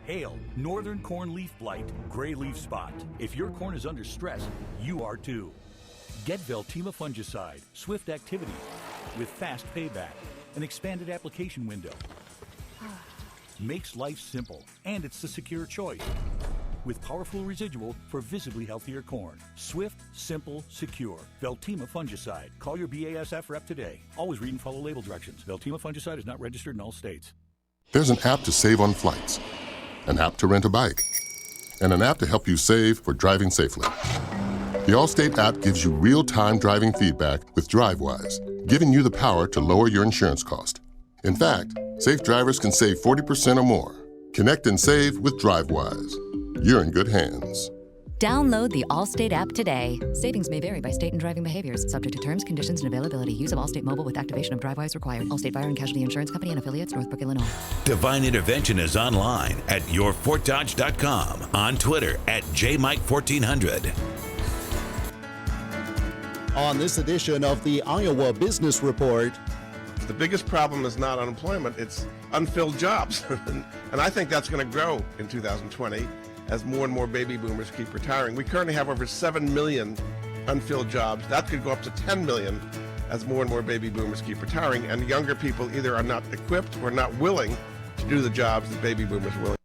hail, northern corn leaf blight, gray leaf spot. If your corn is under stress, you are too. Get Veltima fungicide, swift activity, with fast payback, an expanded application window. Makes life simple, and it's the secure choice. With powerful residual for visibly healthier corn. Swift, simple, secure. Veltima fungicide. Call your BASF rep today. Always read and follow label directions. Veltima fungicide is not registered in all states. There's an app to save on flights, an app to rent a bike, and an app to help you save for driving safely. The Allstate app gives you real-time driving feedback with DriveWise, giving you the power to lower your insurance cost. In fact, safe drivers can save 40% or more. Connect and save with DriveWise. You're in good hands. Download the Allstate app today. Savings may vary by state and driving behaviors. Subject to terms, conditions, and availability. Use of Allstate Mobile with activation of DriveWise required. Allstate Fire and Casualty Insurance Company and affiliates, Northbrook, Illinois. Divine Intervention is online at yourfortdodge.com. On Twitter at JMike1400. On this edition of the Iowa Business Report, the biggest problem is not unemployment, it's unfilled jobs. And I think that's going to grow in 2020 as more and more baby boomers keep retiring. We currently have over 7 million unfilled jobs. That could go up to 10 million as more and more baby boomers keep retiring, and younger people either are not equipped or not willing to do the jobs that baby boomers are willing.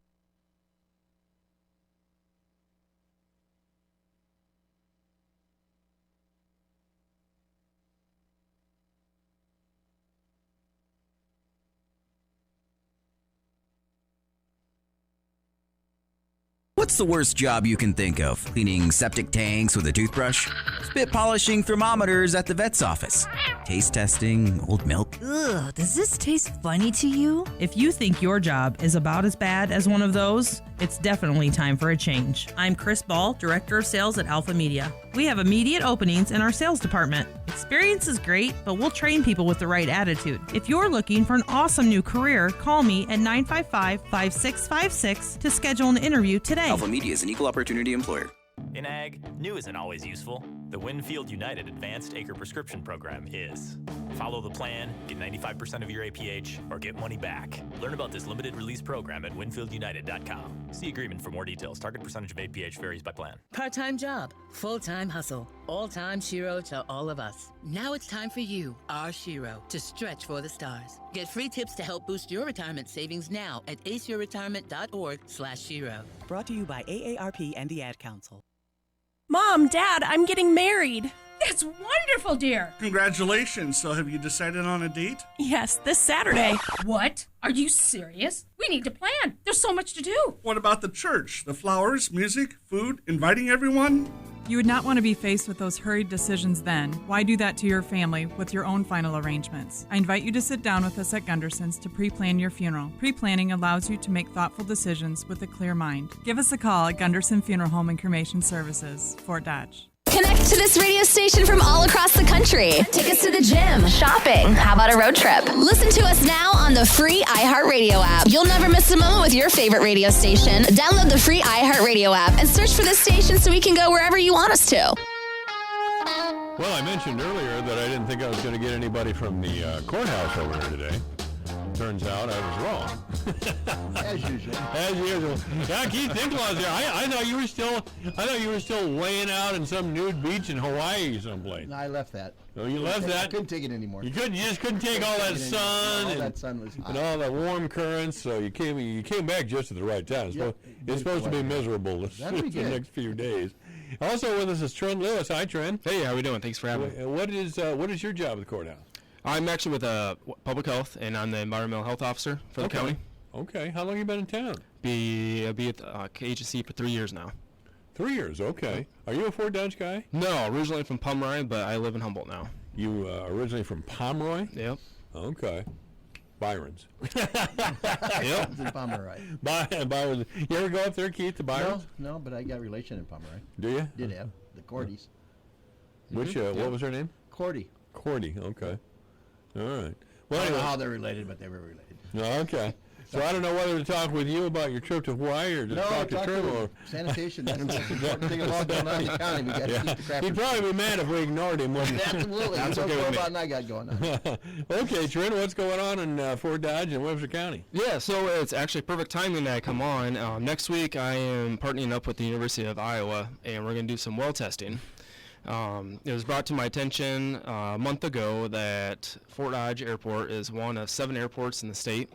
What's the worst job you can think of? Cleaning septic tanks with a toothbrush? Spit polishing thermometers at the vet's office? Taste testing old milk? Ugh, does this taste funny to you? If you think your job is about as bad as one of those, it's definitely time for a change. I'm Chris Ball, Director of Sales at Alpha Media. We have immediate openings in our sales department. Experience is great, but we'll train people with the right attitude. If you're looking for an awesome new career, call me at 955-5656 to schedule an interview today. Alpha Media is an equal opportunity employer. In ag, new isn't always useful. The Winfield United Advanced Acre Prescription Program is. Follow the plan, get 95% of your APH, or get money back. Learn about this limited release program at winfieldunited.com. See agreement for more details. Target percentage of APH varies by plan. Part-time job, full-time hustle, all-time Shiro to all of us. Now it's time for you, our Shiro, to stretch for the stars. Get free tips to help boost your retirement savings now at aceyourretirement.org/Shiro. Brought to you by AARP and the Ad Council. Mom, Dad, I'm getting married. That's wonderful, dear. Congratulations. So have you decided on a date? Yes, this Saturday. What? Are you serious? We need to plan. There's so much to do. What about the church? The flowers, music, food, inviting everyone? You would not want to be faced with those hurried decisions then. Why do that to your family with your own final arrangements? I invite you to sit down with us at Gunderson's to pre-plan your funeral. Pre-planning allows you to make thoughtful decisions with a clear mind. Give us a call at Gunderson Funeral Home and Cremation Services, Fort Dodge. Connect to this radio station from all across the country. Take us to the gym, shopping. How about a road trip? Listen to us now on the free iHeartRadio app. You'll never miss a moment with your favorite radio station. Download the free iHeartRadio app and search for this station so we can go wherever you want us to. Well, I mentioned earlier that I didn't think I was going to get anybody from the courthouse over here today. Turns out I was wrong. As usual. As usual. Yeah, Keith Dinklage here. I thought you were still laying out in some nude beach in Hawaii someplace. No, I left that. Oh, you left that? I couldn't take it anymore. You just couldn't take all that sun. All that sun was hot. And all that warm currents. So you came back just at the right time. It's supposed to be miserable the next few days. Also with us is Trent Lewis. Hi, Trent. Hey, how we doing? Thanks for having me. What is your job at the courthouse? I'm actually with public health, and I'm the environmental health officer for the county. Okay. How long have you been in town? I'll be at the agency for 3 years now. 3 years, okay. Are you a Fort Dodge guy? No, originally from Pomeroy, but I live in Humboldt now. You originally from Pomeroy? Yep. Okay. Byron's. Yep. In Pomeroy. Byron's. You ever go up there, Keith, to Byron's? No, but I got a relation in Pomeroy. Do you? Did have. The Cordys. Which, what was her name? Cordy. Cordy, okay. All right. Well, I don't know how they're related, but they were related. Okay. So I don't know whether to talk with you about your trip to Hawaii or to talk to Trim. Or sanitation. That's the most important thing of all going on in the county. We got to keep the crap. He'd probably be mad if we ignored him. Absolutely. That's okay with me. I got going on. Okay, Trent, what's going on in Fort Dodge and Webster County? Yeah, so it's actually perfect timing that I come on. Next week, I am partnering up with the University of Iowa, and we're going to do some well testing. It was brought to my attention a month ago that Fort Dodge Airport is one of 7 airports in the state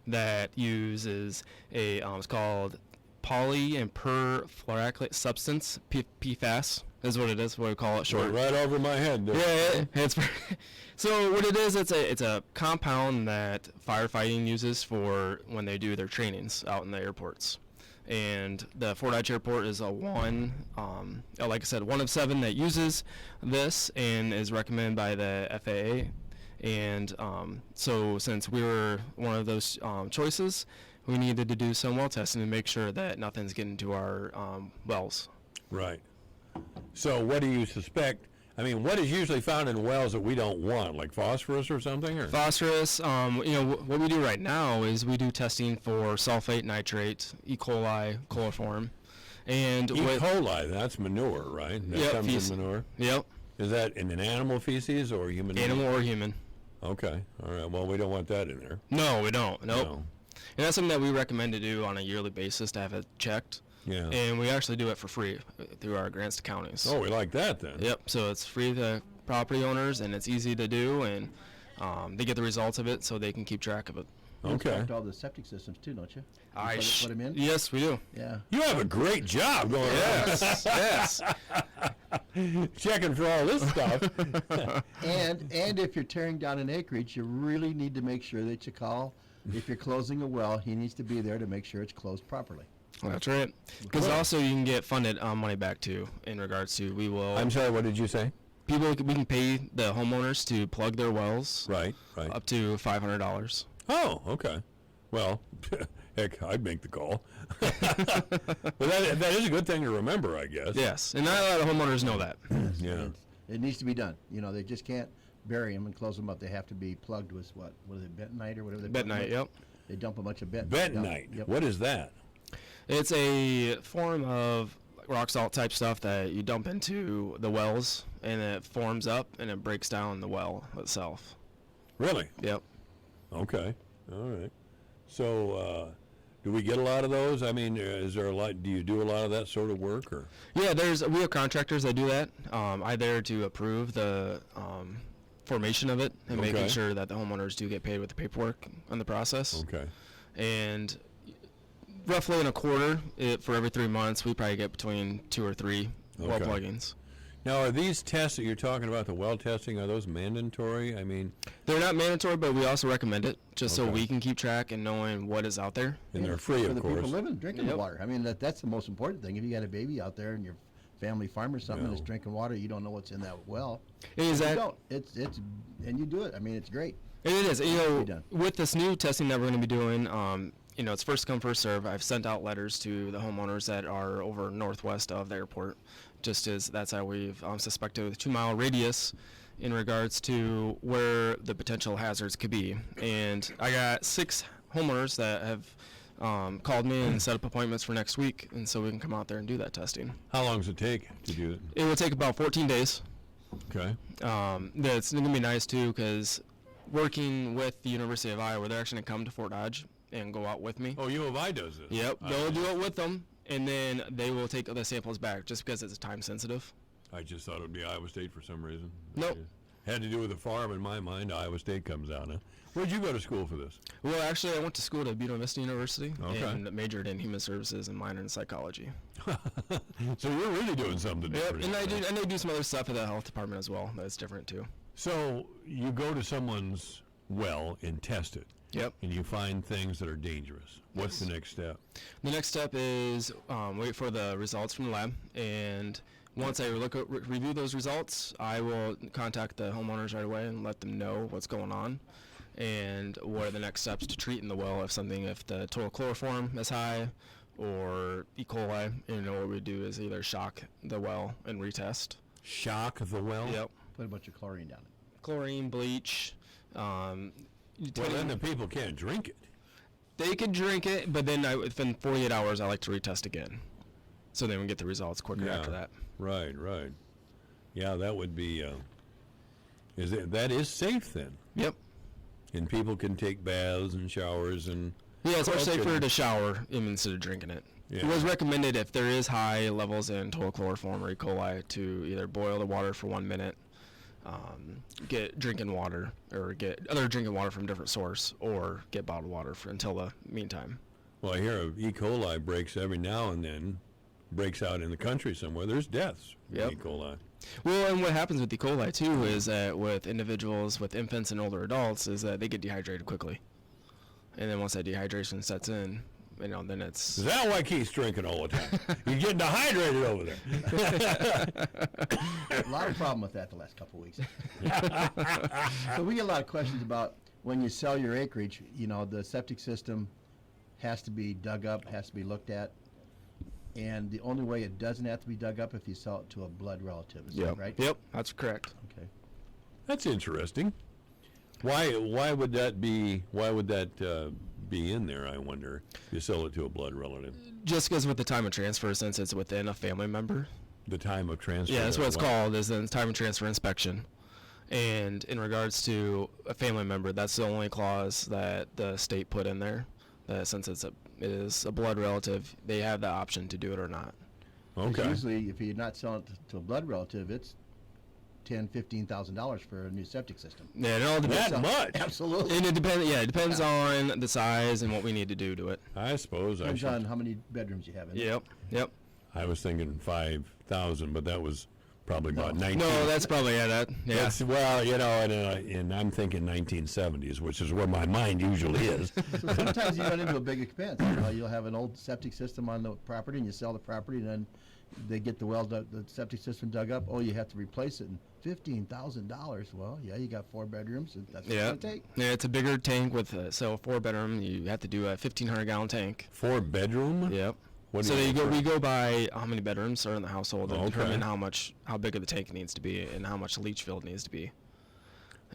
that uses a it's called poly and perfluoralkyl substance, PFAS is what it is, what we call it short. Right over my head. Yeah, it's so what it is, it's a compound that firefighting uses for when they do their trainings out in the airports. And the Fort Dodge Airport is like I said, one of 7 that uses this and is recommended by the FAA. And so since we were one of those choices, we needed to do some well testing to make sure that nothing's getting to our wells. Right. So what do you suspect? I mean, what is usually found in wells that we don't want, like phosphorus or something? Or? Phosphorus, what we do right now is we do testing for sulfate, nitrate, E. coli, chloroform. And E. coli, that's manure, right? That comes in manure? Yep. Is that in an animal feces or human? Animal or human. Okay. All right. Well, we don't want that in there. No, we don't. Nope. No. And that's something that we recommend to do on a yearly basis to have it checked. Yeah. And we actually do it for free through our grants to counties. Oh, we like that then. Yep. So it's free to property owners, and it's easy to do, and they get the results of it so they can keep track of it. Okay. You inspect all the septic systems too, don't you? Put them in? Yes, we do. Yeah. You have a great job going on. Yes. Checking for all this stuff. and if you're tearing down an acreage, you really need to make sure that you call. If you're closing a well, he needs to be there to make sure it's closed properly. Well, that's right. Because also you can get funded money back too in regards to we will. I'm sorry, what did you say? We can pay the homeowners to plug their wells. Right. Up to $500. Oh, okay. Well, heck, I'd make the call. But that is a good thing to remember, I guess. Yes, and not a lot of homeowners know that. Yeah. It needs to be done. They just can't bury them and close them up. They have to be plugged with what is it, bentonite or whatever they bentonite, yep. They dump a bunch of bentonite. Bentonite. Yep. What is that? It's a form of rock salt type stuff that you dump into the wells, and it forms up and it breaks down the well itself. Really? Yep. Okay. All right. So, do we get a lot of those? I mean, is there a lot? Do you do a lot of that sort of work, or? Yeah, we have contractors that do that. I'm there to approve the formation of it and making sure that the homeowners do get paid with the paperwork on the process. Okay. And roughly in a quarter, for every 3 months, we probably get between 2 or 3 well plugins. Now, are these tests that you're talking about, the well testing, are those mandatory? I mean, they're not mandatory, but we also recommend it just so we can keep track and knowing what is out there. And they're free, of course. For the people living, drinking the water. I mean, that's the most important thing. If you got a baby out there and your family farm or something that's drinking water, you don't know what's in that well. Is that? You don't. It's and you do it. I mean, it's great. It is. With this new testing that we're going to be doing, it's first come, first serve. I've sent out letters to the homeowners that are over northwest of the airport, just as that's how we've suspected with a 2-mile radius in regards to where the potential hazards could be. And I got 6 homeowners that have called me and set up appointments for next week, and so we can come out there and do that testing. How long does it take to do it? It will take about 14 days. Okay. That's going to be nice, too, because working with the University of Iowa, they're actually going to come to Fort Dodge and go out with me. Oh, U of I does this? Yep, they'll do it with them, and then they will take the samples back just because it's time sensitive. I just thought it would be Iowa State for some reason. Nope. Had to do with the farm in my mind. Iowa State comes out. Huh? Where'd you go to school for this? Well, actually, I went to school at Buena Vista University and majored in human services and minored in psychology. So you're really doing something different. And I do some other stuff at the health department as well. That's different too. So you go to someone's well and test it. Yep. And you find things that are dangerous. What's the next step? The next step is wait for the results from the lab, and once I review those results, I will contact the homeowners right away and let them know what's going on and what are the next steps to treat in the well if the total chloroform is high or E. coli. What we do is either shock the well and retest. Shock the well? Yep. Put a bunch of chlorine down it. Chlorine, bleach. Well, then the people can't drink it. They could drink it, but then within 48 hours, I like to retest again. So then we get the results quicker after that. Right. Yeah, that would be, that is safe then? Yep. And people can take baths and showers and... Yeah, it's much safer to shower instead of drinking it. Yeah. It was recommended if there is high levels in total chloroform or E. coli to either boil the water for 1 minute, get drinking water, or get other drinking water from a different source, or get bottled water until the meantime. Well, I hear of E. coli breaks every now and then, breaks out in the country somewhere. There's deaths from E. coli. Well, and what happens with E. coli, too, is that with individuals, with infants and older adults, is that they get dehydrated quickly. And then once that dehydration sets in, then it's... Is that why Keith's drinking all the time? You're getting dehydrated over there. A lot of problem with that the last couple of weeks. So we get a lot of questions about when you sell your acreage, the septic system has to be dug up, has to be looked at. And the only way it doesn't have to be dug up if you sell it to a blood relative. Is that right? Yep, that's correct. Okay. That's interesting. Why would that be? Why would that be in there? I wonder. You sell it to a blood relative. Just because with the time of transfer, since it's within a family member. The time of transfer. Yeah, that's what it's called. Is the time of transfer inspection. And in regards to a family member, that's the only clause that the state put in there. That since it is a blood relative, they have the option to do it or not. Okay. Usually, if you're not selling it to a blood relative, it's $10,000-$15,000 for a new septic system. Yeah, it all depends. That much? Absolutely. And it depends. Yeah, it depends on the size and what we need to do to it. I suppose depends on how many bedrooms you have in it. Yep. I was thinking 5,000, but that was probably about 19. No, that's probably that. Yeah. That's, well, and I'm thinking 1970s, which is where my mind usually is. So sometimes you run into a big expense. You'll have an old septic system on the property, and you sell the property, and then they get the septic system dug up. Oh, you have to replace it, and $15,000. Well, yeah, you got 4 bedrooms, and that's what it's going to take. Yeah, it's a bigger tank with a 4-bedroom. You have to do a 1,500-gallon tank. 4-bedroom? Yep. So we go by how many bedrooms are in the household and determine how big of the tank needs to be and how much leach field needs to be.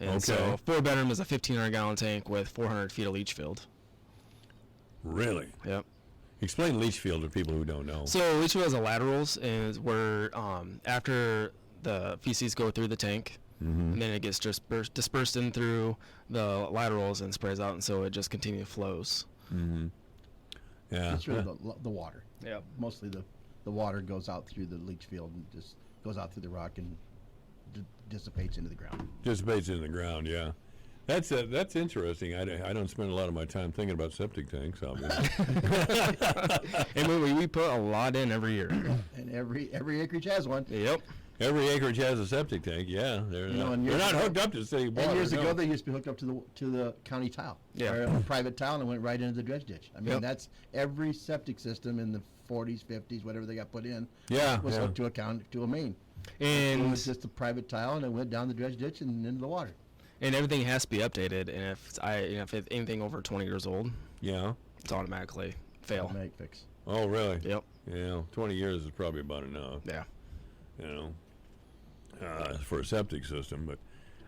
And so 4-bedroom is a 1,500-gallon tank with 400 feet of leach field. Really? Yep. Explain leach field to people who don't know. So leach field is a laterals, and is where after the feces go through the tank, and then it gets dispersed in through the laterals and sprays out, and so it just continually flows. Mm-hmm. Yeah. It's really the water. Yeah. Mostly the water goes out through the leach field and just goes out through the rock and dissipates into the ground. Dissipates into the ground, yeah. That's interesting. I don't spend a lot of my time thinking about septic tanks, obviously. And we put a lot in every year. And every acreage has one. Yep. Every acreage has a septic tank. Yeah, they're not hooked up to city water. And years ago, they used to be hooked up to the county tile, or a private tile, and went right into the dredge ditch. I mean, that's every septic system in the 40s, 50s, whatever they got put in. Was hooked to a main. And it was just a private tile, and it went down the dredge ditch and into the water. And everything has to be updated. And if it's anything over 20 years old, it's automatically fail. Automatic fix. Oh, really? Yep. Yeah, 20 years is probably about enough. Yeah. For a septic system.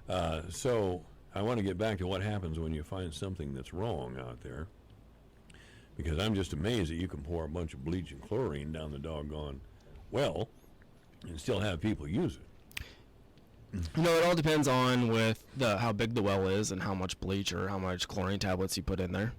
But so I want to get back to what happens when you find something that's wrong out there, because I'm just amazed that you can pour a bunch of bleach and chlorine down the doggone well and still have people use it. It all depends on how big the well is and how much bleach or how much chlorine tablets you put in there.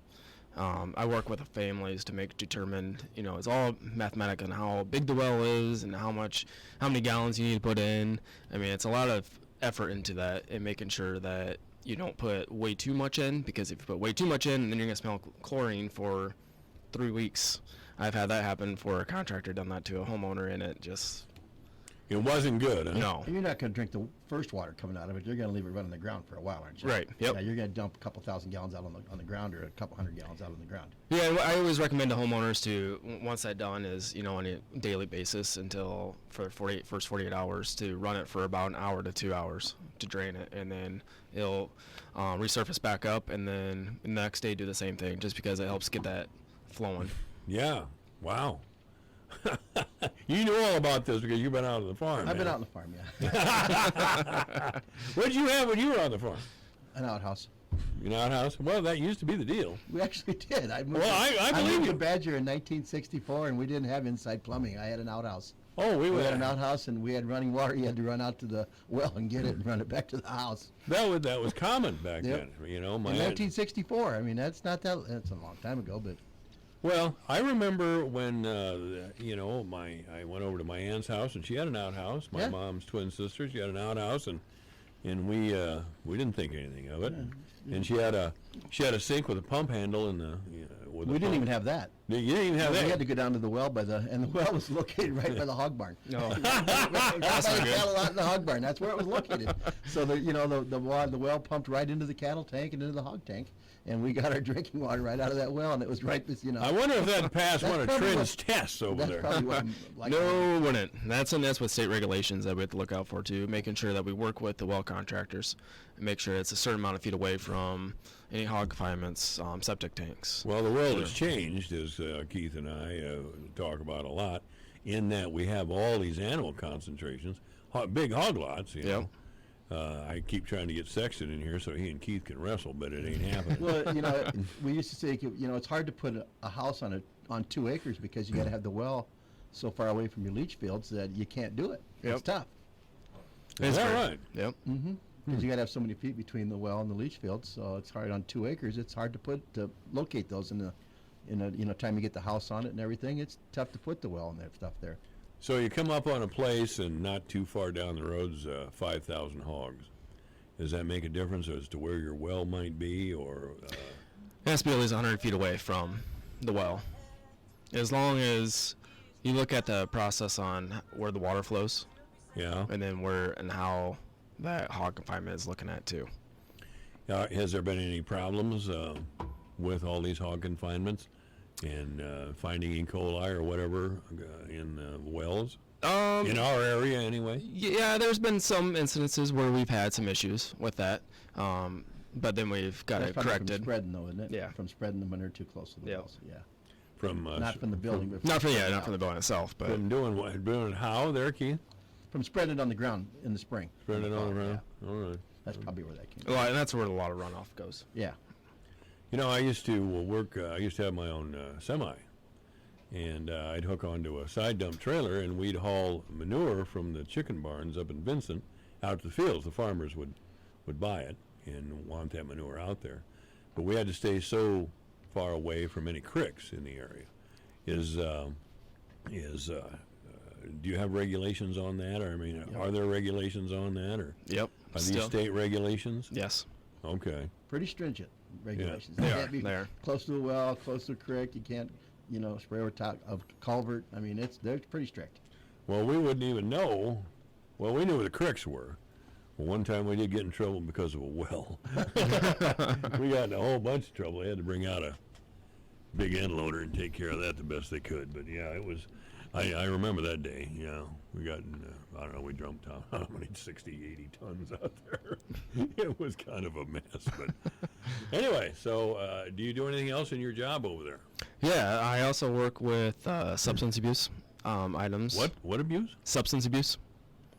I work with the families to determine, it's all mathematical on how big the well is and how many gallons you need to put in. I mean, it's a lot of effort into that and making sure that you don't put way too much in, because if you put way too much in, then you're going to smell chlorine for 3 weeks. I've had that happen for a contractor, done that to a homeowner, and it wasn't good, huh? No. And you're not going to drink the first water coming out of it. You're going to leave it run on the ground for a while, aren't you? Right. Yep. Yeah, you're going to dump a couple thousand gallons out on the ground, or a couple hundred gallons out on the ground. Yeah, I always recommend to homeowners to, once that's done, is on a daily basis for the first 48 hours, to run it for about an hour to 2 hours to drain it, and then it'll resurface back up, and then the next day do the same thing, just because it helps get that flowing. Yeah. Wow. You know all about this because you've been out on the farm. I've been out on the farm, yeah. What did you have when you were on the farm? An outhouse. An outhouse? Well, that used to be the deal. We actually did. I moved believe to Badger in 1964, and we didn't have inside plumbing. I had an outhouse. Oh, we had an outhouse, and we had running water. You had to run out to the well and get it and run it back to the house. That was common back then. In 1964. I mean, that's a long time ago, but. Well, I remember when I went over to my aunt's house, and she had an outhouse. My mom's twin sister, she had an outhouse, and we didn't think anything of it. And she had a sink with a pump handle in the. We didn't even have that. You didn't even have that. We had to go down to the well and the well was located right by the hog barn. No, right by the cattle lot in the hog barn. That's where it was located. So the well pumped right into the cattle tank and into the hog tank. And we got our drinking water right out of that well, and it was right. I wonder if that passed one of Trin's tests over there. No, wouldn't. That's with state regulations that we have to look out for too, making sure that we work with the well contractors and make sure it's a certain amount of feet away from any hog confinements, septic tanks. Well, the world has changed, as Keith and I talk about a lot, in that we have all these animal concentrations, big hog lots, you know. I keep trying to get Sexton in here so he and Keith can wrestle, but it ain't happening. Well, we used to say, it's hard to put a house on 2 acres because you got to have the well so far away from your leach fields that you can't do it. It's tough. Is that right? Yep. Mm-hmm. Because you got to have so many feet between the well and the leach fields, so it's hard on 2 acres. It's hard to locate those in the time you get the house on it and everything. It's tough to put the well and that stuff there. So you come up on a place, and not too far down the road's 5,000 hogs. Does that make a difference as to where your well might be, or? It has to be at least 100 feet away from the well. As long as you look at the process on where the water flows. Yeah. And then where and how that hog confinement is looking at too. Has there been any problems with all these hog confinements? And finding E. coli or whatever in wells? In our area, anyway? Yeah, there's been some incidences where we've had some issues with that, but then we've got it corrected. From spreading, though, isn't it? Yeah. From spreading the manure too close to the wells. Yeah. From not from the building, but not from the building itself, but from doing what? Doing it how there, Keith? From spreading it on the ground in the spring. Spreading it on the ground. Yeah. All right. That's probably where that came from. Well, and that's where a lot of runoff goes. Yeah. I used to work, I used to have my own semi, and I'd hook onto a side dump trailer, and we'd haul manure from the chicken barns up in Vincent out to the fields. The farmers would buy it and want that manure out there. But we had to stay so far away from any creeks in the area. Do you have regulations on that? Or, are there regulations on that? Or Yep. Are these state regulations? Yes. Okay. Pretty stringent regulations. Yeah. You can't be close to a well, close to a creek. You can't, spray over top of culvert. They're pretty strict. Well, we wouldn't even know. Well, we knew where the creeks were. Well, one time we did get in trouble because of a well. We got in a whole bunch of trouble. They had to bring out a big end loader and take care of that the best they could. But yeah, it was. I remember that day. Yeah, we got. I don't know. We dumped how many 60, 80 tons out there. It was kind of a mess. But anyway, so do you do anything else in your job over there? Yeah, I also work with substance abuse items. What abuse? Substance abuse.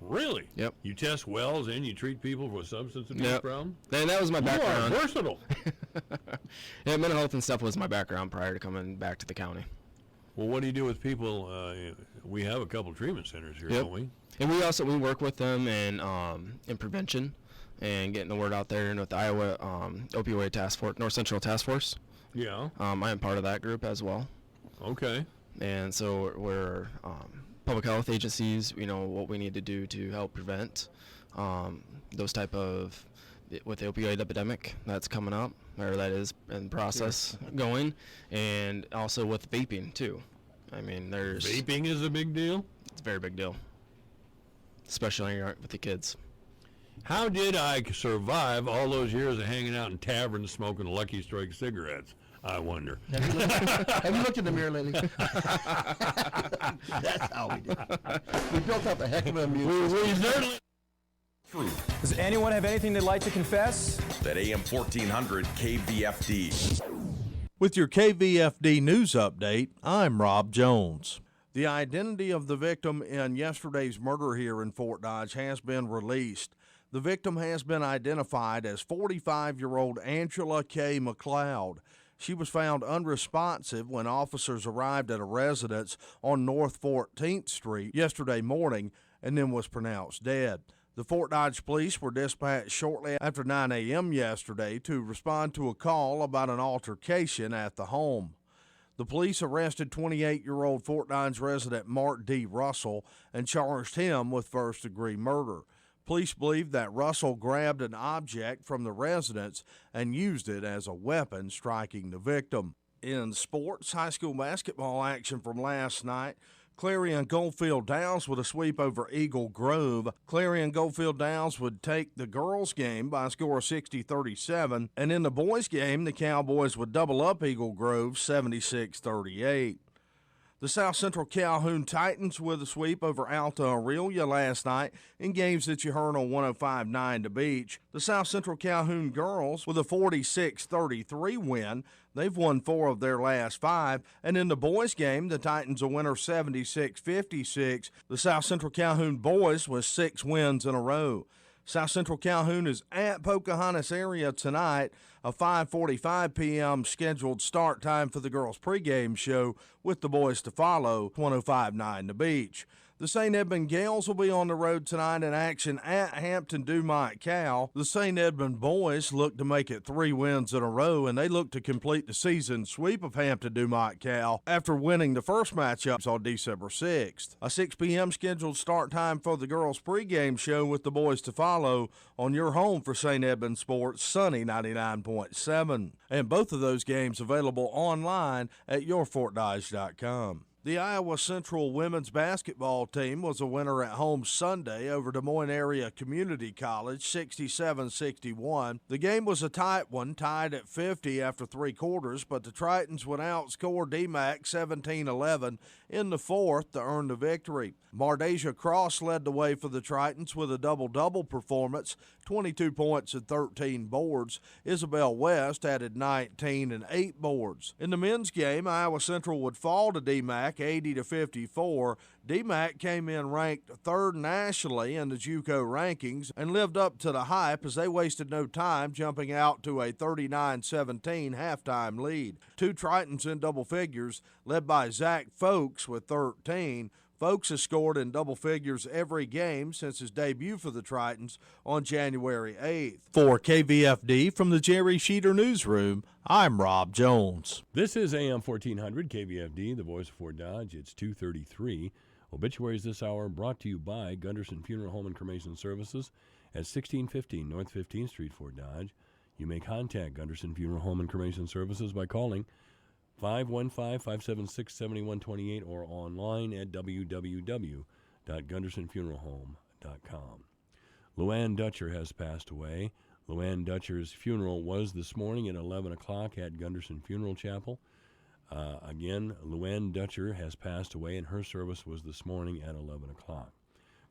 Really? Yep. You test wells and you treat people for substance abuse problem? And that was my background. You are versatile. Yeah, mental health and stuff was my background prior to coming back to the county. Well, what do you do with people? We have a couple treatment centers here, don't we? And we work with them in prevention and getting the word out there, and with the Iowa Opioid Task Force, North Central Task Force. Yeah. I am part of that group as well. Okay. And so we're public health agencies. What we need to do to help prevent those type of with the opioid epidemic that's coming up, or that is in process going, and also with vaping too. Vaping is a big deal? It's a very big deal, especially with the kids. How did I survive all those years of hanging out in taverns smoking Lucky Strike cigarettes? I wonder. Have you looked in the mirror lately? That's how we did it. We built up a heck of an immune system. Does anyone have anything they'd like to confess? At AM 1400 KVFD. With your KVFD news update, I'm Rob Jones. The identity of the victim in yesterday's murder here in Fort Dodge has been released. The victim has been identified as 45-year-old Angela K. McLeod. She was found unresponsive when officers arrived at a residence on North 14th Street yesterday morning and then was pronounced dead. The Fort Dodge police were dispatched shortly after 9 a.m. yesterday to respond to a call about an altercation at the home. The police arrested 28-year-old Fort Dodge resident Mark D. Russell and charged him with first-degree murder. Police believe that Russell grabbed an object from the residence and used it as a weapon, striking the victim. In sports, high school basketball action from last night. Clarion Goldfield Downs with a sweep over Eagle Grove. Clarion Goldfield Downs would take the girls' game by a score of 60-37. And in the boys' game, the Cowboys would double up Eagle Grove 76-38. The South Central Calhoun Titans with a sweep over Alta Aurelia last night in games that you heard on 105.9 The Beach. The South Central Calhoun girls with a 46-33 win. They've won 4 of their last 5. And in the boys' game, the Titans a winner 76-56. The South Central Calhoun boys with 6 wins in a row. South Central Calhoun is at Pocahontas area tonight, a 5:45 p.m. scheduled start time for the girls' pregame show with the boys to follow, 105.9 The Beach. The St. Edmund Gales will be on the road tonight in action at Hampton Dumont Cal. The St. Edmund boys look to make it 3 wins in a row, and they look to complete the season sweep of Hampton Dumont Cal after winning the first matchups on December 6th. A 6 p.m. scheduled start time for the girls' pregame show with the boys to follow on your home for St. Edmund Sports, Sunny 99.7. And both of those games available online at yourfortdodge.com. The Iowa Central women's basketball team was a winner at home Sunday over Des Moines Area Community College, 67-61. The game was a tight one, tied at 50 after 3 quarters, but the Tritons would outscore DMAC 17-11 in the fourth to earn the victory. Mardasia Cross led the way for the Tritons with a double-double performance, 22 points and 13 boards. Isabel West added 19 and 8 boards. In the men's game, Iowa Central would fall to DMAC 80-54. DMAC came in ranked 3rd nationally in the JUCO rankings and lived up to the hype as they wasted no time, jumping out to a 39-17 halftime lead. 2 Tritons in double figures, led by Zach Folks with 13. Folks has scored in double figures every game since his debut for the Tritons on January 8th. For KVFD from the Jerry Sheeter Newsroom, I'm Rob Jones. This is AM 1400 KVFD, the voice of Fort Dodge. It's 2:33. Obituaries this hour brought to you by Gunderson Funeral Home and Cremation Services at 1615 North 15th Street, Fort Dodge. You may contact Gunderson Funeral Home and Cremation Services by calling 515-576-7128 or online at www.gundersonfuneralhome.com. Luann Dutcher has passed away. Luann Dutcher's funeral was this morning at 11 o'clock at Gunderson Funeral Chapel. Again, Luann Dutcher has passed away, and her service was this morning at 11 o'clock.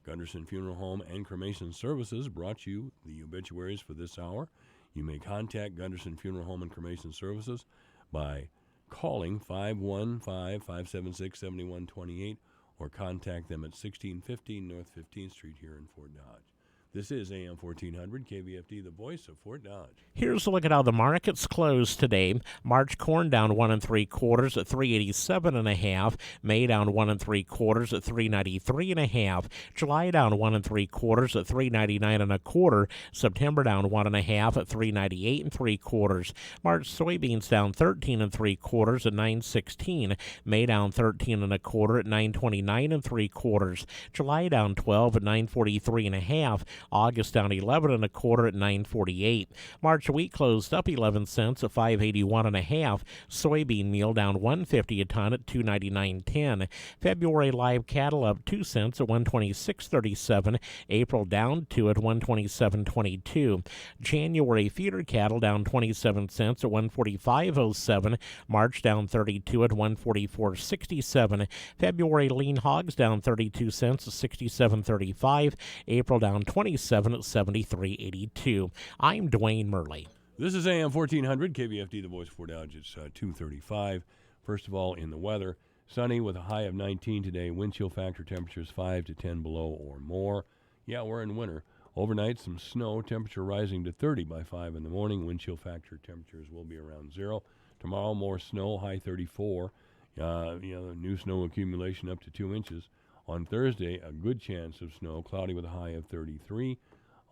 Gunderson Funeral Home and Cremation Services brought you the obituaries for this hour. You may contact Gunderson Funeral Home and Cremation Services by calling 515-576-7128 or contact them at 1615 North 15th Street here in Fort Dodge. This is AM 1400 KVFD, the voice of Fort Dodge. Here's a look at how the markets closed today. March corn down 1 3/4 at 387.5. May down 1 3/4 at 393.5. July down 1 3/4 at 399.25. September down 1 1/2 at 398 3/4. March soybeans down 13 3/4 at 916. May down 13 1/4 at 929 3/4. July down 12 at 943.5. August down 11 1/4 at 948. March wheat closed up 11 cents at 581.5. Soybean meal down 150 a ton at 299.10. February live cattle up 2 cents at 126.37. April down 2 at 127.22. January feeder cattle down 27 cents at 145.07. March down 32 at 144.67. February lean hogs down 32 cents at 67.35. April down 27 at 73.82. I'm Dwayne Murley. This is AM 1400 KVFD, the voice of Fort Dodge. It's 2:35. First of all, in the weather, sunny with a high of 19 today. Wind chill factor temperatures 5 to 10 below or more. Yeah, we're in winter. Overnight, some snow, temperature rising to 30 by 5 in the morning. Wind chill factor temperatures will be around 0. Tomorrow, more snow, high 34. New snow accumulation up to 2 inches. On Thursday, a good chance of snow, cloudy with a high of 33.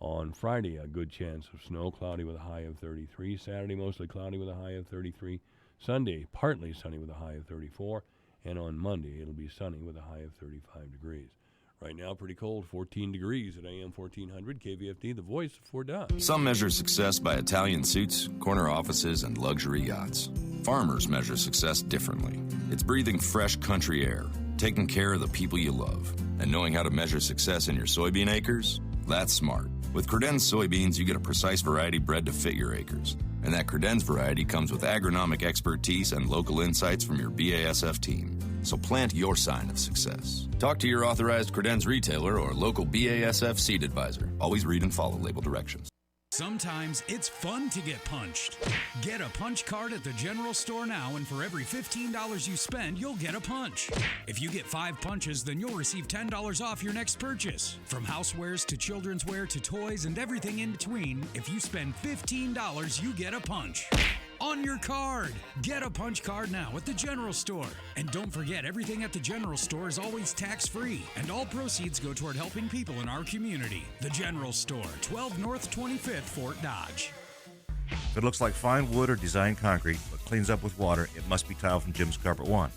On Friday, a good chance of snow, cloudy with a high of 33. Saturday, mostly cloudy with a high of 33. Sunday, partly sunny with a high of 34. And on Monday, it'll be sunny with a high of 35 degrees. Right now, pretty cold, 14 degrees at AM 1400, KVFD, the voice of Fort Dodge. Some measure success by Italian suits, corner offices, and luxury yachts. Farmers measure success differently. It's breathing fresh country air, taking care of the people you love, and knowing how to measure success in your soybean acres. That's smart. With Credenz soybeans, you get a precise variety bred to fit your acres. And that Credenz variety comes with agronomic expertise and local insights from your BASF team. So plant your sign of success. Talk to your authorized Credenz retailer or local BASF seed advisor. Always read and follow label directions. Sometimes it's fun to get punched. Get a punch card at the general store now, and for every $15 you spend, you'll get a punch. If you get 5 punches, then you'll receive $10 off your next purchase. From housewares to children's wear to toys and everything in between, if you spend $15, you get a punch. On your card. Get a punch card now at the general store. And don't forget, everything at the general store is always tax-free, and all proceeds go toward helping people in our community. The general store, 12 North 25th, Fort Dodge. If it looks like fine wood or designed concrete but cleans up with water, it must be tile from Jim's Carpet One.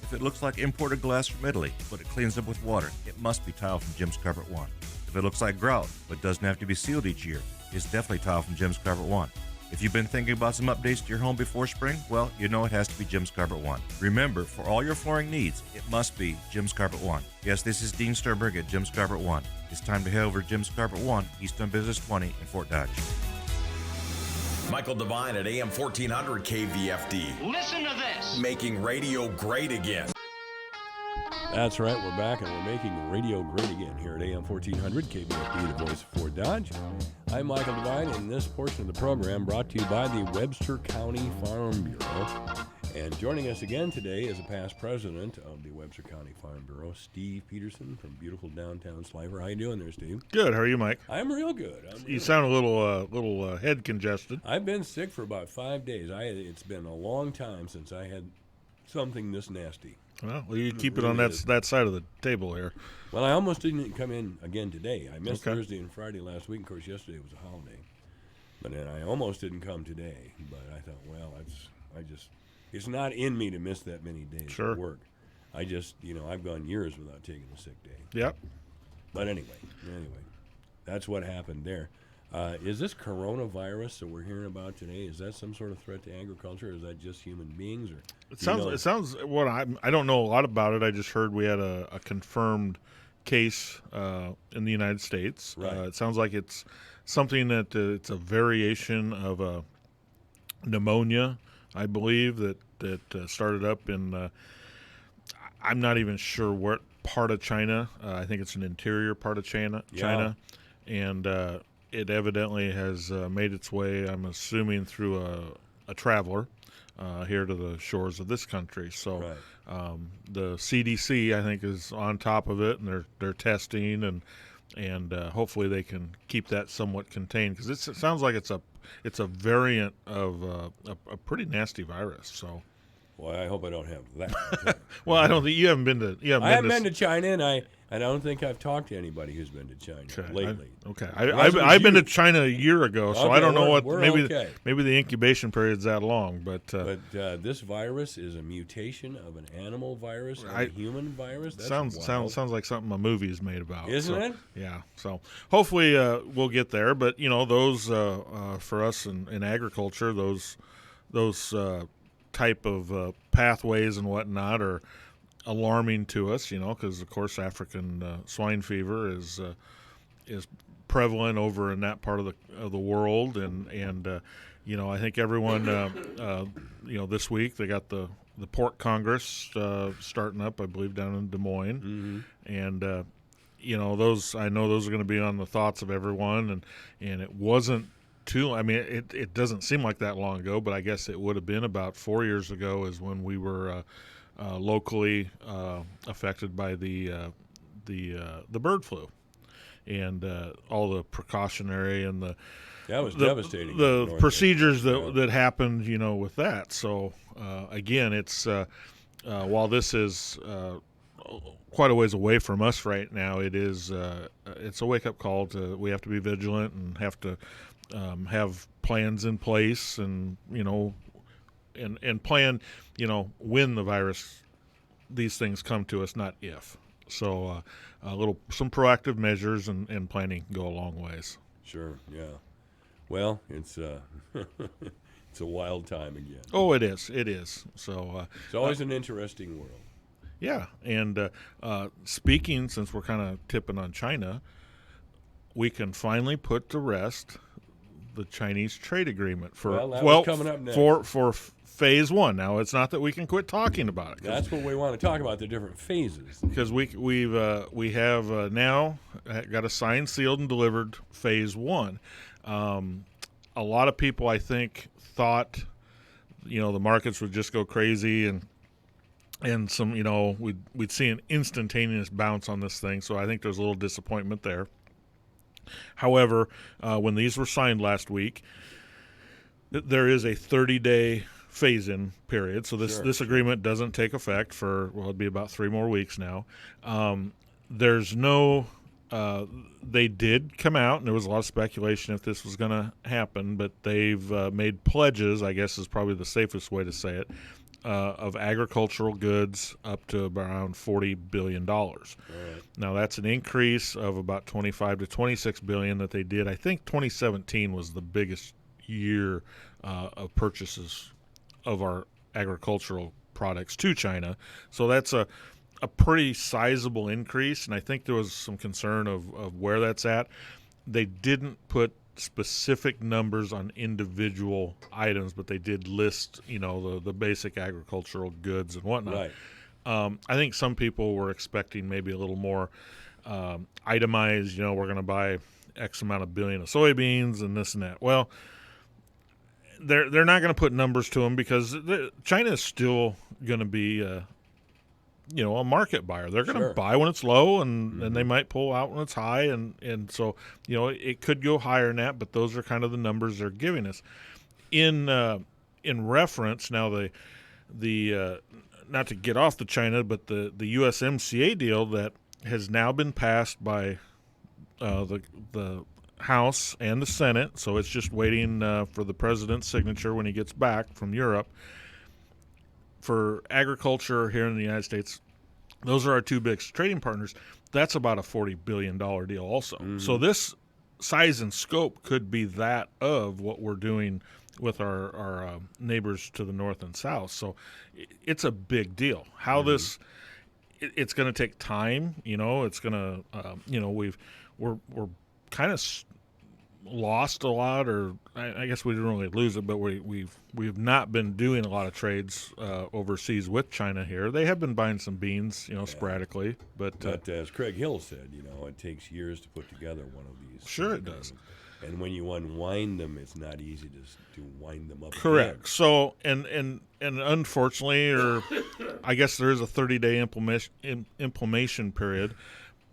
If it looks like imported glass from Italy but it cleans up with water, it must be tile from Jim's Carpet One. If it looks like grout but doesn't have to be sealed each year, it's definitely tile from Jim's Carpet One. If you've been thinking about some updates to your home before spring, well, you know it has to be Jim's Carpet One. Remember, for all your flooring needs, it must be Jim's Carpet One. Yes, this is Dean Sternberg at Jim's Carpet One. It's time to head over to Jim's Carpet One, East on Business 20 in Fort Dodge. Michael Devine at AM 1400 KVFD. Listen to this. Making radio great again. That's right, we're back and we're making radio great again here at AM 1400, KVFD, the voice of Fort Dodge. I'm Michael Devine, and this portion of the program brought to you by the Webster County Farm Bureau. And joining us again today is a past president of the Webster County Farm Bureau, Steve Peterson from beautiful downtown Slifer. How you doing there, Steve? Good. How are you, Mike? I'm real good. You sound a little head congested. I've been sick for about 5 days. It's been a long time since I had something this nasty. Well, you keep it on that side of the table here. Well, I almost didn't come in again today. I missed Thursday and Friday last week. Of course, yesterday was a holiday. But then I almost didn't come today. But I thought, well, it's not in me to miss that many days of work. I just, I've gone years without taking a sick day. Yep. But anyway, that's what happened there. Is this coronavirus that we're hearing about today, is that some sort of threat to agriculture, or is that just human beings? Or it sounds what I don't know a lot about it. I just heard we had a confirmed case in the United States. Right. It sounds like it's something that it's a variation of a pneumonia, I believe, that started up in I'm not even sure what part of China. I think it's an interior part of China. And it evidently has made its way, I'm assuming, through a traveler here to the shores of this country. So the CDC, I think, is on top of it, and they're testing, and hopefully they can keep that somewhat contained, because it sounds like it's a variant of a pretty nasty virus. So. Well, I hope I don't have that. Well, I don't think you haven't been to. I haven't been to China, and I don't think I've talked to anybody who's been to China lately. I've been to China a year ago, so I don't know what. Maybe maybe the incubation period's that long, but this virus is a mutation of an animal virus, a human virus. That's sounds like something a movie is made about, isn't it? Yeah. So hopefully we'll get there, but those for us in agriculture, those type of pathways and whatnot are alarming to us, because of course African swine fever is prevalent over in that part of the world, and I think everyone this week they got the pork congress starting up, I believe, down in Des Moines, and those are going to be on the thoughts of everyone, and it wasn't it doesn't seem like that long ago, but I guess it would have been about 4 years ago is when we were locally affected by the bird flu. and all the precautionary and that was devastating. The procedures that happened, with that. So again, it's while this is quite a ways away from us right now, it's a wake up call. We have to be vigilant and have to have plans in place, and and plan, when the virus, these things come to us, not if. So some proactive measures and planning go a long ways. Sure, yeah. Well, it's it's a wild time again. Oh, it is. So it's always an interesting world. Yeah, and speaking, since we're kind of tipping on China, we can finally put to rest the Chinese trade agreement was coming up next. for phase one. Now, it's not that we can quit talking about it. That's what we want to talk about, the different phases. Because we have now got a signed, sealed, and delivered phase one. A lot of people, I think, thought, the markets would just go crazy and some, we'd see an instantaneous bounce on this thing. So I think there's a little disappointment there. However, when these were signed last week, there is a 30-day phase-in period. So this agreement doesn't take effect for, it'd be about 3 more weeks now. There's no they did come out, and there was a lot of speculation if this was going to happen, but they've made pledges, I guess is probably the safest way to say it, of agricultural goods up to around $40 billion. Right. Now, that's an increase of about $25 to $26 billion that they did. I think 2017 was the biggest year of purchases of our agricultural products to China. So that's a pretty sizable increase, and I think there was some concern of where that's at. They didn't put specific numbers on individual items, but they did list, the basic agricultural goods and whatnot. Right. I think some people were expecting maybe a little more itemized, we're going to buy X amount of billion of soybeans and this and that. Well, they're not going to put numbers to them because China is still going to be a market buyer. They're going to buy when it's low, and they might pull out when it's high, and so it could go higher than that. But those are kind of the numbers they're giving us. In reference, now the not to get off the China, but the USMCA deal that has now been passed by the House and the Senate, so it's just waiting for the president's signature when he gets back from Europe. For agriculture here in the United States, those are our 2 biggest trading partners. That's about a $40 billion deal also. Mm-hmm. So this size and scope could be that of what we're doing with our neighbors to the north and south. So it's a big deal. How this it's going to take time. It's going to we're kind of lost a lot, or I guess we didn't really lose it, but we've not been doing a lot of trades overseas with China here. They have been buying some beans, sporadically, but as Craig Hill said, it takes years to put together one of these. Sure, it does. And when you unwind them, it's not easy to wind them up. Correct. Again. So and unfortunately, or I guess there is a 30-day implementation period.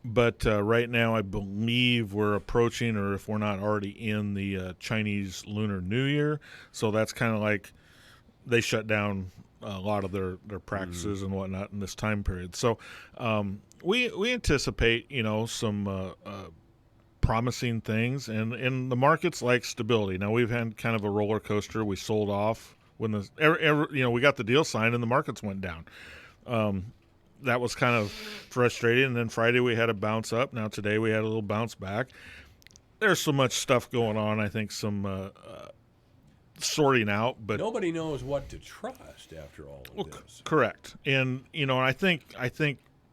But right now, I believe we're approaching, or if we're not already in, the Chinese Lunar New Year. So that's kind of like they shut down a lot of their practices and whatnot in this time period. So we anticipate, some promising things, and the markets like stability. Now, we've had kind of a roller coaster. We sold off when we got the deal signed and the markets went down. That was kind of frustrating. And then Friday we had a bounce up. Now today we had a little bounce back. There's so much stuff going on. I think some sorting out, but nobody knows what to trust after all of this. Correct. And I think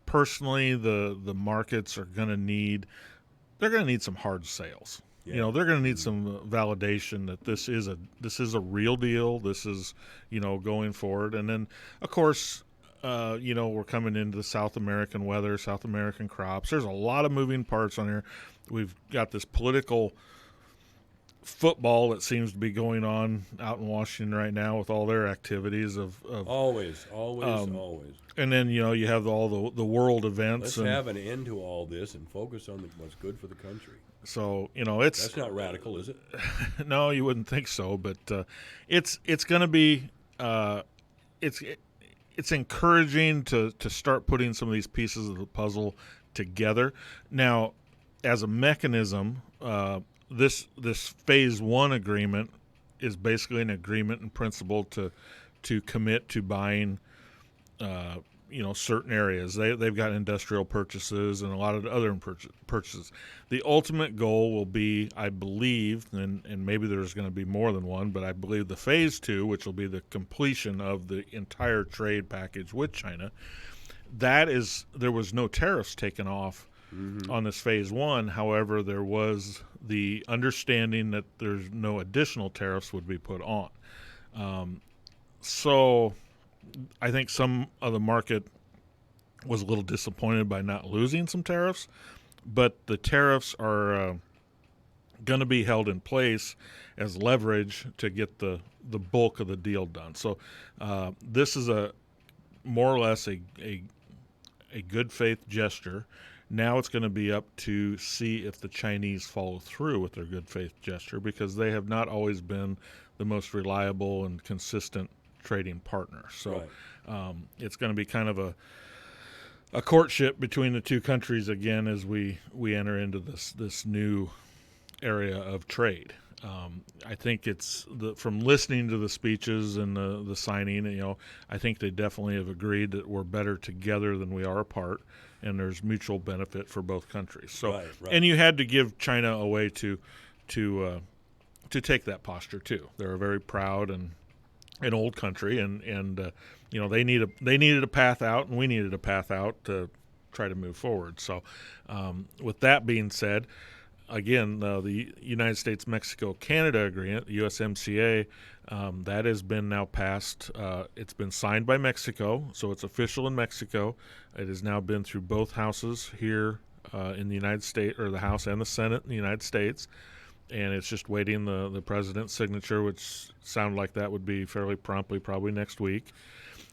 personally the markets are going to need some hard sales. Yeah. They're going to need some validation that this is a real deal. This is going forward. And then of course. We're coming into the South American weather, South American crops. There's a lot of moving parts on here. We've got this political football that seems to be going on out in Washington right now with all their activities of always. And then you have all the world events. Let's have an end to all this and focus on what's good for the country. So it's that's not radical, is it? No, you wouldn't think so, but it's going to be it's encouraging to start putting some of these pieces of the puzzle together. Now, as a mechanism, this phase one agreement is basically an agreement in principle to commit to buying certain areas. They've got industrial purchases and a lot of other purchases. The ultimate goal will be, I believe, and maybe there's going to be more than one, but I believe the phase two, which will be the completion of the entire trade package with China, there was no tariffs taken off on this phase one. However, there was the understanding that there's no additional tariffs would be put on. So I think some of the market was a little disappointed by not losing some tariffs, but the tariffs are going to be held in place as leverage to get the bulk of the deal done. So this is more or less a good faith gesture. Now it's going to be up to see if the Chinese follow through with their good faith gesture, because they have not always been the most reliable and consistent trading partner. So it's going to be kind of a courtship between the two countries again as we enter into this new area of trade. I think it's from listening to the speeches and the signing, I think they definitely have agreed that we're better together than we are apart, and there's mutual benefit for both countries. So, and you had to give China a way to take that posture too. They're a very proud and an old country, and they needed a path out, and we needed a path out to try to move forward. So, with that being said, again, the United States-Mexico-Canada agreement, the USMCA, that has been now passed. It's been signed by Mexico, so it's official in Mexico. It has now been through both houses here in the United States, or the House and the Senate in the United States, and it's just waiting the president's signature, which sounded like that would be fairly promptly, probably next week.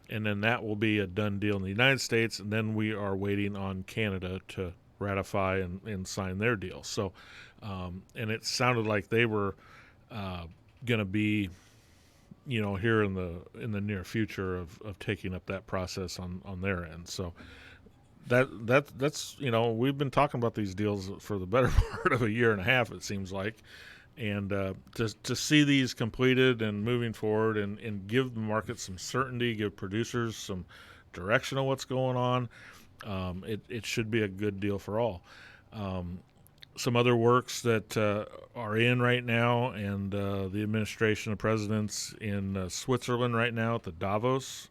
And then that will be a done deal in the United States, and then we are waiting on Canada to ratify and sign their deal. So, and it sounded like they were going to be, here in the near future of taking up that process on their end. So that's we've been talking about these deals for the better part of a year and a half, it seems like, and to see these completed and moving forward and give the market some certainty, give producers some direction on what's going on. It should be a good deal for all. Some other works that are in right now, and the administration of presidents in Switzerland right now at the Davos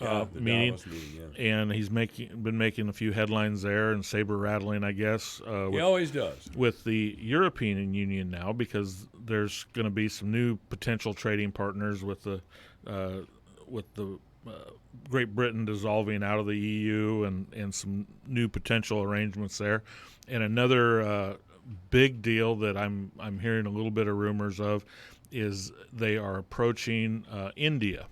meeting. Davos meeting, and he's been making a few headlines there and saber rattling, I guess. He always does. With the European Union now, because there's going to be some new potential trading partners with the Great Britain dissolving out of the EU and some new potential arrangements there. And another big deal that I'm hearing a little bit of rumors of is they are approaching India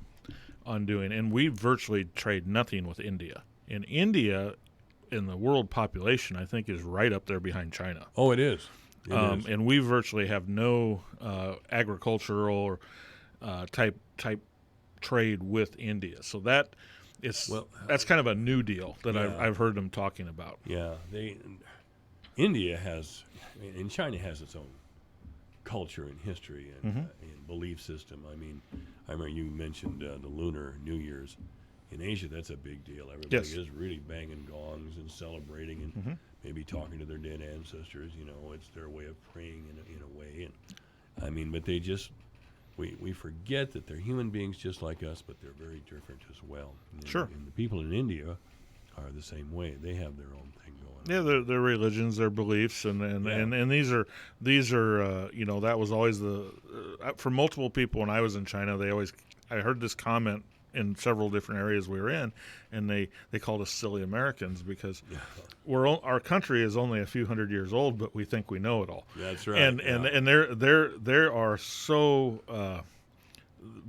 on doing, and we virtually trade nothing with India. And India, in the world population, I think is right up there behind China. Oh, it is. It is. And we virtually have no agricultural or type trade with India. So that's kind of a new deal that I've heard them talking about. Yeah, India has, and China has its own culture and history and belief system. I mean, I remember you mentioned the Lunar New Year's. In Asia, that's a big deal. Everybody is really banging gongs and celebrating and maybe talking to their dead ancestors. It's their way of praying in a way. And I mean, but they just, we forget that they're human beings just like us, but they're very different as well. Sure. And the people in India are the same way. They have their own thing going on. Yeah, their religions, their beliefs, and these are that was always for multiple people when I was in China. I heard this comment in several different areas we were in, and they called us silly Americans because our country is only a few hundred years old, but we think we know it all. That's right. And there are so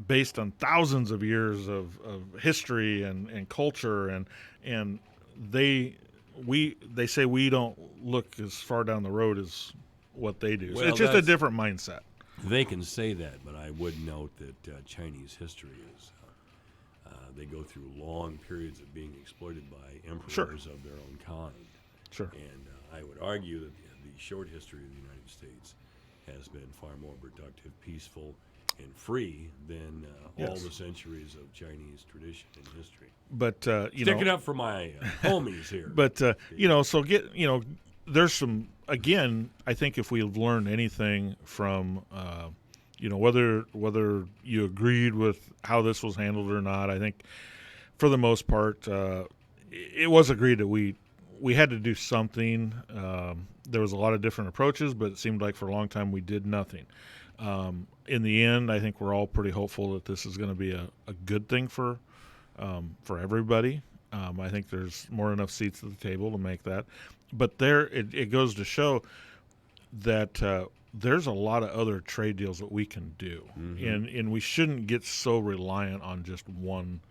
based on thousands of years of history and culture, and they say we don't look as far down the road as what they do. So Well, it's just a different mindset. They can say that, but I would note that Chinese history is they go through long periods of being exploited by emperors of their own kind. Sure. And I would argue that the short history of the United States has been far more productive, peaceful, and free than all the centuries of Chinese tradition and history. But Stick it up for my homies here. But there's some, again, I think if we've learned anything from whether you agreed with how this was handled or not, I think for the most part it was agreed that we had to do something. There was a lot of different approaches, but it seemed like for a long time we did nothing. In the end, I think we're all pretty hopeful that this is going to be a good thing for everybody. I think there's more enough seats at the table to make that. But it goes to show that there's a lot of other trade deals that we can do, and we shouldn't get so reliant on just one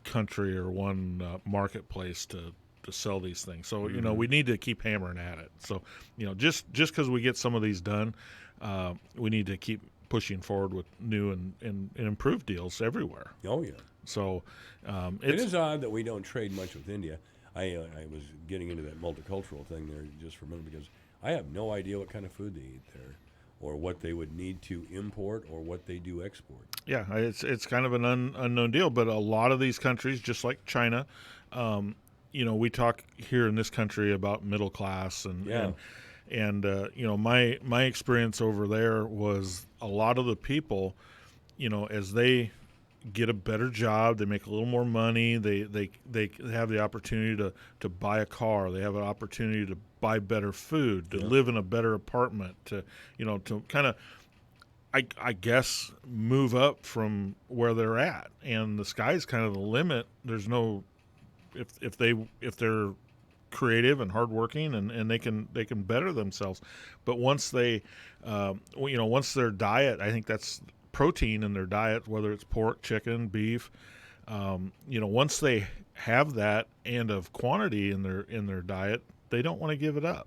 country or one marketplace to sell these things. So we need to keep hammering at it. So just because we get some of these done, we need to keep pushing forward with new and improved deals everywhere. Oh yeah. So it is odd that we don't trade much with India. I was getting into that multicultural thing there just for a minute because I have no idea what kind of food they eat there, or what they would need to import, or what they do export. Yeah, it's kind of an unknown deal. But a lot of these countries, just like China, we talk here in this country about middle class and my experience over there was a lot of the people, as they get a better job, they make a little more money, they have the opportunity to buy a car, they have an opportunity to buy better food, to live in a better apartment, to kind of I guess move up from where they're at, and the sky's kind of the limit. There's no if they're creative and hardworking and they can better themselves, but once they once their diet, I think that's protein in their diet, whether it's pork, chicken, beef, once they have that and of quantity in their diet, they don't want to give it up.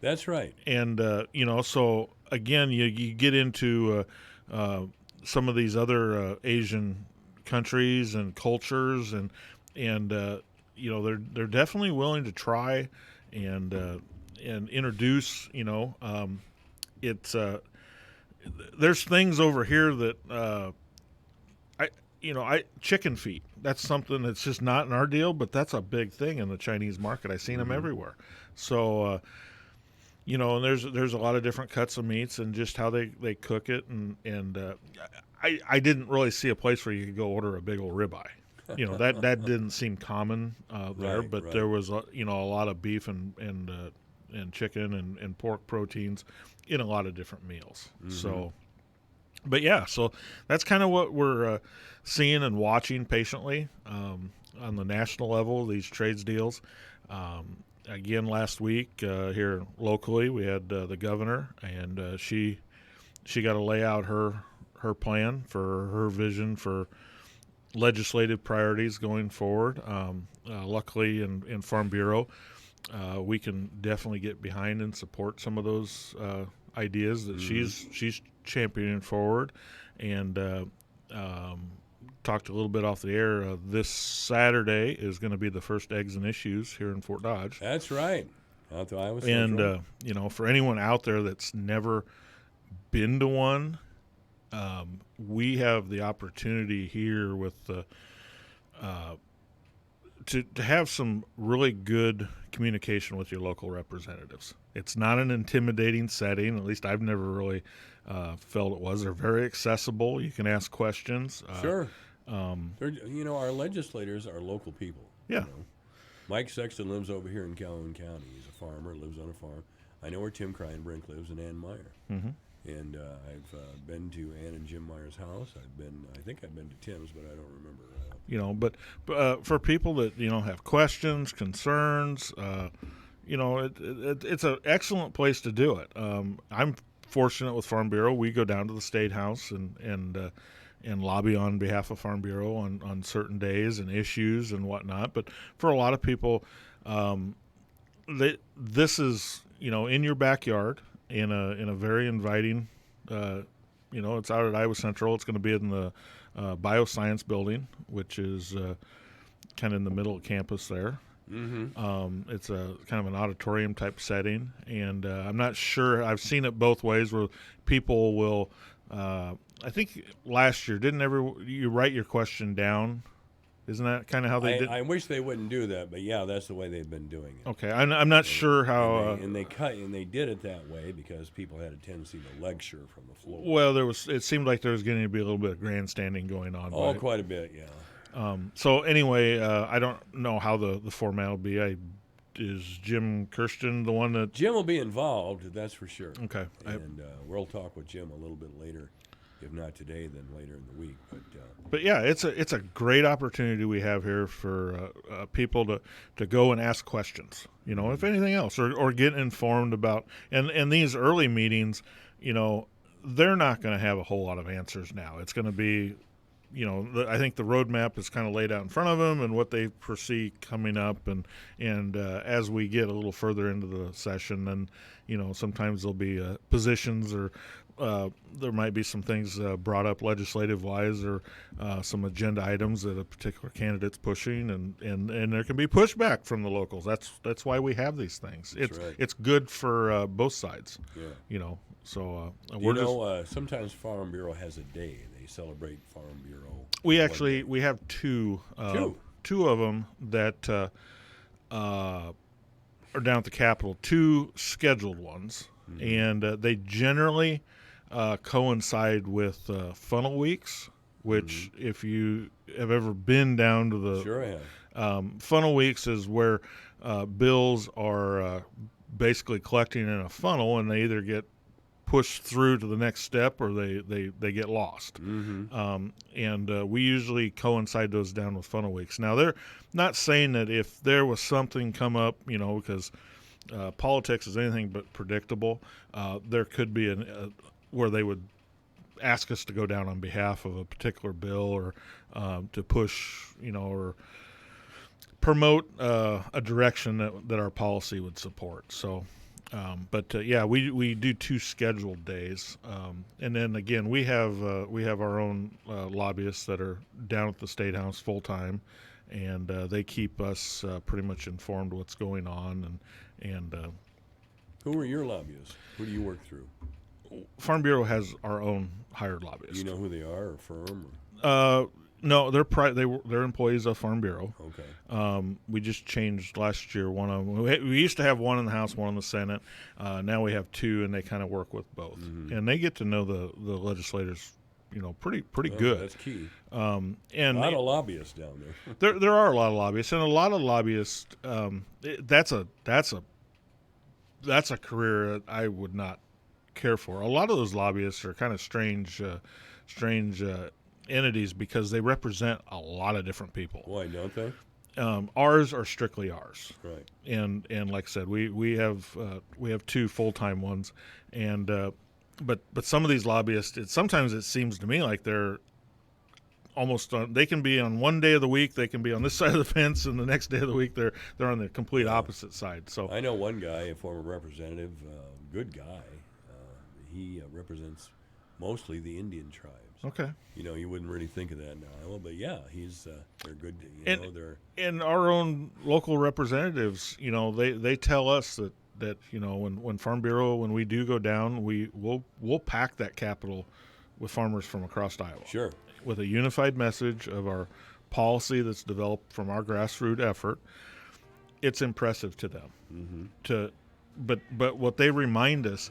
That's right. And so again, you get into some of these other Asian countries and cultures, and they're definitely willing to try and introduce. It's there's things over here that chicken feet. That's something that's just not in our deal, but that's a big thing in the Chinese market. I've seen them everywhere. So and there's a lot of different cuts of meats and just how they cook it, and I didn't really see a place where you could go order a big old ribeye. That didn't seem common there, but there was a lot of beef and chicken and pork proteins in a lot of different meals. So, but yeah, so that's kind of what we're seeing and watching patiently on the national level, these trades deals. Again, last week here locally, we had the governor, and she got to lay out her plan for her vision for legislative priorities going forward. Luckily, in Farm Bureau, we can definitely get behind and support some of those ideas that she's championing forward. And talked a little bit off the air. This Saturday is going to be the first Eggs and Issues here in Fort Dodge. That's right. Out to Iowa Central. And for anyone out there that's never been to one, we have the opportunity here with the to have some really good communication with your local representatives. It's not an intimidating setting. At least I've never really felt it was. They're very accessible. You can ask questions. Sure. Our legislators are local people. Yeah. Mike Sexton lives over here in Calhoun County. He's a farmer, lives on a farm. I know where Tim Kreinbrink lives and Ann Meyer. And I've been to Ann and Jim Meyer's house. I think I've been to Tim's, but I don't remember. But for people that have questions, concerns, it's an excellent place to do it. I'm fortunate with Farm Bureau. We go down to the State House and lobby on behalf of Farm Bureau on certain days and issues and whatnot. But for a lot of people, this is in your backyard in a very inviting. It's out at Iowa Central. It's going to be in the Bioscience building, which is kind of in the middle of campus there. Mm-hmm. It's a kind of an auditorium type setting, and I'm not sure. I've seen it both ways where people will. I think last year you write your question down? Isn't that kind of how they did? I wish they wouldn't do that, but yeah, that's the way they've been doing it. Okay, I'm not sure how. And they did it that way because people had a tendency to lecture from the floor. Well, it seemed like there was going to be a little bit of grandstanding going on. Oh, quite a bit, yeah. So anyway, I don't know how the format will be. Is Jim Kirsten the one that? Jim will be involved, that's for sure. Okay, and we'll talk with Jim a little bit later. If not today, then later in the week. But yeah, it's a great opportunity we have here for people to go and ask questions. If anything else, or get informed about. And these early meetings, they're not going to have a whole lot of answers now. It's going to be, I think the roadmap is kind of laid out in front of them and what they foresee coming up. And as we get a little further into the session, then sometimes there'll be positions or. There might be some things brought up legislative-wise or some agenda items that a particular candidate's pushing, and there can be pushback from the locals. That's why we have these things. It's good for both sides. Yeah. So sometimes Farm Bureau has a day. They celebrate Farm Bureau. We have two of them that are down at the Capitol. Two scheduled ones, and they generally. Coincide with funnel weeks, which if you have ever been down to the sure I have. Funnel weeks is where bills are basically collecting in a funnel, and they either get pushed through to the next step or they get lost. And we usually coincide those down with funnel weeks. Now, they're not saying that if there was something come up, because politics is anything but predictable, there could be where they would ask us to go down on behalf of a particular bill or to push, or promote a direction that our policy would support. So, we do two scheduled days, and then again we have our own lobbyists that are down at the State House full time, and they keep us pretty much informed what's going on. And who are your lobbyists? Who do you work through? Farm Bureau has our own hired lobbyists. Do you know who they are, or firm? No, they're employees of Farm Bureau. Okay. We just changed last year one of them. We used to have one in the House, one in the Senate. Now we have two, and they kind of work with both. And they get to know the legislators, pretty good. That's key. And a lot of lobbyists down there. There are a lot of lobbyists, and a lot of lobbyists. That's a career that I would not care for. A lot of those lobbyists are kind of strange entities because they represent a lot of different people. Why don't they? Ours are strictly ours. Right. And like I said, we have two full-time ones, and but some of these lobbyists, sometimes it seems to me like they're almost they can be on one day of the week, they can be on this side of the fence, and the next day of the week they're on the complete opposite side. So I know one guy, a former representative, good guy. He represents mostly the Indian tribes. Okay. You wouldn't really think of that in Iowa, but yeah, they're good. And our own local representatives, they tell us that when Farm Bureau, when we do go down, we'll pack that Capitol with farmers from across Iowa. Sure. With a unified message of our policy that's developed from our grassroots effort. It's impressive to them. But what they remind us.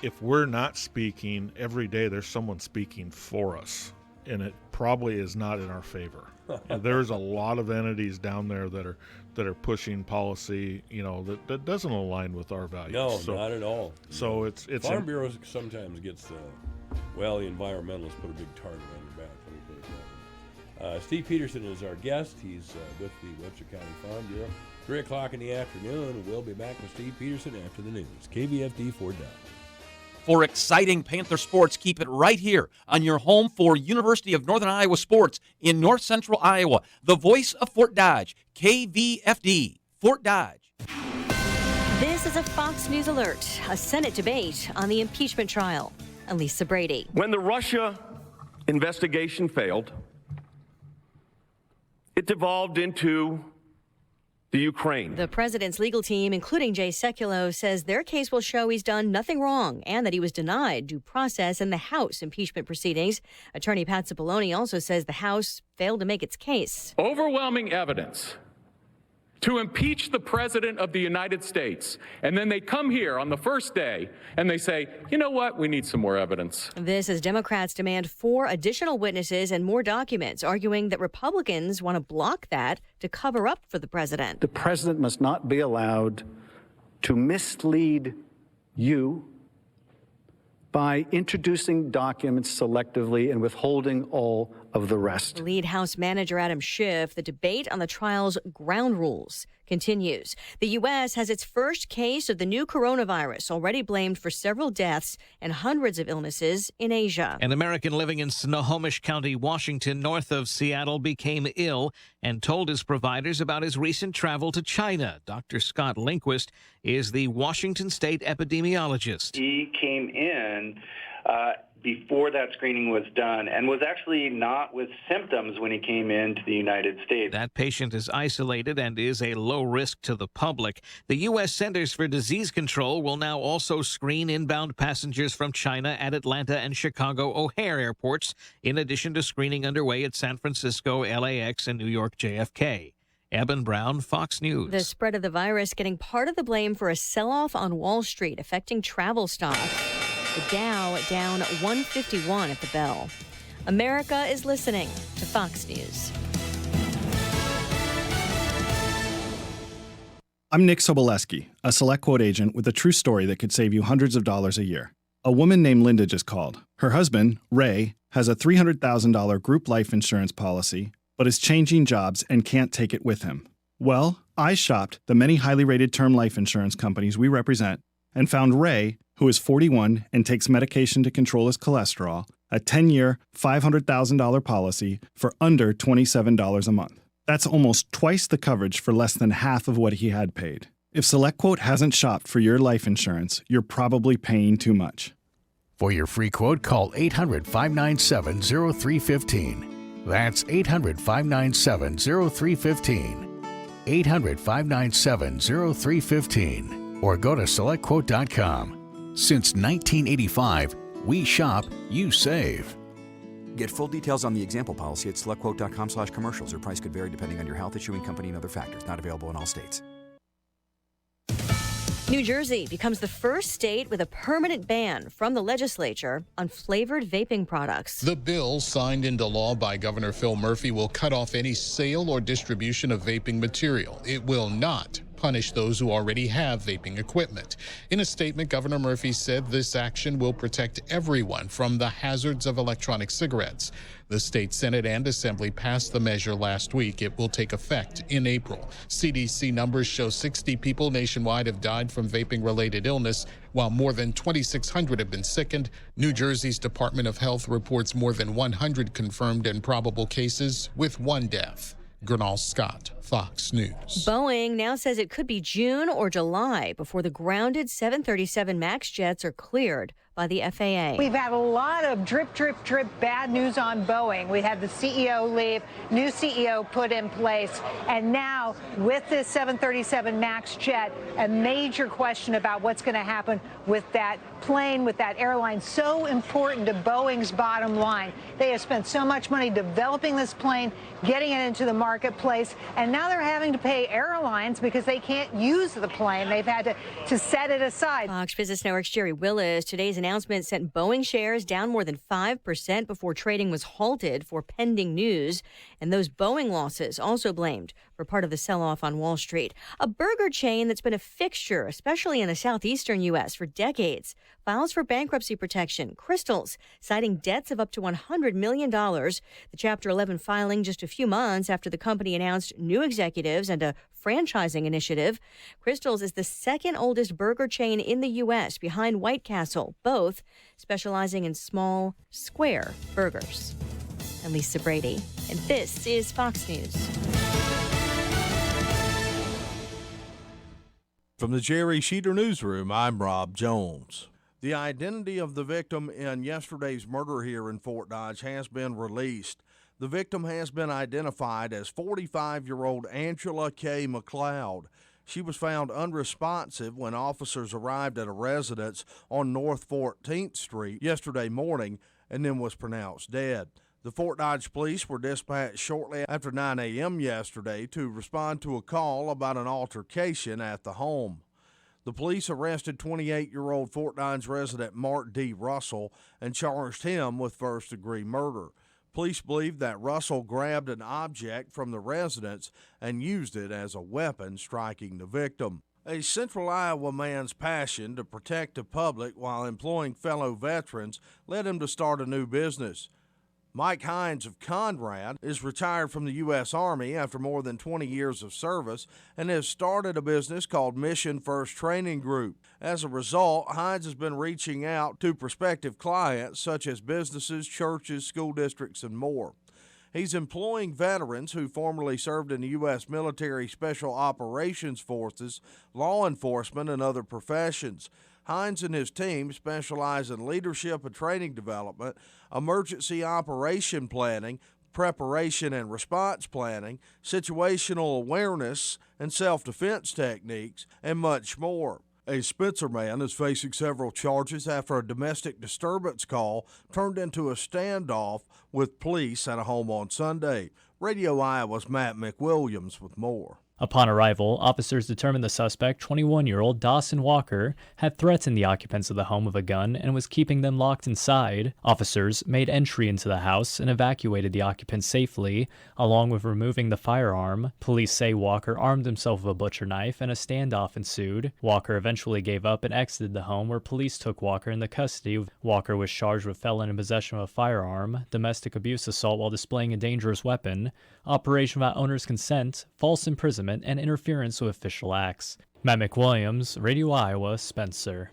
If we're not speaking every day, there's someone speaking for us, and it probably is not in our favor. And there's a lot of entities down there that that are pushing policy, that doesn't align with our values. No, not at all. So it's Farm Bureau sometimes gets the environmentalists put a big target on their back. Let me put it that way. Steve Peterson is our guest. He's with the Webster County Farm Bureau. 3 o'clock in the afternoon. We'll be back with Steve Peterson after the news. KVFD Fort Dodge. For exciting Panther sports, keep it right here on your home for University of Northern Iowa sports in north central Iowa. The voice of Fort Dodge, KVFD, Fort Dodge. This is a Fox News alert. A Senate debate on the impeachment trial. Elisa Brady. When the Russia investigation failed, it devolved into the Ukraine. The president's legal team, including Jay Sekulow, says their case will show he's done nothing wrong and that he was denied due process in the House impeachment proceedings. Attorney Pat Cipollone also says the House failed to make its case. Overwhelming evidence to impeach the President of the United States. And then they come here on the first day and they say, you know what, we need some more evidence. This as Democrats demand 4 additional witnesses and more documents, arguing that Republicans want to block that to cover up for the president. The president must not be allowed to mislead you by introducing documents selectively and withholding all of the rest. Lead House Manager Adam Schiff, the debate on the trial's ground rules continues. The U.S. has its first case of the new coronavirus, already blamed for several deaths and hundreds of illnesses in Asia. An American living in Snohomish County, Washington, north of Seattle, became ill and told his providers about his recent travel to China. Dr. Scott Lindquist is the Washington State epidemiologist. He came in before that screening was done and was actually not with symptoms when he came into the United States. That patient is isolated and is a low risk to the public. The U.S. Centers for Disease Control will now also screen inbound passengers from China at Atlanta and Chicago O'Hare airports, in addition to screening underway at San Francisco, LAX, and New York JFK. Eben Brown, Fox News. The spread of the virus getting part of the blame for a sell-off on Wall Street affecting travel stocks. The Dow down 151 at the bell. America is listening to Fox News. I'm Nick Soboleski, a Select Quote agent with a true story that could save you hundreds of dollars a year. A woman named Linda just called. Her husband, Ray, has a $300,000 group life insurance policy, but is changing jobs and can't take it with him. Well, I shopped the many highly rated term life insurance companies we represent and found Ray, who is 41 and takes medication to control his cholesterol, a 10-year, $500,000 policy for under $27 a month. That's almost twice the coverage for less than half of what he had paid. If SelectQuote hasn't shopped for your life insurance, you're probably paying too much. For your free quote, call 800-597-0315. That's 800-597-0315. 800-597-0315. Or go to SelectQuote.com. Since 1985, we shop, you save. Get full details on the example policy at SelectQuote.com/commercials. Or price could vary depending on your health, issuing company, and other factors. Not available in all states. New Jersey becomes the first state with a permanent ban from the legislature on flavored vaping products. The bill, signed into law by Governor Phil Murphy, will cut off any sale or distribution of vaping material. It will not punish those who already have vaping equipment. In a statement, Governor Murphy said this action will protect everyone from the hazards of electronic cigarettes. The state Senate and Assembly passed the measure last week. It will take effect in April. CDC numbers show 60 people nationwide have died from vaping-related illness, while more than 2,600 have been sickened. New Jersey's Department of Health reports more than 100 confirmed and probable cases, with 1 death. Gernal Scott, Fox News. Boeing now says it could be June or July before the grounded 737 MAX jets are cleared by the FAA. We've had a lot of drip bad news on Boeing. We had the CEO leave, new CEO put in place, and now with this 737 MAX jet, a major question about what's going to happen with that plane, with that airline, so important to Boeing's bottom line. They have spent so much money developing this plane, getting it into the marketplace, and now they're having to pay airlines because they can't use the plane. They've had to set it aside. Fox Business Network's Jerry Willis, today's announcement sent Boeing shares down more than 5% before trading was halted for pending news. And those Boeing losses also blamed were part of the sell-off on Wall Street. A burger chain that's been a fixture, especially in the southeastern U.S., for decades, files for bankruptcy protection. Crystals, citing debts of up to $100 million. The Chapter 11 filing just a few months after the company announced new executives and a franchising initiative. Crystals is the second oldest burger chain in the U.S. behind White Castle, both specializing in small, square burgers. I'm Lisa Brady, and this is Fox News. From the Jerry Sheeter Newsroom, I'm Rob Jones. The identity of the victim in yesterday's murder here in Fort Dodge has been released. The victim has been identified as 45-year-old Angela K. McLeod. She was found unresponsive when officers arrived at a residence on North 14th Street yesterday morning and then was pronounced dead. The Fort Dodge police were dispatched shortly after 9 a.m. yesterday to respond to a call about an altercation at the home. The police arrested 28-year-old Fort Dodge resident Mark D. Russell and charged him with first-degree murder. Police believe that Russell grabbed an object from the residence and used it as a weapon, striking the victim. A Central Iowa man's passion to protect the public while employing fellow veterans led him to start a new business. Mike Hines of Conrad is retired from the U.S. Army after more than 20 years of service and has started a business called Mission First Training Group. As a result, Hines has been reaching out to prospective clients such as businesses, churches, school districts, and more. He's employing veterans who formerly served in the U.S. military special operations forces, law enforcement, and other professions. Hines and his team specialize in leadership and training development, emergency operation planning, preparation and response planning, situational awareness and self-defense techniques, and much more. A Spencer man is facing several charges after a domestic disturbance call turned into a standoff with police at a home on Sunday. Radio Iowa's Matt McWilliams with more. Upon arrival, officers determined the suspect, 21-year-old Dawson Walker, had threatened the occupants of the home with a gun and was keeping them locked inside. Officers made entry into the house and evacuated the occupants safely, along with removing the firearm. Police say Walker armed himself with a butcher knife and a standoff ensued. Walker eventually gave up and exited the home, where police took Walker into custody. Walker was charged with felon in possession of a firearm, domestic abuse assault while displaying a dangerous weapon, operation without owner's consent, false imprisonment, and interference with official acts. Matt McWilliams, Radio Iowa, Spencer.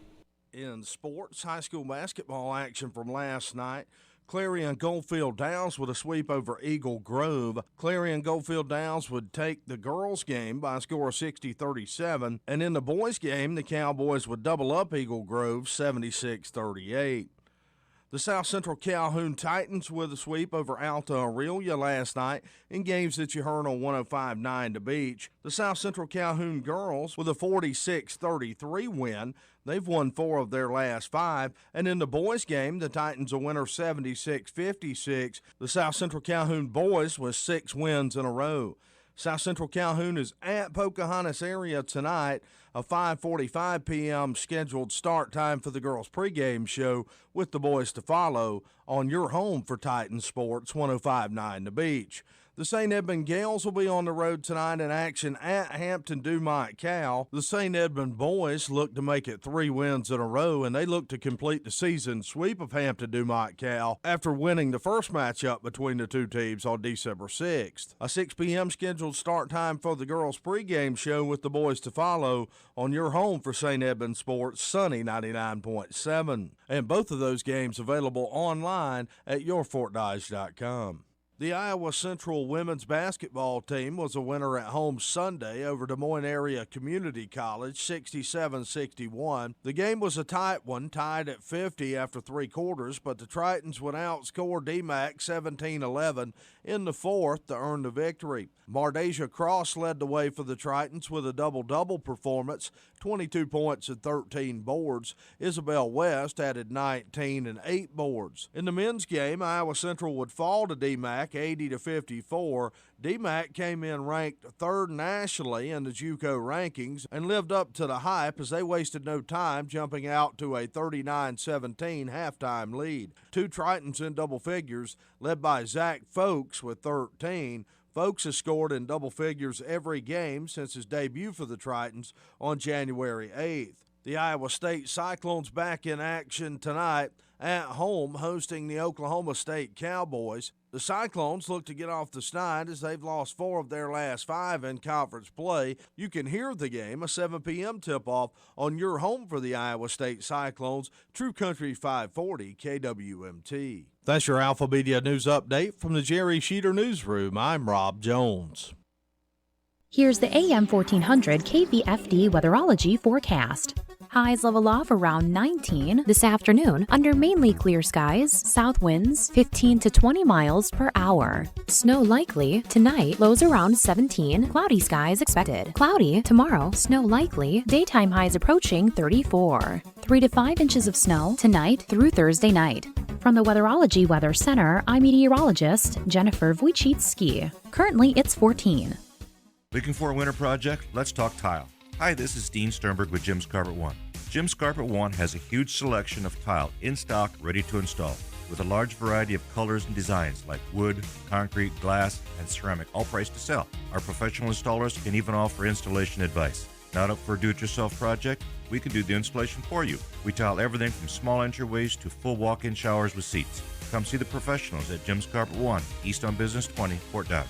In sports, high school basketball action from last night. Clarion Goldfield Downs with a sweep over Eagle Grove. Clarion Goldfield Downs would take the girls' game by a score of 60-37. And in the boys' game, the Cowboys would double up Eagle Grove 76-38. The South Central Calhoun Titans with a sweep over Alta Aurelia last night in games that you heard on 105.9 The Beach. The South Central Calhoun girls with a 46-33 win. They've won 4 of their last 5. And in the boys' game, the Titans a winner 76-56. The South Central Calhoun boys with 6 wins in a row. South Central Calhoun is at Pocahontas area tonight. A 5:45 p.m. scheduled start time for the girls' pregame show with the boys to follow on your home for Titan Sports 105.9 The Beach. The St. Edmund Gales will be on the road tonight in action at Hampton Dumont Cal. The St. Edmund boys look to make it 3 wins in a row, and they look to complete the season sweep of Hampton Dumont Cal after winning the first matchup between the two teams on December 6th. A 6 p.m. scheduled start time for the girls' pregame show with the boys to follow on your home for St. Edmund Sports, Sunny 99.7. And both of those games available online at yourfortdodge.com. The Iowa Central women's basketball team was a winner at home Sunday over Des Moines Area Community College, 67-61. The game was a tight one, tied at 50 after 3 quarters, but the Tritons would outscore DMAC 17-11 in the fourth to earn the victory. Mardasia Cross led the way for the Tritons with a double-double performance, 22 points and 13 boards. Isabel West added 19 and 8 boards. In the men's game, Iowa Central would fall to DMAC 80-54. DMAC came in ranked 3rd nationally in the JUCO rankings and lived up to the hype as they wasted no time, jumping out to a 39-17 halftime lead. 2 Tritons in double figures, led by Zach Folks with 13. Folks has scored in double figures every game since his debut for the Tritons on January 8th. The Iowa State Cyclones back in action tonight at home, hosting the Oklahoma State Cowboys. The Cyclones look to get off the snide as they've lost 4 of their last 5 in conference play. You can hear the game, a 7 p.m. tip-off on your home for the Iowa State Cyclones, True Country 540 KWMT. That's your Alpha Media News Update from the Jerry Sheeter Newsroom. I'm Rob Jones. Here's the AM 1400 KVFD weatherology forecast. Highs level off around 19 this afternoon under mainly clear skies, south winds 15 to 20 miles per hour. Snow likely tonight, lows around 17, cloudy skies expected. Cloudy tomorrow, snow likely, daytime highs approaching 34. 3 to 5 inches of snow tonight through Thursday night. From the Weatherology Weather Center, I'm meteorologist Jennifer Wojcicki. Currently, it's 14. Looking for a winter project? Let's talk tile. Hi, this is Dean Sternberg with Jim's Carpet One. Jim's Carpet One has a huge selection of tile in stock, ready to install, with a large variety of colors and designs like wood, concrete, glass, and ceramic, all priced to sell. Our professional installers can even offer installation advice. Not up for a do-it-yourself project? We can do the installation for you. We tile everything from small entryways to full walk-in showers with seats. Come see the professionals at Jim's Carpet One, East on Business 20, Fort Dodge.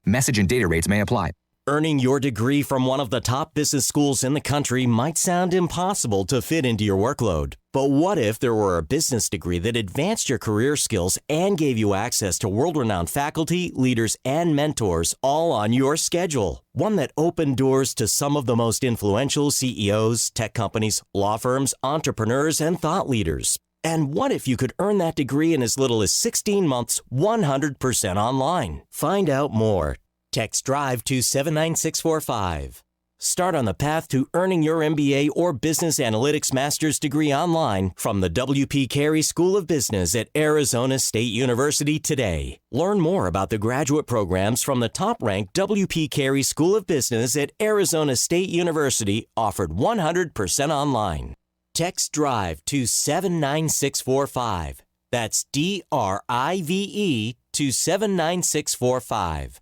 Message and data rates may apply. Earning your degree from one of the top business schools in the country might sound impossible to fit into your workload. But what if there were a business degree that advanced your career skills and gave you access to world-renowned faculty, leaders, and mentors all on your schedule? One that opened doors to some of the most influential CEOs, tech companies, law firms, entrepreneurs, and thought leaders. And what if you could earn that degree in as little as 16 months, 100% online? Find out more. Text DRIVE to 79645. Start on the path to earning your MBA or Business Analytics Master's degree online from the W.P. Carey School of Business at Arizona State University today. Learn more about the graduate programs from the top-ranked W.P. Carey School of Business at Arizona State University, offered 100% online. Text DRIVE to 79645. That's DRIVE to 79645.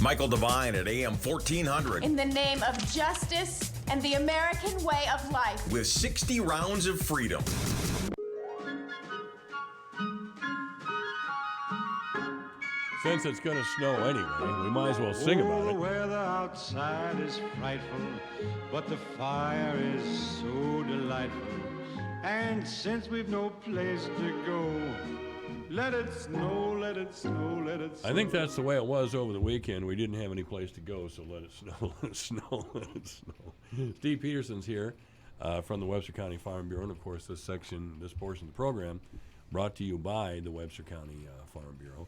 Michael Devine at AM 1400. In the name of justice and the American way of life. With 60 rounds of freedom. Since it's going to snow anyway, we might as well sing about it. The weather outside is frightful, but the fire is so delightful. And since we've no place to go, let it snow, let it snow, let it snow. I think that's the way it was over the weekend. We didn't have any place to go, so let it snow, let it snow, let it snow. Steve Peterson's here from the Webster County Farm Bureau, and of course this portion of the program brought to you by the Webster County Farm Bureau.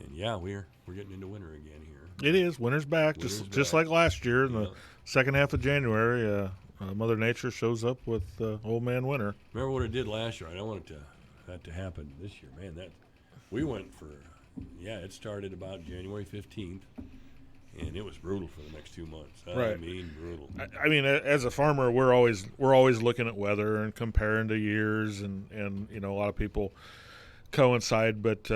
And yeah, we're getting into winter again here. It is. Winter's back, just like last year in the second half of January. Mother Nature shows up with Old Man Winter. Remember what it did last year? I don't want that to happen this year, man. We went for, it started about January 15th, and it was brutal for the next 2 months. Right. I mean, brutal. I mean, as a farmer, we're always looking at weather and comparing to years, and a lot of people coincide, but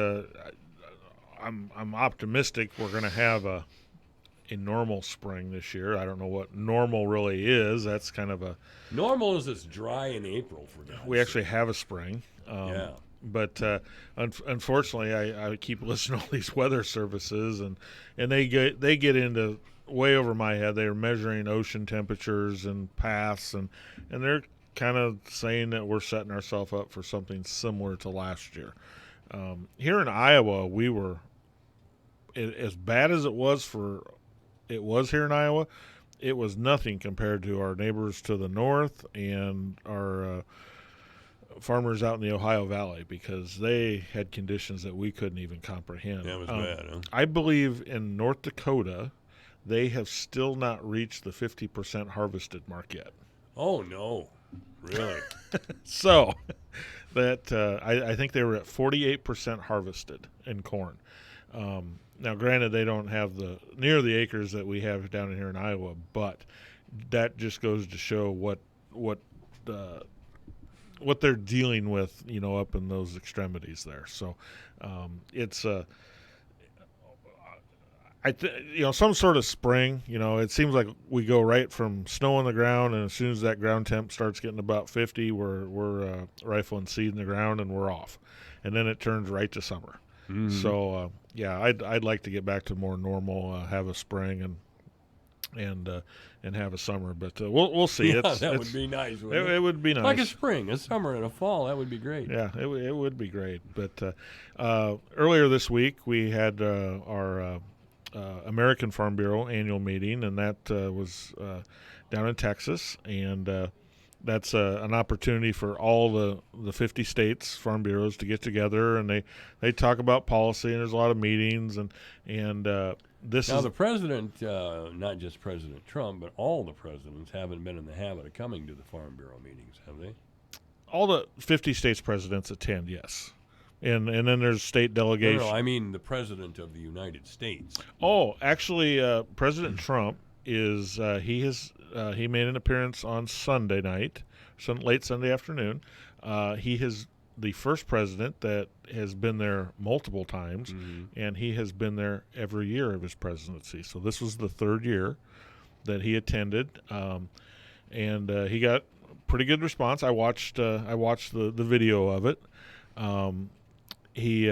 I'm optimistic we're going to have a normal spring this year. I don't know what normal really is. That's kind of a normal is it's dry in April for God's we actually have a spring. Yeah. But unfortunately, I keep listening to all these weather services, and they get into way over my head. They're measuring ocean temperatures and paths, and they're kind of saying that we're setting ourselves up for something similar to last year. Here in Iowa, we were as bad as it was here in Iowa. It was nothing compared to our neighbors to the north and our farmers out in the Ohio Valley, because they had conditions that we couldn't even comprehend. That was bad, huh? I believe in North Dakota, they have still not reached the 50% harvested mark yet. Oh, no. Really? So that I think they were at 48% harvested in corn. Now, granted, they don't have near the acres that we have down here in Iowa, but that just goes to show what they're dealing with, up in those extremities there. So it's some sort of spring. It seems like we go right from snow on the ground, and as soon as that ground temp starts getting about 50, we're rifling seed in the ground and we're off, and then it turns right to summer. Mhm. So I'd like to get back to more normal, have a spring and have a summer, but we'll see. Yeah, that would be nice. Wouldn't it? It would be nice, like a spring, a summer, and a fall. That would be great. Yeah, it would be great. But earlier this week we had our American Farm Bureau annual meeting, and that was down in Texas, and that's an opportunity for all the 50 states farm bureaus to get together, and they talk about policy, and there's a lot of meetings, and the president, not just President Trump, but all the presidents haven't been in the habit of coming to the Farm Bureau meetings, have they? All the 50 states presidents attend, yes. And then there's state delegations. No, I mean the president of the United States. Oh, actually, President Trump is he made an appearance on Sunday night, late Sunday afternoon. He is the first president that has been there multiple times, and he has been there every year of his presidency. So this was the third year that he attended, and he got pretty good response. I watched the video of it. He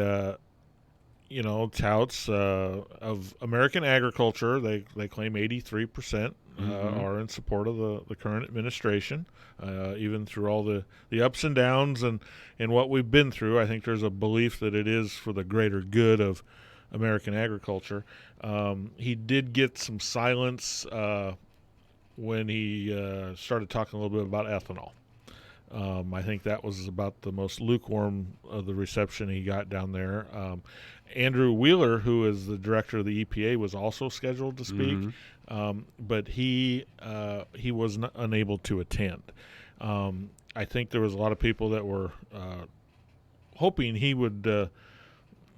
touts of American agriculture. They claim 83% are in support of the current administration, even through all the ups and downs and what we've been through. I think there's a belief that it is for the greater good of American agriculture. He did get some silence when he started talking a little bit about ethanol. I think that was about the most lukewarm of the reception he got down there. Andrew Wheeler, who is the director of the EPA, was also scheduled to speak, but he was unable to attend. I think there was a lot of people that were hoping he would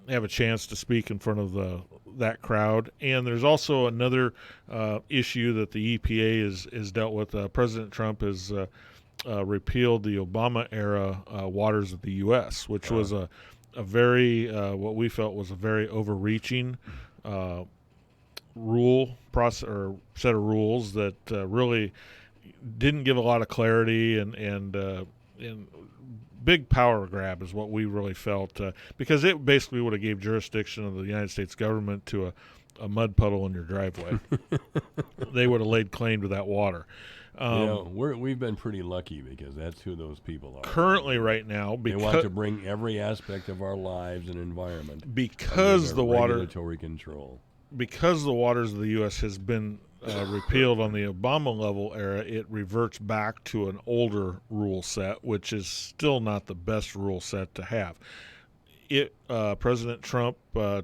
have a chance to speak in front of that crowd. And there's also another issue that the EPA is dealt with. President Trump has repealed the Obama-era waters of the U.S., which was a very what we felt was a very overreaching rule process or set of rules that really didn't give a lot of clarity and big power grab is what we really felt, because it basically would have gave jurisdiction of the United States government to a mud puddle in your driveway. They would have laid claim to that water. We've been pretty lucky because that's who those people are. Currently, right now, they want to bring every aspect of our lives and environment because the regulatory control. Because the waters of the U.S. has been repealed on the Obama level era, it reverts back to an older rule set, which is still not the best rule set to have. President Trump,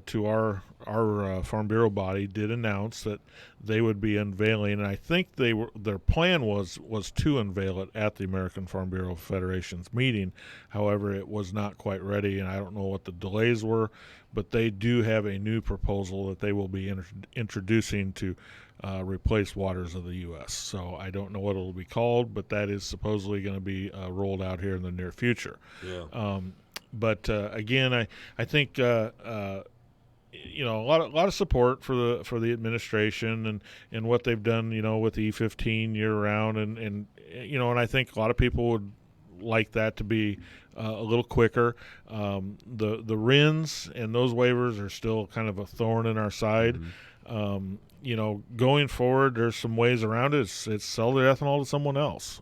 to our Farm Bureau body, did announce that they would be unveiling, and I think their plan was to unveil it at the American Farm Bureau Federation's meeting. However, it was not quite ready, and I don't know what the delays were, but they do have a new proposal that they will be introducing to replace waters of the U.S. So I don't know what it'll be called, but that is supposedly going to be rolled out here in the near future. Yeah. But again, I think a lot of support for the administration and what they've done, with the E15 year round, and I think a lot of people would like that to be a little quicker. The RINs and those waivers are still kind of a thorn in our side. Going forward, there's some ways around it. It's sell the ethanol to someone else.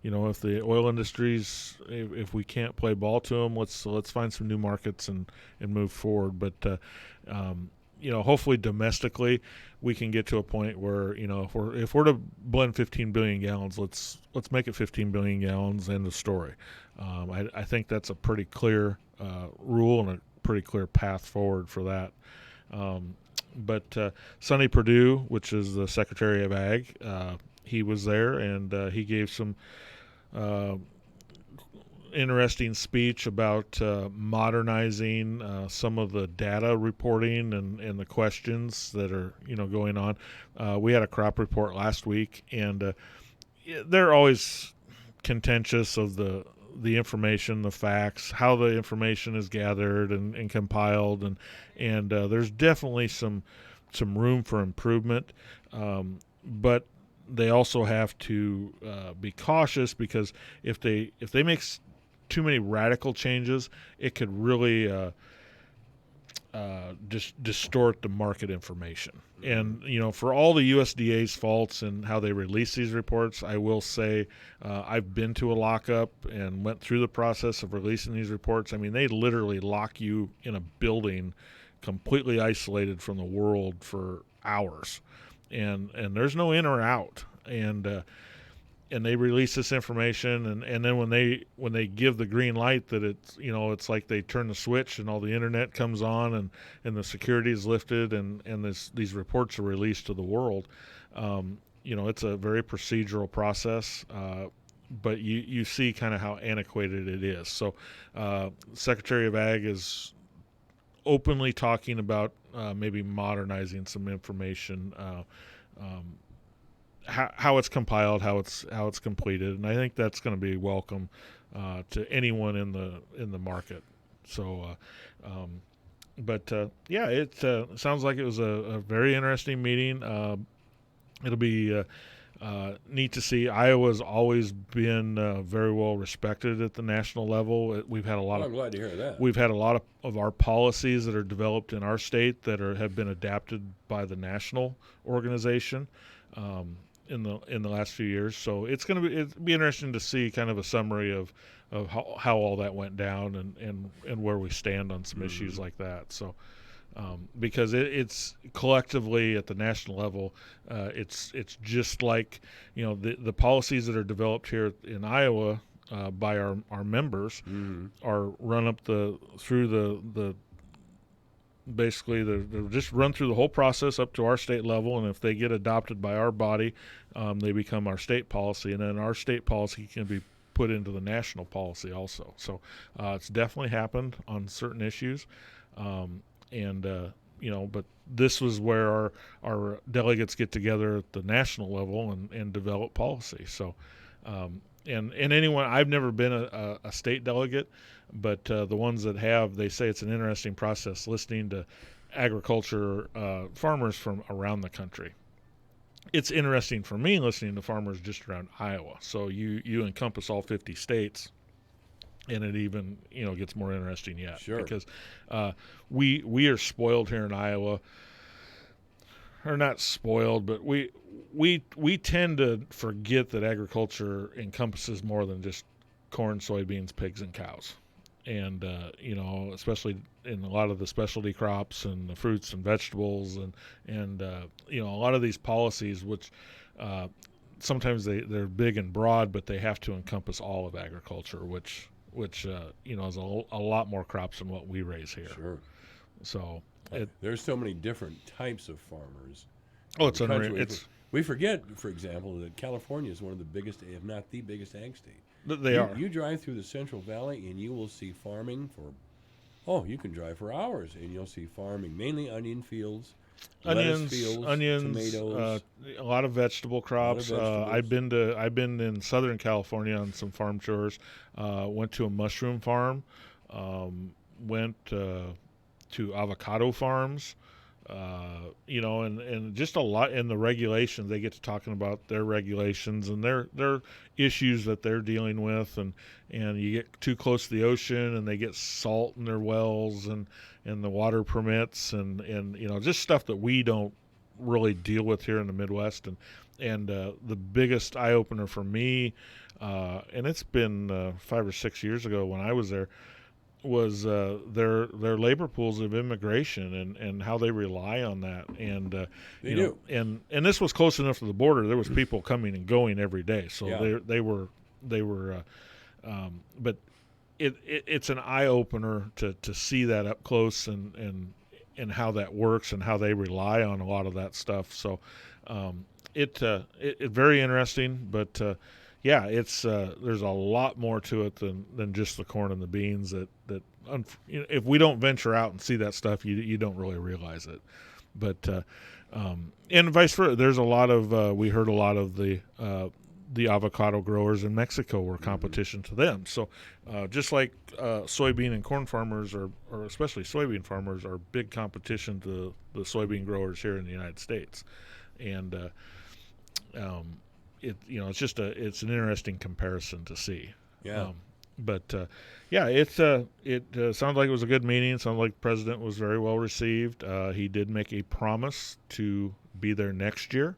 If the oil industries, if we can't play ball to them, let's find some new markets and move forward. But hopefully domestically, we can get to a point where if we're to blend 15 billion gallons, let's make it 15 billion gallons. End of story. I think that's a pretty clear rule and a pretty clear path forward for that. But Sonny Perdue, which is the Secretary of Ag, he was there, and he gave some interesting speech about modernizing some of the data reporting and the questions that are going on. We had a crop report last week, and they're always contentious of the information, the facts, how the information is gathered and compiled, and there's definitely some some room for improvement, but they also have to be cautious, because if they make too many radical changes, it could really distort the market information. And for all the USDA's faults and how they release these reports, I will say I've been to a lockup and went through the process of releasing these reports. I mean, they literally lock you in a building completely isolated from the world for hours, and there's no in or out, and they release this information, and then when they give the green light that it's like they turn the switch and all the internet comes on and the security is lifted and these reports are released to the world. It's a very procedural process, but you see kind of how antiquated it is. So Secretary of Ag is openly talking about maybe modernizing some information, how it's compiled, how it's completed, and I think that's going to be welcome to anyone in the market. So, it sounds like it was a very interesting meeting. It'll be neat to see. Iowa's always been very well respected at the national level. We've had a lot I'm glad to hear that. We've had a lot of our policies that are developed in our state that have been adapted by the national organization in the last few years. So it'll be interesting to see kind of a summary of how all that went down and where we stand on some issues like that. So. Because it's collectively at the national level, it's just like the policies that are developed here in Iowa by our members are run up through the basically they're just run through the whole process up to our state level, and if they get adopted by our body, they become our state policy, and then our state policy can be put into the national policy also. So it's definitely happened on certain issues. But this was where our delegates get together at the national level and develop policy. So, and anyone, I've never been a state delegate, but the ones that have, they say it's an interesting process listening to agriculture farmers from around the country. It's interesting for me listening to farmers just around Iowa. So you encompass all 50 states. And it even gets more interesting yet. Sure. Because we are spoiled here in Iowa, or not spoiled, but we tend to forget that agriculture encompasses more than just corn, soybeans, pigs, and cows, and especially in a lot of the specialty crops and the fruits and vegetables and a lot of these policies which. Sometimes they're big and broad, but they have to encompass all of agriculture, which is a lot more crops than what we raise here. Sure. So there's so many different types of farmers. Oh, it's unreal. We forget, for example, that California is one of the biggest, if not the biggest, ag state. They are. You drive through the Central Valley and you will see farming you can drive for hours and you'll see farming, mainly onion fields. Onions, tomatoes, a lot of vegetable crops. I've been in Southern California on some farm tours. Went to a mushroom farm. Went to avocado farms. And just a lot in the regulations. They get to talking about their regulations and their issues that they're dealing with, and you get too close to the ocean and they get salt in their wells and the water permits and just stuff that we don't really deal with here in the Midwest. And the biggest eye opener for me, and it's been 5 or 6 years ago when I was there, was their labor pools of immigration and how they rely on that. And they do. And this was close enough to the border. There was people coming and going every day. So yeah. they were but it's an eye opener to see that up close and how that works and how they rely on a lot of that stuff. So it very interesting, but it's there's a lot more to it than just the corn and the beans that if we don't venture out and see that stuff, you don't really realize it. But and vice versa, there's a lot of we heard a lot of the the avocado growers in Mexico were competition to them. So just like soybean and corn farmers, or especially soybean farmers, are big competition to the soybean growers here in the United States. And it's an interesting comparison to see. Yeah. It sounds like it was a good meeting. It sounds like the president was very well received. He did make a promise to be there next year,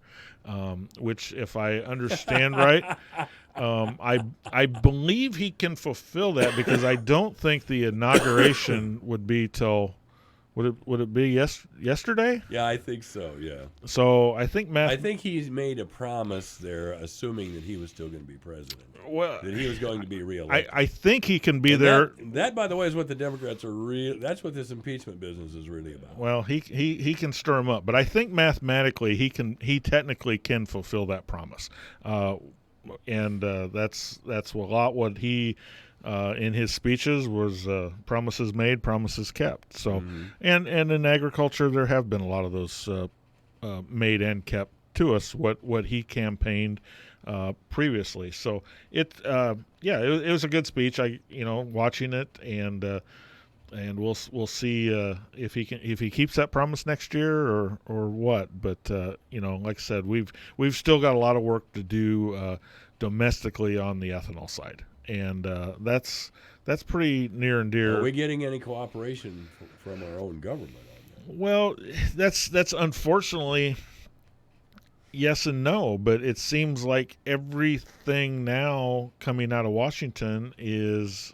which, if I understand right, I believe he can fulfill that, because I don't think the inauguration would be till. Would it be yesterday? Yeah, I think so. Yeah. So I think he's made a promise there, assuming that he was still going to be president. Well, that he was going to be reelected. I think he can be there. That, by the way, is what the Democrats are That's what this impeachment business is really about. Well, he can stir him up, but I think mathematically he technically can fulfill that promise, and that's a lot what he. In his speeches was promises made, promises kept. So, and in agriculture, there have been a lot of those made and kept to us. What he campaigned previously. So it was a good speech. Watching it, and we'll see if he keeps that promise next year or what. But like I said, we've still got a lot of work to do domestically on the ethanol side. And that's pretty near and dear. Are we getting any cooperation from our own government on that? Well, that's unfortunately yes and no, but it seems like everything now coming out of Washington is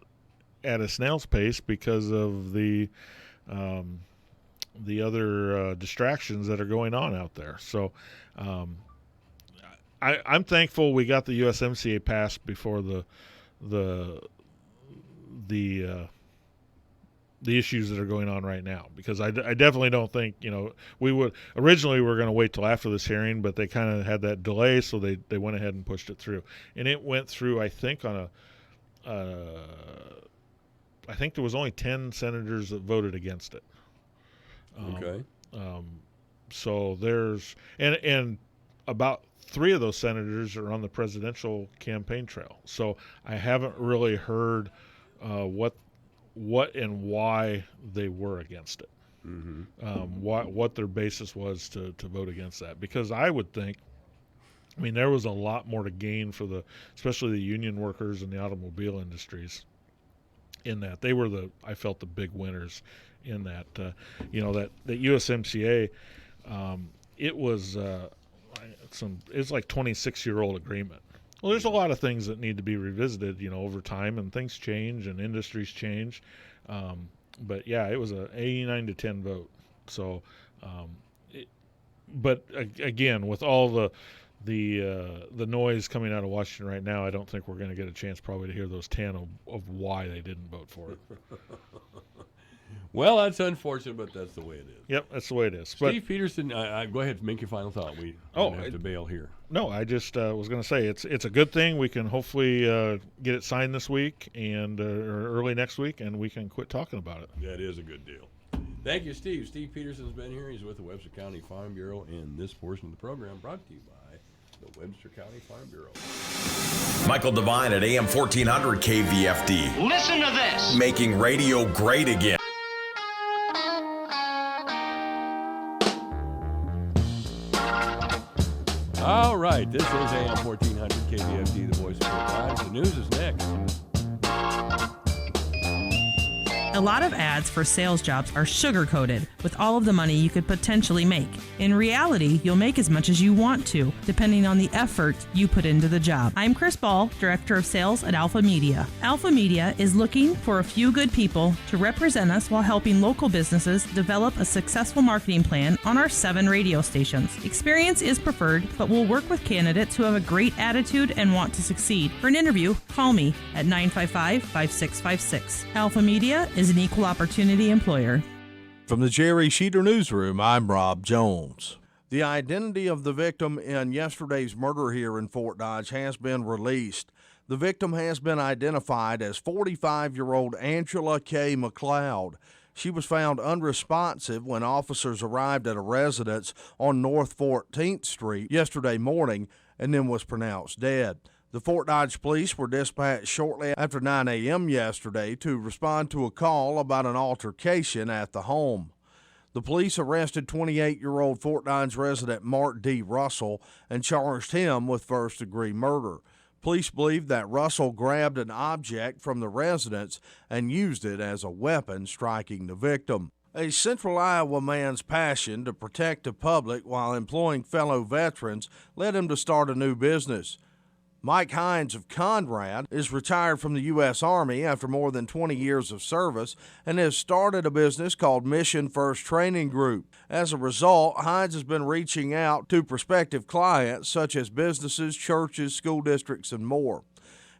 at a snail's pace because of the other distractions that are going on out there. So I'm thankful we got the USMCA passed before the issues that are going on right now, because I definitely don't think we would originally we were going to wait till after this hearing, but they kind of had that delay, so they went ahead and pushed it through, and it went through I think on I think there was only 10 senators that voted against it. Okay. So there's and about 3 of those senators are on the presidential campaign trail. So I haven't really heard what and why they were against it. What their basis was to vote against that. Because I would think, there was a lot more to gain for especially the union workers and the automobile industries in that. They were I felt the big winners in that. That USMCA, it was it's like 26-year-old agreement. Well, there's a lot of things that need to be revisited, over time, and things change and industries change. But yeah, it was a 89-10 vote. So, but again, with all the noise coming out of Washington right now, I don't think we're going to get a chance probably to hear those 10 of why they didn't vote for it. Well, that's unfortunate, but that's the way it is. Yep, that's the way it is. Steve Peterson, go ahead and make your final thought. We don't have to bail here. No, I just was going to say it's a good thing. We can hopefully get it signed this week and or early next week, and we can quit talking about it. That is a good deal. Thank you, Steve. Steve Peterson's been here. He's with the Webster County Farm Bureau, and this portion of the program brought to you by the Webster County Farm Bureau. Michael Devine at AM 1400 KVFD. Listen to this. Making radio great again. All right, this is AM 1400 KVFD, the voice of Fort Dodge. The news is next. A lot of ads for sales jobs are sugar-coated with all of the money you could potentially make. In reality, you'll make as much as you want to, depending on the effort you put into the job. I'm Chris Ball, Director of Sales at Alpha Media. Alpha Media is looking for a few good people to represent us while helping local businesses develop a successful marketing plan on our 7 radio stations. Experience is preferred, but we'll work with candidates who have a great attitude and want to succeed. For an interview, call me at 955-5656. Alpha Media is an equal opportunity employer. From the Jerry Sheeter Newsroom, I'm Rob Jones. The identity of the victim in yesterday's murder here in Fort Dodge has been released. The victim has been identified as 45-year-old Angela K. McLeod. She was found unresponsive when officers arrived at a residence on North 14th Street yesterday morning and then was pronounced dead. The Fort Dodge police were dispatched shortly after 9 a.m. yesterday to respond to a call about an altercation at the home. The police arrested 28-year-old Fort Dodge resident Mark D. Russell and charged him with first-degree murder. Police believe that Russell grabbed an object from the residence and used it as a weapon, striking the victim. A Central Iowa man's passion to protect the public while employing fellow veterans led him to start a new business. Mike Hines of Conrad is retired from the U.S. Army after more than 20 years of service and has started a business called Mission First Training Group. As a result, Hines has been reaching out to prospective clients such as businesses, churches, school districts, and more.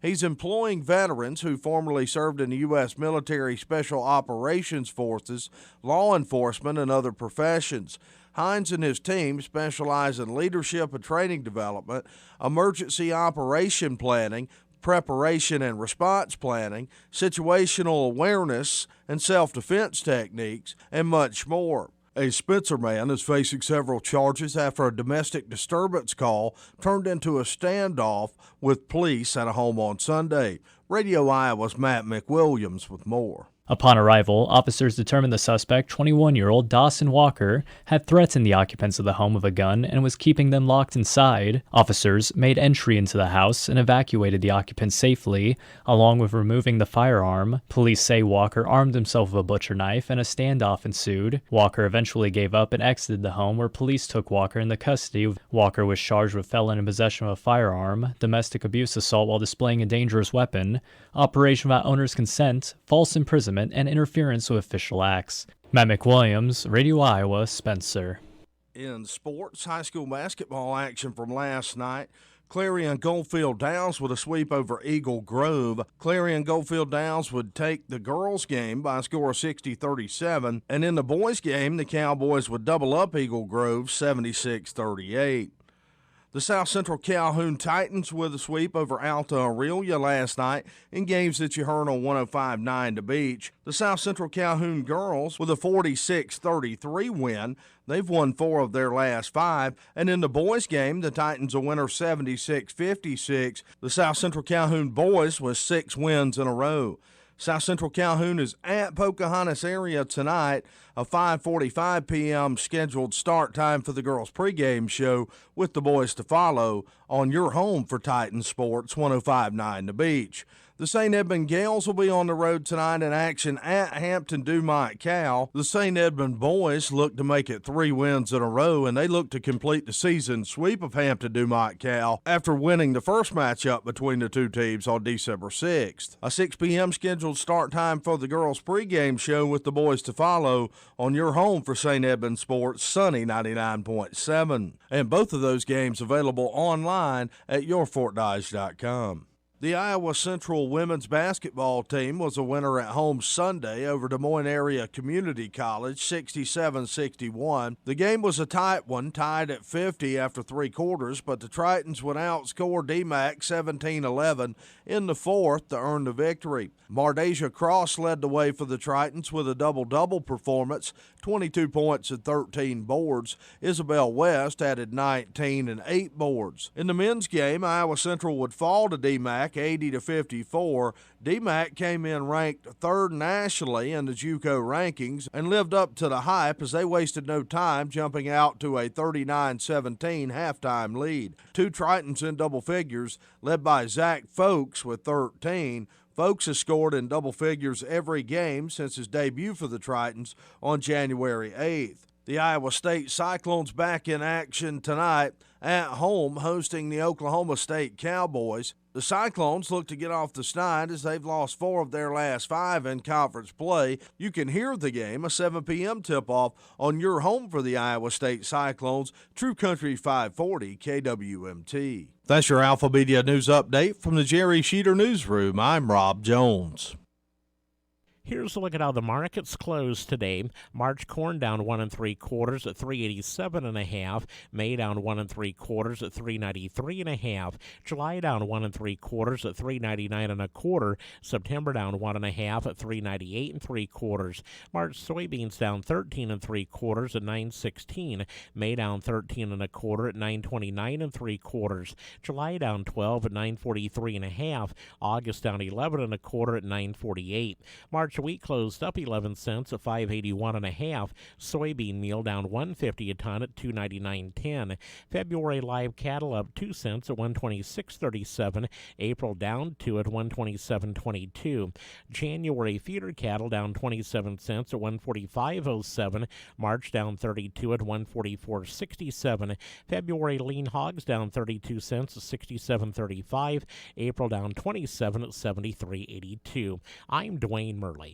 He's employing veterans who formerly served in the U.S. military special operations forces, law enforcement, and other professions. Hines and his team specialize in leadership and training development, emergency operation planning, preparation and response planning, situational awareness and self-defense techniques, and much more. A Spencer man is facing several charges after a domestic disturbance call turned into a standoff with police at a home on Sunday. Radio Iowa's Matt McWilliams with more. Upon arrival, officers determined the suspect, 21-year-old Dawson Walker, had threatened the occupants of the home with a gun and was keeping them locked inside. Officers made entry into the house and evacuated the occupants safely, along with removing the firearm. Police say Walker armed himself with a butcher knife and a standoff ensued. Walker eventually gave up and exited the home, where police took Walker into custody. Walker was charged with felon in possession of a firearm, domestic abuse assault while displaying a dangerous weapon, operation without owner's consent, false imprisonment, and interference with official acts. Matt McWilliams, Radio Iowa, Spencer. In sports, high school basketball action from last night. Clarion Goldfield Downs with a sweep over Eagle Grove. Clarion Goldfield Downs would take the girls' game by a score of 60-37. And in the boys' game, the Cowboys would double up Eagle Grove 76-38. The South Central Calhoun Titans with a sweep over Alta Aurelia last night in games that you heard on 105.9 The Beach. The South Central Calhoun girls with a 46-33 win. They've won 4 of their last 5. And in the boys' game, the Titans a winner 76-56. The South Central Calhoun boys with 6 wins in a row. South Central Calhoun is at Pocahontas area tonight, a 5:45 p.m. scheduled start time for the girls' pregame show with the boys to follow on your home for Titan Sports 105.9 The Beach. The St. Edmund Gales will be on the road tonight in action at Hampton Dumont Cal. The St. Edmund boys look to make it 3 wins in a row, and they look to complete the season sweep of Hampton Dumont Cal after winning the first matchup between the two teams on December 6th. A 6 p.m. scheduled start time for the girls' pregame show with the boys to follow on your home for St. Edmund Sports, Sunny 99.7. And both of those games available online at yourfortdodge.com. The Iowa Central women's basketball team was a winner at home Sunday over Des Moines Area Community College, 67-61. The game was a tight one, tied at 50 after 3 quarters, but the Tritons would outscore DMAC 17-11 in the fourth to earn the victory. Mardasia Cross led the way for the Tritons with a double-double performance, 22 points and 13 boards. Isabel West added 19 and 8 boards. In the men's game, Iowa Central would fall to DMAC 80-54. DMAC came in ranked 3rd nationally in the JUCO rankings and lived up to the hype as they wasted no time, jumping out to a 39-17 halftime lead. 2 Tritons in double figures, led by Zach Folks with 13. Folks has scored in double figures every game since his debut for the Tritons on January 8th. The Iowa State Cyclones back in action tonight at home, hosting the Oklahoma State Cowboys. The Cyclones look to get off the schneid as they've lost 4 of their last 5 in conference play. You can hear the game, a 7 p.m. tip-off, on your home for the Iowa State Cyclones, True Country 540 KWMT. That's your Alpha Media News Update from the Jerry Sheeter Newsroom. I'm Rob Jones. Here's a look at how the markets closed today. March corn down 1 3/4 at 387.5. May down 1 3/4 at 393.5. July down 1 3/4 at 399.25. September down 1 1/2 at 398 3/4. March soybeans down 13 3/4 at 916. May down 13 1/4 at 929 3/4. July down 12 at 943.5. August down 11 1/4 at 948. March wheat closed up 11 cents at 581.5. Soybean meal down 150 a ton at 299.10. February live cattle up 2 cents at 126.37. April down 2 at 127.22. January feeder cattle down 27 cents at 145.07. March down 32 at 144.67. February lean hogs down 32 cents at 67.35. April down 27 at 73.82. I'm Dwayne Murley.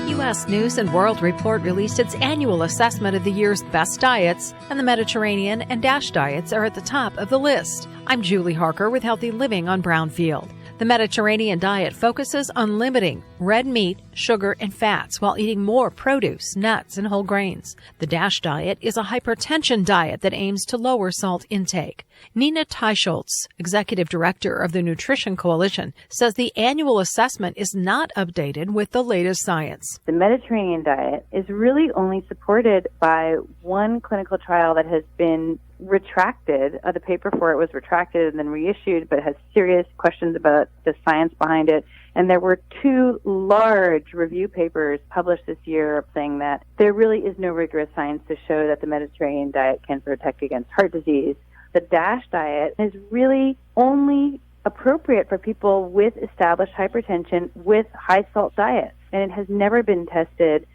U.S. News and World Report released its annual assessment of the year's best diets, and the Mediterranean and DASH diets are at the top of the list. I'm Julie Harker with Healthy Living on Brownfield. The Mediterranean diet focuses on limiting red meat, sugar, and fats while eating more produce, nuts, and whole grains. The DASH diet is a hypertension diet that aims to lower salt intake. Nina Teicholz, Executive Director of the Nutrition Coalition, says the annual assessment is not updated with the latest science. The Mediterranean diet is really only supported by one clinical trial that has been retracted. The paper for it was retracted and then reissued, but has serious questions about the science behind it. And there were 2 large review papers published this year saying that there really is no rigorous science to show that the Mediterranean diet can protect against heart disease. The DASH diet is really only appropriate for people with established hypertension with high salt diets, and it has never been tested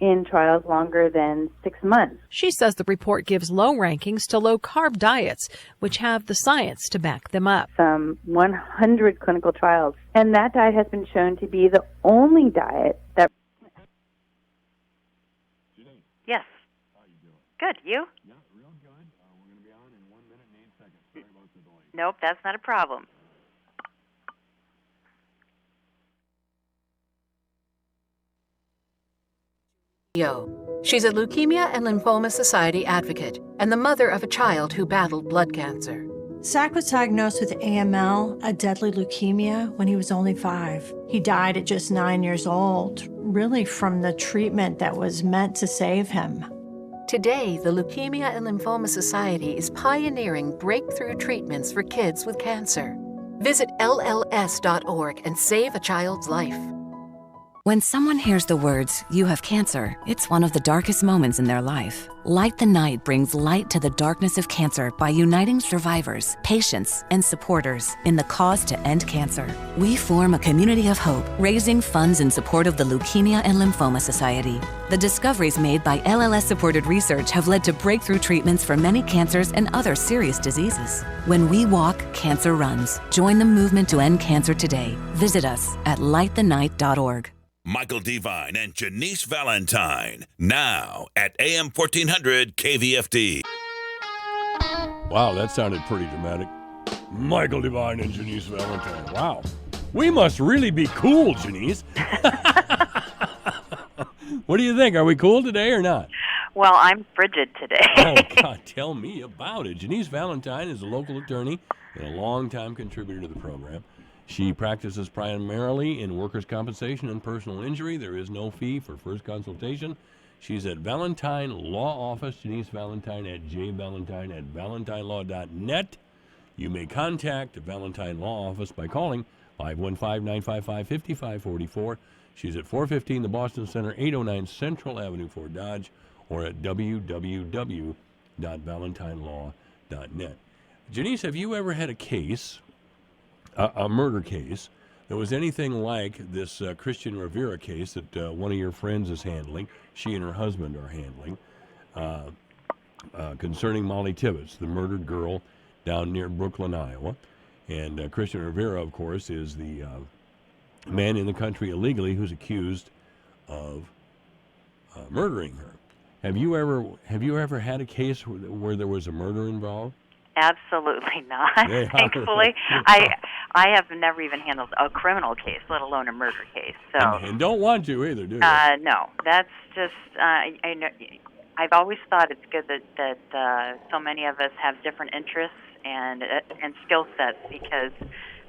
in trials longer than 6 months. She says the report gives low rankings to low-carb diets, which have the science to back them up. Some 100 clinical trials, and that diet has been shown to be the only diet that... Yes. How you doing? Good. You? Yeah, real good. We're going to be on in 1 minute and 8 seconds. Sorry about the delay. Nope, that's not a problem. She's a Leukemia and Lymphoma Society advocate and the mother of a child who battled blood cancer. Zach was diagnosed with AML, a deadly leukemia, when he was only 5. He died at just 9 years old, really from the treatment that was meant to save him. Today, the Leukemia and Lymphoma Society is pioneering breakthrough treatments for kids with cancer. Visit LLS.org and save a child's life. When someone hears the words, "You have cancer," it's one of the darkest moments in their life. Light the Night brings light to the darkness of cancer by uniting survivors, patients, and supporters in the cause to end cancer. We form a community of hope, raising funds in support of the Leukemia and Lymphoma Society. The discoveries made by LLS-supported research have led to breakthrough treatments for many cancers and other serious diseases. When we walk, cancer runs. Join the movement to end cancer today. Visit us at lightthenight.org. Michael Devine and Janice Valentine, now at AM 1400 KVFD. Wow, that sounded pretty dramatic. Michael Devine and Janice Valentine. Wow. We must really be cool, Janice. What do you think? Are we cool today or not? Well, I'm frigid today. Oh, God, tell me about it. Janice Valentine is a local attorney and a longtime contributor to the program. She practices primarily in workers' compensation and personal injury. There is no fee for first consultation. She's at Valentine Law Office, Janice Valentine at jvalentine@valentinelaw.net. You may contact the Valentine Law Office by calling 515-955-5544. She's at 415 the Boston Center, 809 Central Avenue, Fort Dodge, or at www.valentinelaw.net. Janice, have you ever had a case, a murder case, that was anything like this Christian Rivera case that one of your friends is handling, she and her husband are handling, concerning Molly Tibbetts, the murdered girl down near Brooklyn, Iowa? And Christian Rivera, of course, is the man in the country illegally who's accused of murdering her. Have you ever had a case where there was a murder involved? Absolutely not. They are. Thankfully, I have never even handled a criminal case, let alone a murder case. So And don't want to either, do you? no, that's just I know. I've always thought it's good that so many of us have different interests and skill sets, because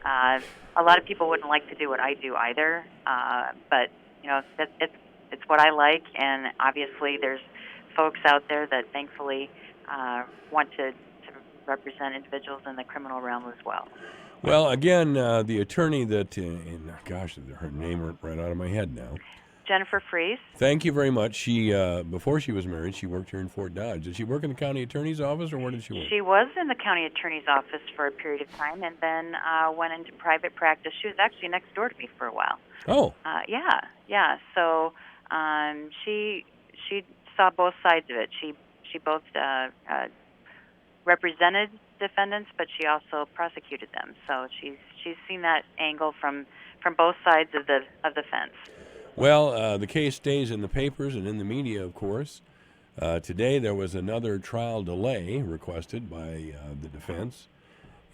a lot of people wouldn't like to do what I do either. But it's what I like, and obviously there's folks out there that thankfully want to represent individuals in the criminal realm as well. Well, again, the attorney that, gosh, her name went right out of my head now. Jennifer Fries. Thank you very much. She, before she was married, she worked here in Fort Dodge. Did she work in the county attorney's office, or where did she work? She was in the county attorney's office for a period of time, and then went into private practice. She was actually next door to me for a while. Oh. Yeah. So she saw both sides of it. She both represented defendants, but she also prosecuted them. So she's seen that angle from both sides of the fence. Well, the case stays in the papers and in the media, of course. Today there was another trial delay requested by the defense,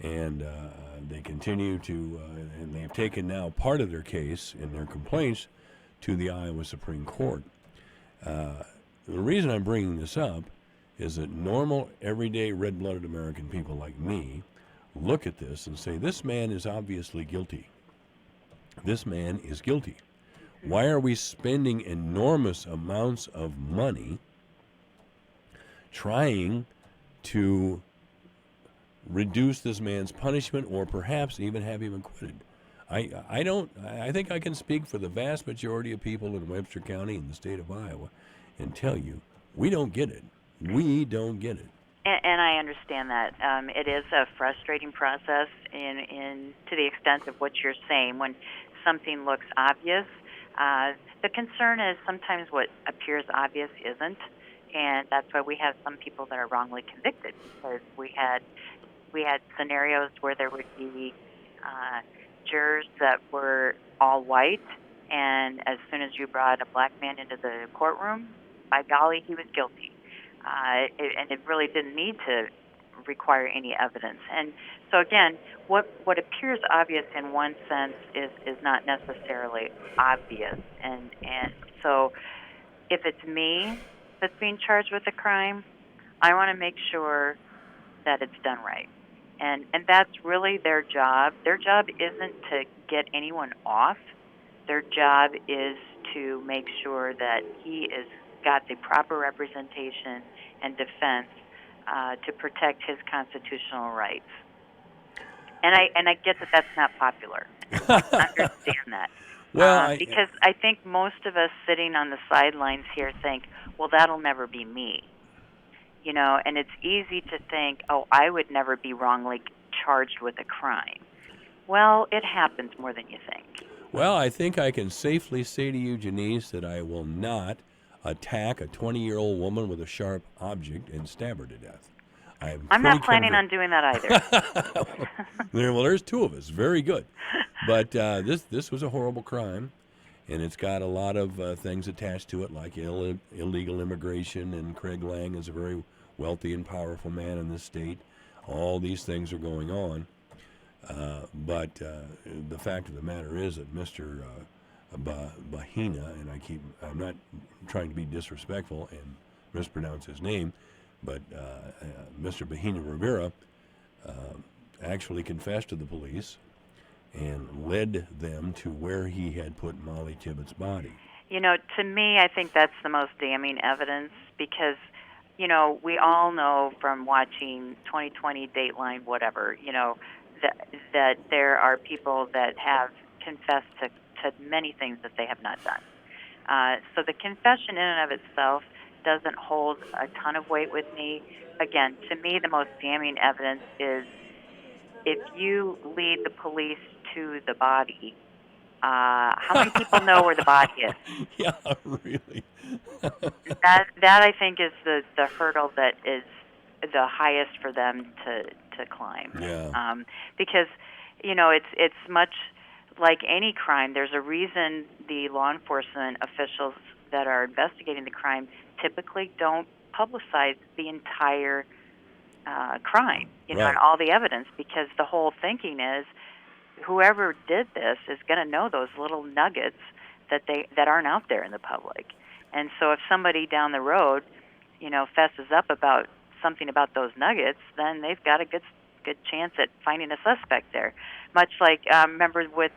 and they continue to, and they've taken now part of their case in their complaints to the Iowa Supreme Court. The reason I'm bringing this up is that normal, everyday, red-blooded American people like me look at this and say, this man is obviously guilty. This man is guilty. Why are we spending enormous amounts of money trying to reduce this man's punishment, or perhaps even have him acquitted? I think I can speak for the vast majority of people in Webster County and the state of Iowa and tell you, we don't get it. We don't get it. And I understand that. It is a frustrating process in to the extent of what you're saying. When something looks obvious, the concern is sometimes what appears obvious isn't, and that's why we have some people that are wrongly convicted, because we had scenarios where there would be jurors that were all white, and as soon as you brought a black man into the courtroom, by golly, he was guilty. And it really didn't need to require any evidence. And so again, what appears obvious in one sense is not necessarily obvious. And so if it's me that's being charged with a crime, I want to make sure that it's done right. And that's really their job. Their job isn't to get anyone off. Their job is to make sure that he is got the proper representation and defense to protect his constitutional rights. And I get that that's not popular. I understand that. Well, because I think most of us sitting on the sidelines here think, well, that'll never be me. You know, and it's easy to think, oh, I would never be wrongly charged with a crime. Well, it happens more than you think. Well, I think I can safely say to you, Janice, that I will not attack a 20-year-old woman with a sharp object and stab her to death. I'm not planning on doing that either. Well, there's two of us. Very good. But this was a horrible crime, and it's got a lot of things attached to it, like illegal immigration, and Craig Lang is a very wealthy and powerful man in this state. All these things are going on. But the fact of the matter is that Mr. Bahina, and I'm not trying to be disrespectful and mispronounce his name, but Mr. Bahina Rivera actually confessed to the police and led them to where he had put Molly Tibbetts' body. You know, to me, I think that's the most damning evidence, because, you know, we all know from watching 2020, Dateline, whatever, you know, that there are people that have confessed to many things that they have not done. So the confession in and of itself doesn't hold a ton of weight with me. Again, to me, the most damning evidence is if you lead the police to the body, how many people know where the body is? Yeah, really. that I think is the hurdle that is the highest for them to climb. Yeah. Because, you know, it's much like any crime. There's a reason the law enforcement officials that are investigating the crime typically don't publicize the entire crime, and all the evidence, because the whole thinking is whoever did this is going to know those little nuggets that aren't out there in the public. And so if somebody down the road, fesses up about something about those nuggets, then they've got a good chance at finding a suspect there. Much like, remember with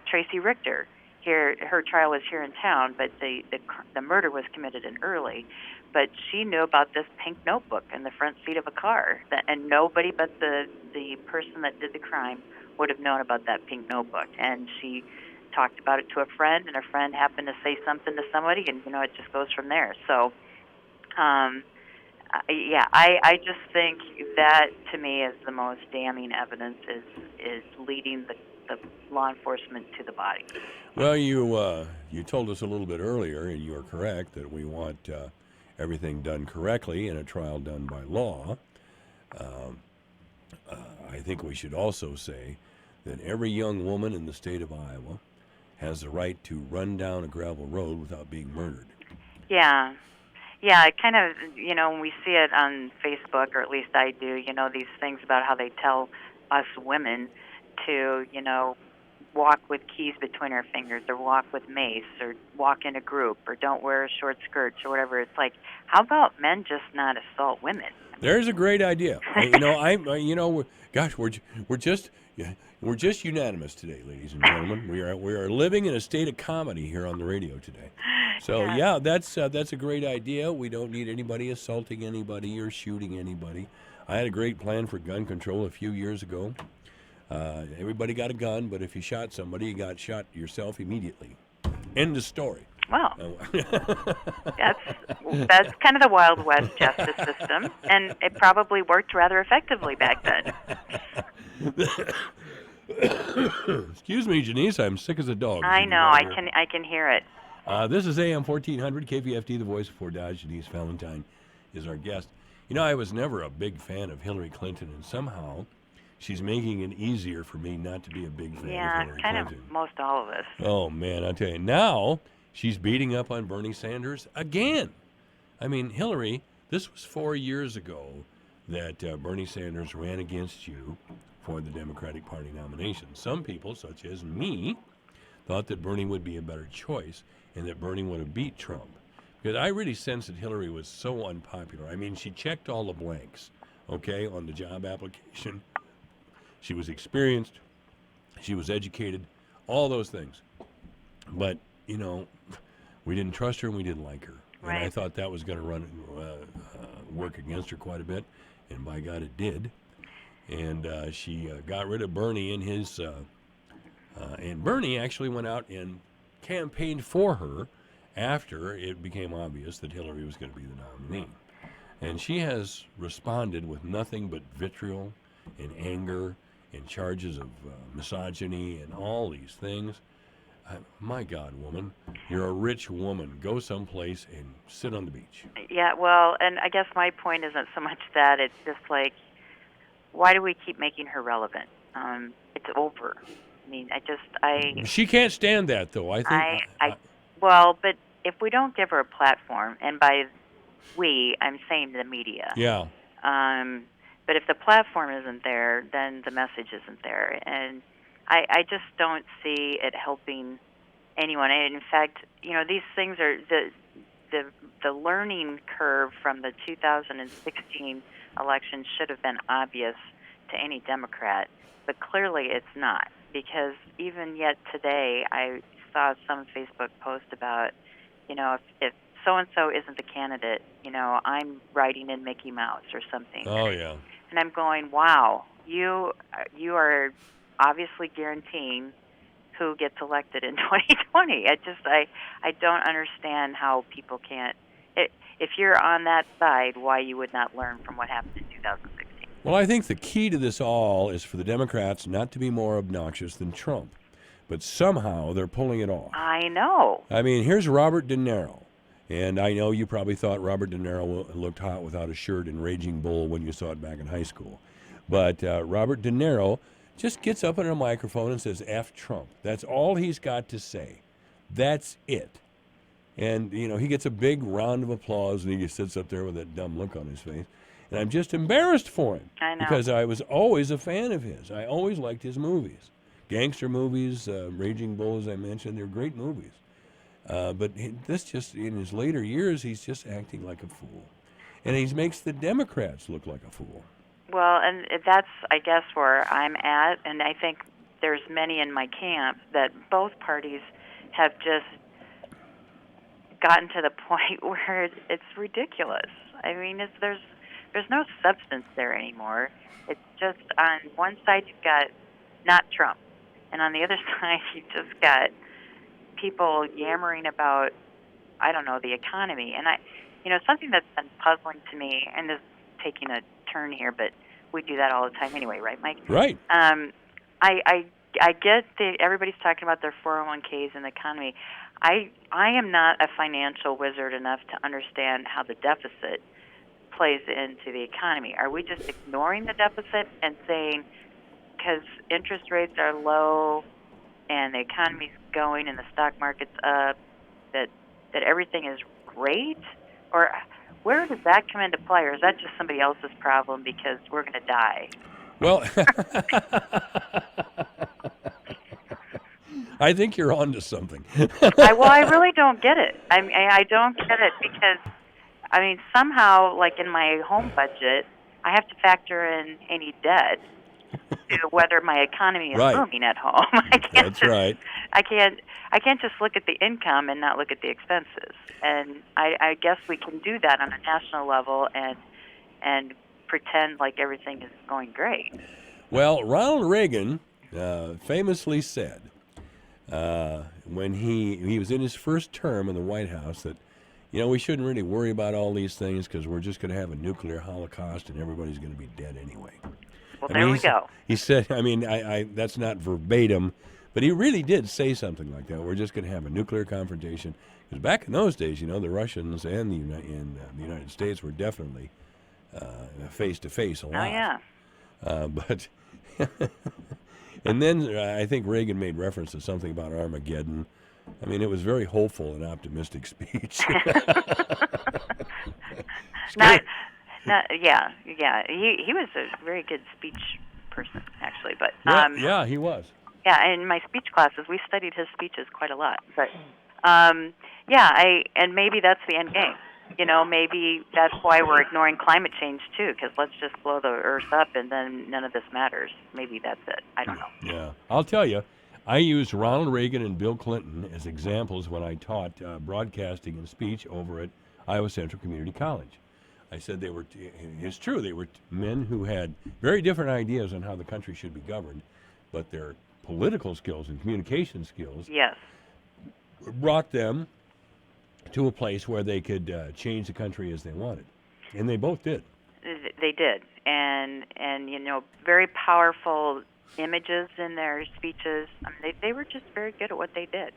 Tracy Richter, her trial was here in town, but the murder was committed in early. But she knew about this pink notebook in the front seat of a car, and nobody but the person that did the crime would have known about that pink notebook. And she talked about it to a friend, and a friend happened to say something to somebody, and it just goes from there. So, I just think that to me is the most damning evidence is leading the law enforcement to the body. Well, you told us a little bit earlier, and you are correct, that we want everything done correctly and a trial done by law. I think we should also say that every young woman in the state of Iowa has the right to run down a gravel road without being murdered. Yeah. Yeah, it kind of, when we see it on Facebook, or at least I do, these things about how they tell us women to, walk with keys between our fingers, or walk with mace, or walk in a group, or don't wear short skirts, or whatever. It's like, how about men just not assault women? There's a great idea. We're just unanimous today, ladies and gentlemen. We are living in a state of comedy here on the radio today. So that's a great idea. We don't need anybody assaulting anybody or shooting anybody. I had a great plan for gun control a few years ago. Everybody got a gun, but if you shot somebody, you got shot yourself immediately. End of story. Well, that's kind of the Wild West justice system, and it probably worked rather effectively back then. Excuse me, Janice, I'm sick as a dog. I know, I can hear it. This is AM 1400, KVFD, the voice of Fort Dodge. Janice Valentine is our guest. I was never a big fan of Hillary Clinton, and somehow she's making it easier for me not to be a big fan of Hillary Clinton. Yeah, kind of most all of us. Oh, man, I'll tell you. Now, she's beating up on Bernie Sanders again. I mean, Hillary, this was 4 years ago that Bernie Sanders ran against you for the Democratic Party nomination. Some people, such as me, thought that Bernie would be a better choice and that Bernie would have beat Trump. Because I really sensed that Hillary was so unpopular. I mean, she checked all the blanks, okay, on the job application. She was experienced. She was educated. All those things. But, we didn't trust her and we didn't like her. Right. And I thought that was going to work against her quite a bit. And by God, it did. And she got rid of Bernie and his... and Bernie actually went out and campaigned for her after it became obvious that Hillary was going to be the nominee. And she has responded with nothing but vitriol and anger and charges of misogyny and all these things. My God, woman, you're a rich woman. Go someplace and sit on the beach. Yeah, well, and I guess my point isn't so much that. It's just like, why do we keep making her relevant? It's over. I mean, She can't stand that, though. I think. Well, but if we don't give her a platform, and by we, I'm saying the media. Yeah. But if the platform isn't there, then the message isn't there, and I just don't see it helping anyone. And in fact, these things are the learning curve from the 2016 election should have been obvious to any Democrat, but clearly it's not. Because even yet today, I saw some Facebook post about, if so-and-so isn't the candidate, I'm writing in Mickey Mouse or something. Oh, yeah. And I'm going, wow, you are obviously guaranteeing who gets elected in 2020. I don't understand how people can't. If you're on that side, why you would not learn from what happened in 2016. Well, I think the key to this all is for the Democrats not to be more obnoxious than Trump. But somehow they're pulling it off. I know. I mean, here's Robert De Niro. And I know you probably thought Robert De Niro looked hot without a shirt in Raging Bull when you saw it back in high school. But Robert De Niro just gets up on a microphone and says, F Trump. That's all he's got to say. That's it. And, he gets a big round of applause, and he just sits up there with that dumb look on his face. And I'm just embarrassed for him. I know. Because I was always a fan of his. I always liked his movies. Gangster movies, Raging Bull, as I mentioned, they're great movies. But this just, in his later years, he's just acting like a fool. And he makes the Democrats look like a fool. Well, and that's, I guess, where I'm at, and I think there's many in my camp that both parties have just gotten to the point where it's ridiculous. I mean, there's no substance there anymore. It's just on one side you've got not Trump, and on the other side you've just got people yammering about, I don't know, the economy. And something that's been puzzling to me, and this is taking a turn here, but we do that all the time anyway, right, Mike? Right. I get everybody's talking about their 401ks and the economy. I am not a financial wizard enough to understand how the deficit plays into the economy. Are we just ignoring the deficit and saying because interest rates are low and the economy's going and the stock market's up that everything is great? Or where does that come into play? Or is that just somebody else's problem because we're going to die? Well, I think you're on to something. I really don't get it. I don't get it because, somehow, like in my home budget, I have to factor in any debt to whether my economy is Right. booming at home. Right. I can't just look at the income and not look at the expenses. And I guess we can do that on a national level and pretend like everything is going great. Well, Ronald Reagan famously said when he was in his first term in the White House that, we shouldn't really worry about all these things because we're just going to have a nuclear holocaust and everybody's going to be dead anyway. Well, there we go. He said, I that's not verbatim, but he really did say something like that. We're just going to have a nuclear confrontation. Because back in those days, the Russians and the United States were definitely face-to-face a lot. Oh, yeah. But and then I think Reagan made reference to something about Armageddon. It was very hopeful and optimistic speech. Yeah. He was a very good speech person, actually. But yeah, he was. Yeah, in my speech classes, we studied his speeches quite a lot. But and maybe that's the end game. Maybe that's why we're ignoring climate change too, because let's just blow the earth up and then none of this matters. Maybe that's it. I don't know. Yeah, I'll tell you, I used Ronald Reagan and Bill Clinton as examples when I taught broadcasting and speech over at Iowa Central Community College. I said it's true, they were men who had very different ideas on how the country should be governed, but their political skills and communication skills brought them to a place where they could change the country as they wanted. And they both did. They did. And very powerful images in their speeches. They were just very good at what they did.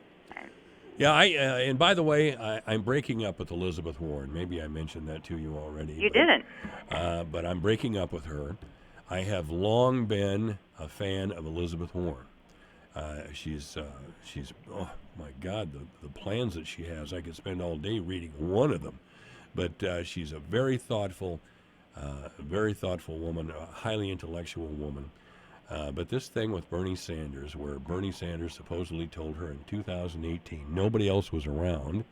Yeah, and by the way, I'm breaking up with Elizabeth Warren. Maybe I mentioned that to you already. You didn't. But I'm breaking up with her. I have long been a fan of Elizabeth Warren. She's oh my God, the plans that she has, I could spend all day reading one of them. But she's a very thoughtful woman, a highly intellectual woman. But this thing with Bernie Sanders, where Bernie Sanders supposedly told her in 2018, nobody else was around,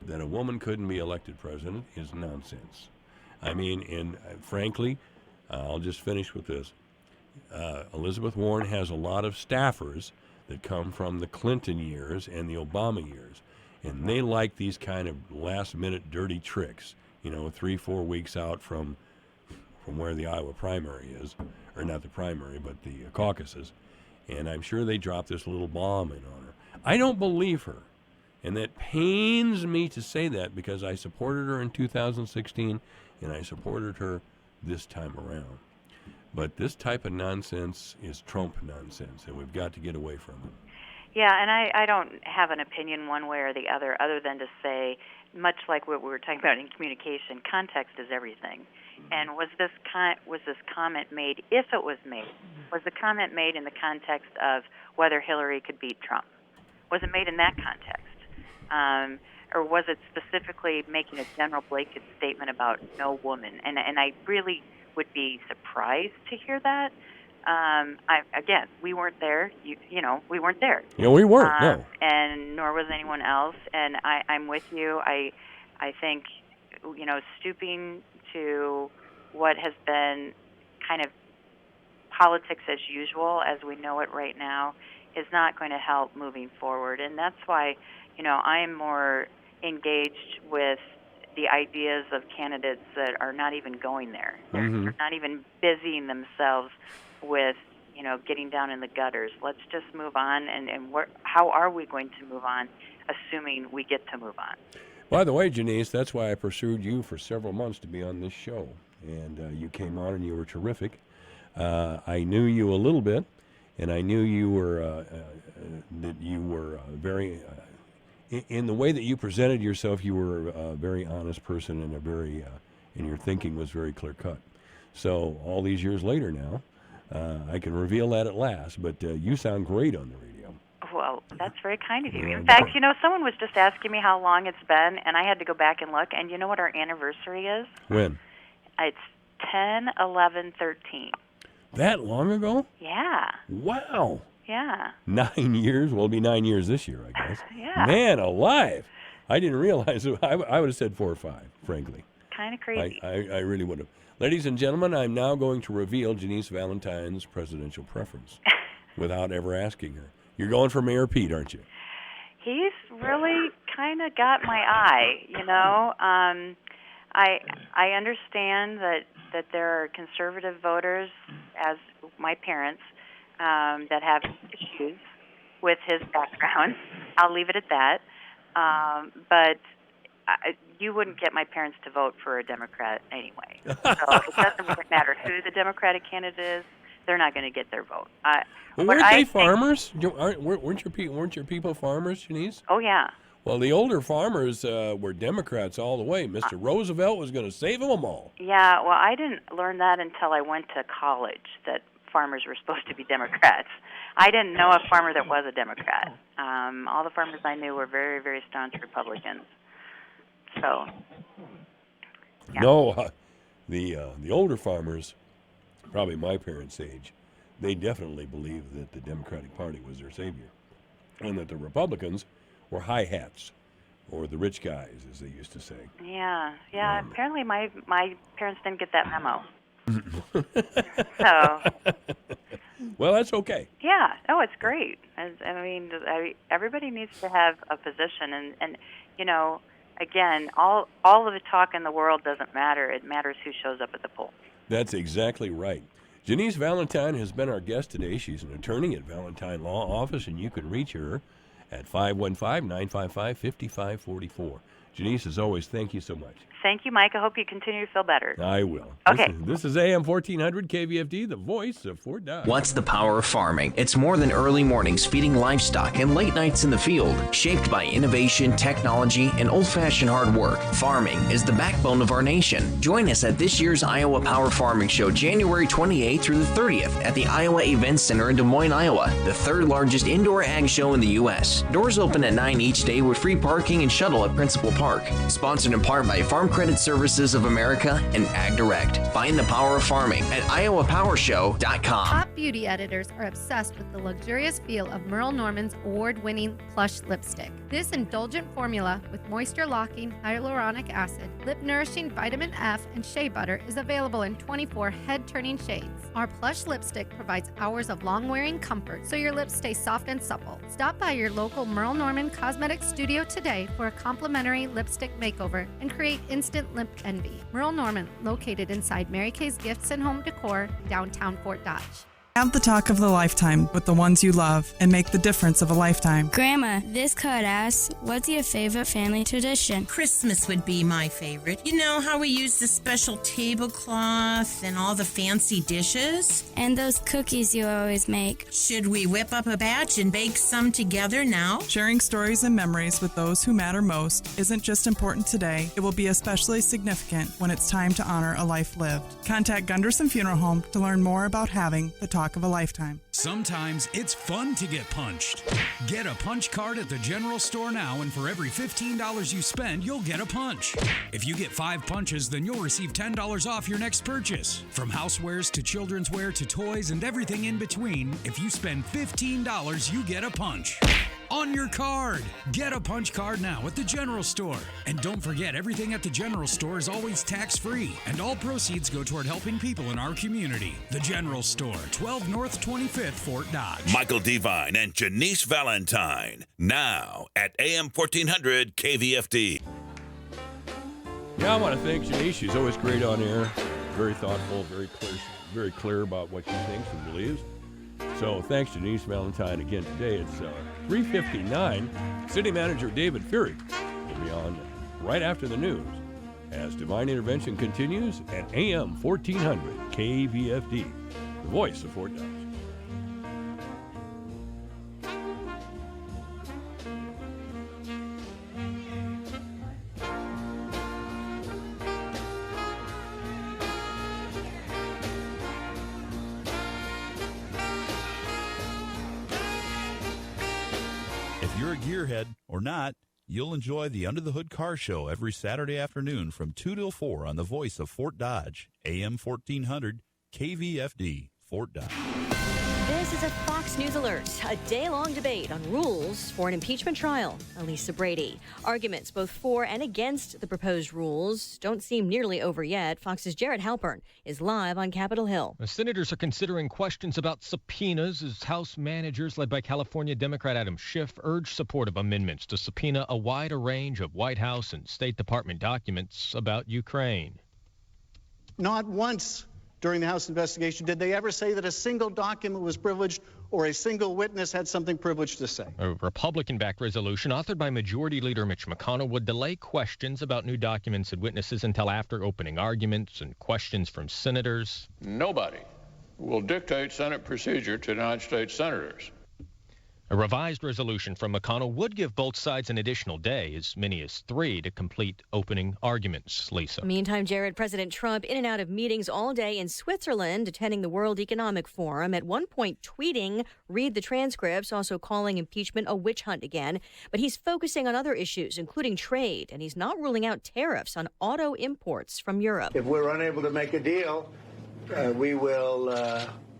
that a woman couldn't be elected president is nonsense. And frankly, I'll just finish with this. Elizabeth Warren has a lot of staffers that come from the Clinton years and the Obama years, and they like these kind of last-minute dirty tricks, 3-4 weeks out from where the Iowa primary is, or not the primary, but the caucuses, and I'm sure they dropped this little bomb in on her. I don't believe her, and that pains me to say that because I supported her in 2016, and I supported her this time around. But this type of nonsense is Trump nonsense, and we've got to get away from it. Yeah, and I don't have an opinion one way or the other than to say, much like what we were talking about in communication, context is everything. And was this comment made, if it was made, was the comment made in the context of whether Hillary could beat Trump? Was it made in that context? or was it specifically making a general blanket statement about no woman? And I really would be surprised to hear that. Again, we weren't there. We weren't there. Yeah, we weren't. No. And nor was anyone else. And I'm with you. I think, stooping to what has been kind of politics as usual, as we know it right now, is not going to help moving forward. And that's why, I'm more engaged with the ideas of candidates that are not even going there. They're not even busying themselves with, getting down in the gutters. Let's just move on. And how are we going to move on, assuming we get to move on? By the way, Janice, that's why I pursued you for several months to be on this show. And you came on and you were terrific. I knew you a little bit, and I knew you were that you were very in the way that you presented yourself. You were a very honest person, and and your thinking was very clear cut. So all these years later now, I can reveal that at last. But you sound great on the radio. Well, that's very kind of you. In fact, someone was just asking me how long it's been, and I had to go back and look. And you know what our anniversary is? When? It's 10/11/13. That long ago? Yeah. Wow. Yeah. 9 years? Well, it'll be 9 years this year, I guess. Yeah. Man alive. I didn't realize it. I would have said 4 or 5, frankly. Kind of crazy. I really would have. Ladies and gentlemen, I'm now going to reveal Janice Valentine's presidential preference without ever asking her. You're going for Mayor Pete, aren't you? He's really kind of got my eye, I understand that there are conservative voters, as my parents, that have issues with his background. I'll leave it at that. But you wouldn't get my parents to vote for a Democrat anyway. So it doesn't really matter who the Democratic candidate is. They're not going to get their vote. Weren't they farmers? Weren't your people farmers, Janice? Oh, yeah. Well, the older farmers were Democrats all the way. Mr. Roosevelt was going to save them all. Yeah, well, I didn't learn that until I went to college, that farmers were supposed to be Democrats. I didn't know a farmer that was a Democrat. All the farmers I knew were very, very staunch Republicans. So, yeah. No, the older farmers, probably my parents' age, they definitely believed that the Democratic Party was their savior, and that the Republicans were high hats, or the rich guys, as they used to say. Yeah. Apparently, my parents didn't get that memo. So. Well, that's okay. Yeah. Oh, it's great. Everybody needs to have a position, and again, all of the talk in the world doesn't matter. It matters who shows up at the polls. That's exactly right. Janice Valentine has been our guest today. She's an attorney at Valentine Law Office, and you can reach her at 515-955-5544. Janice, as always, thank you so much. Thank you, Mike. I hope you continue to feel better. I will. Okay. This is AM 1400 KVFD, the voice of Fort Dodge. What's the power of farming? It's more than early mornings feeding livestock and late nights in the field. Shaped by innovation, technology, and old-fashioned hard work, farming is the backbone of our nation. Join us at this year's Iowa Power Farming Show, January 28th through the 30th at the Iowa Events Center in Des Moines, Iowa, the third largest indoor ag show in the U.S. Doors open at 9 each day with free parking and shuttle at Principal Park. Sponsored in part by Farm Credit Services of America and Ag Direct. Find the power of farming at iowapowershow.com. Top beauty editors are obsessed with the luxurious feel of Merle Norman's award-winning Plush lipstick. This indulgent formula with moisture-locking hyaluronic acid, lip-nourishing vitamin F, and shea butter is available in 24 head-turning shades. Our Plush lipstick provides hours of long-wearing comfort so your lips stay soft and supple. Stop by your local Merle Norman Cosmetics studio today for a complimentary lipstick makeover and create instant lip envy. Merle Norman, located inside Mary Kay's Gifts and Home Decor, downtown Fort Dodge. Have the talk of the lifetime with the ones you love and make the difference of a lifetime. Grandma, this card asks, what's your favorite family tradition? Christmas would be my favorite. You know how we use the special tablecloth and all the fancy dishes? And those cookies you always make. Should we whip up a batch and bake some together now? Sharing stories and memories with those who matter most isn't just important today, it will be especially significant when it's time to honor a life lived. Contact Gunderson Funeral Home to learn more about having the talk talk of a lifetime. Sometimes it's fun to get punched. Get a punch card at the General Store now, and for every $15 you spend, you'll get a punch. If you get 5 punches, then you'll receive $10 off your next purchase. From housewares to children's wear to toys and everything in between, if you spend $15, you get a punch. On your card. Get a punch card now at the General Store. And don't forget, everything at the General Store is always tax-free, and all proceeds go toward helping people in our community. The General Store, 12 North 25th, Fort Dodge. Michael Devine and Janice Valentine, now at AM 1400 KVFD. Yeah, I want to thank Janice. She's always great on air, very thoughtful, very clear about what she thinks and believes. So thanks, Janice Valentine. Again, today it's 3:59. City Manager David Fury will be on right after the news as Divine Intervention continues at AM 1400 KVFD, the voice of Fort Dodge. If you're a gearhead or not, you'll enjoy the Under the Hood Car Show every Saturday afternoon from 2 till 4 on the voice of Fort Dodge, AM 1400 KVFD, Fort Dodge. This is a Fox News Alert. A day-long debate on rules for an impeachment trial. Elisa Brady. Arguments both for and against the proposed rules don't seem nearly over yet. Fox's Jared Halpern is live on Capitol Hill. The senators are considering questions about subpoenas as House managers led by California Democrat Adam Schiff urge support of amendments to subpoena a wider range of White House and State Department documents about Ukraine. Not once during the House investigation did they ever say that a single document was privileged or a single witness had something privileged to say. A Republican-backed resolution authored by Majority Leader Mitch McConnell would delay questions about new documents and witnesses until after opening arguments and questions from senators. Nobody will dictate Senate procedure to United States senators. A revised resolution from McConnell would give both sides an additional day, as many as 3, to complete opening arguments. Lisa. Meantime, Jared, President Trump in and out of meetings all day in Switzerland, attending the World Economic Forum, at one point tweeting, read the transcripts, also calling impeachment a witch hunt again. But he's focusing on other issues, including trade, and he's not ruling out tariffs on auto imports from Europe. If we're unable to make a deal, we will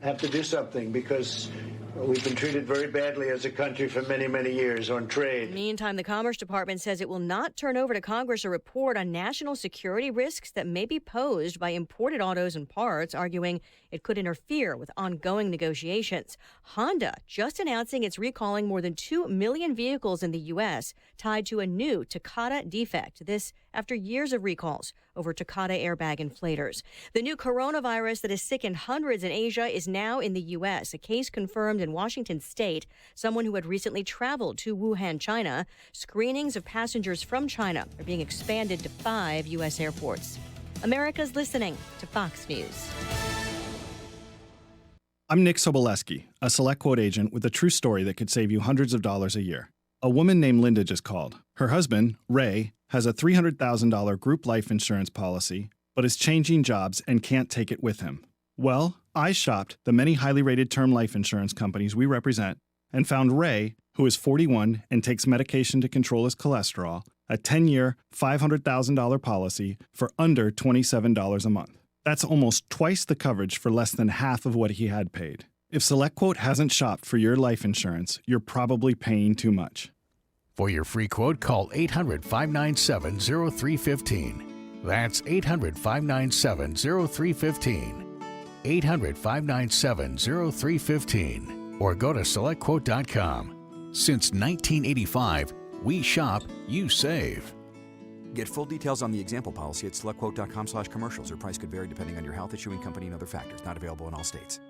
have to do something, because we've been treated very badly as a country for many, many years on trade. Meantime, the Commerce Department says it will not turn over to Congress a report on national security risks that may be posed by imported autos and parts, arguing it could interfere with ongoing negotiations. Honda just announcing it's recalling more than 2 million vehicles in the U.S. tied to a new Takata defect. This after years of recalls over Takata airbag inflators. The new coronavirus that has sickened hundreds in Asia is now in the U.S., a case confirmed in Washington state, someone who had recently traveled to Wuhan, China. Screenings of passengers from China are being expanded to 5 U.S. airports. America's listening to Fox News. I'm Nick Soboleski, a Select Quote agent with a true story that could save you hundreds of dollars a year. A woman named Linda just called. Her husband, Ray, has a $300,000 group life insurance policy, but is changing jobs and can't take it with him. Well, I shopped the many highly rated term life insurance companies we represent and found Ray, who is 41 and takes medication to control his cholesterol, a 10-year, $500,000 policy for under $27 a month. That's almost twice the coverage for less than half of what he had paid. If SelectQuote hasn't shopped for your life insurance, you're probably paying too much. For your free quote, call 800-597-0315. That's 800-597-0315. 800-597-0315. Or go to SelectQuote.com. Since 1985, we shop, you save. Get full details on the example policy at SelectQuote.com/commercials. Or price could vary depending on your health, issuing company, and other factors. Not available in all states.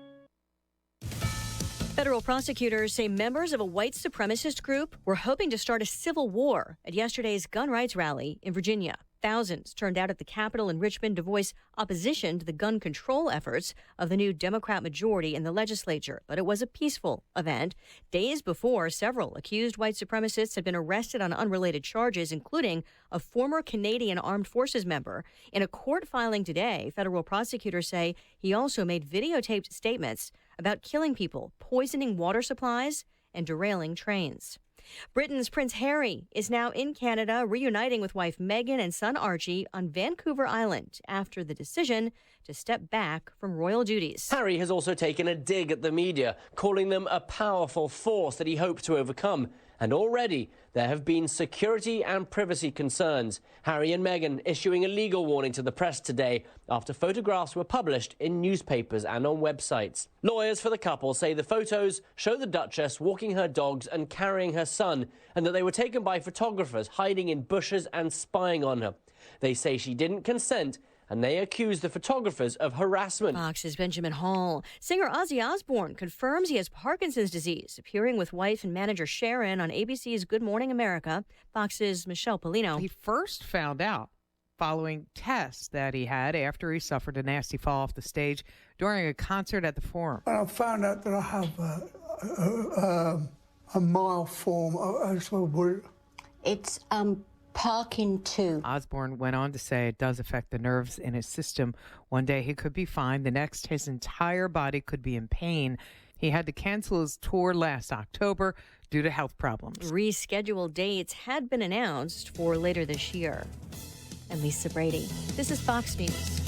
Federal prosecutors say members of a white supremacist group were hoping to start a civil war at yesterday's gun rights rally in Virginia. Thousands turned out at the Capitol in Richmond to voice opposition to the gun control efforts of the new Democrat majority in the legislature, but it was a peaceful event. Days before, several accused white supremacists had been arrested on unrelated charges, including a former Canadian Armed Forces member. In a court filing today, federal prosecutors say he also made videotaped statements about killing people, poisoning water supplies, and derailing trains. Britain's Prince Harry is now in Canada, reuniting with wife Meghan and son Archie on Vancouver Island after the decision to step back from royal duties. Harry has also taken a dig at the media, calling them a powerful force that he hoped to overcome. And already there have been security and privacy concerns. Harry and Meghan issuing a legal warning to the press today after photographs were published in newspapers and on websites. Lawyers for the couple say the photos show the Duchess walking her dogs and carrying her son, and that they were taken by photographers hiding in bushes and spying on her. They say she didn't consent, and they accuse the photographers of harassment. Fox's Benjamin Hall. Singer Ozzy Osbourne confirms he has Parkinson's disease, appearing with wife and manager Sharon on ABC's Good Morning America. Fox's Michelle Polino. He first found out following tests that he had after he suffered a nasty fall off the stage during a concert at the Forum. When I found out that I have a mild form, I just worried. It's Parkin 2. Osbourne went on to say it does affect the nerves in his system. One day he could be fine. The next, his entire body could be in pain. He had to cancel his tour last October due to health problems. Rescheduled dates had been announced for later this year. And Lisa Brady. This is Fox News.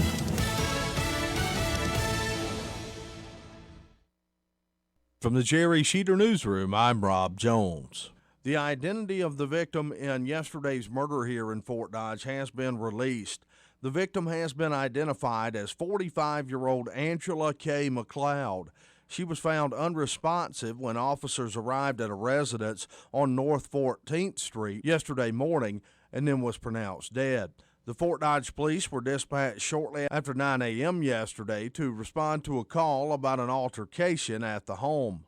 From the Jerry Sheeter Newsroom, I'm Rob Jones. The identity of the victim in yesterday's murder here in Fort Dodge has been released. The victim has been identified as 45-year-old Angela K. McLeod. She was found unresponsive when officers arrived at a residence on North 14th Street yesterday morning and then was pronounced dead. The Fort Dodge police were dispatched shortly after 9 a.m. yesterday to respond to a call about an altercation at the home.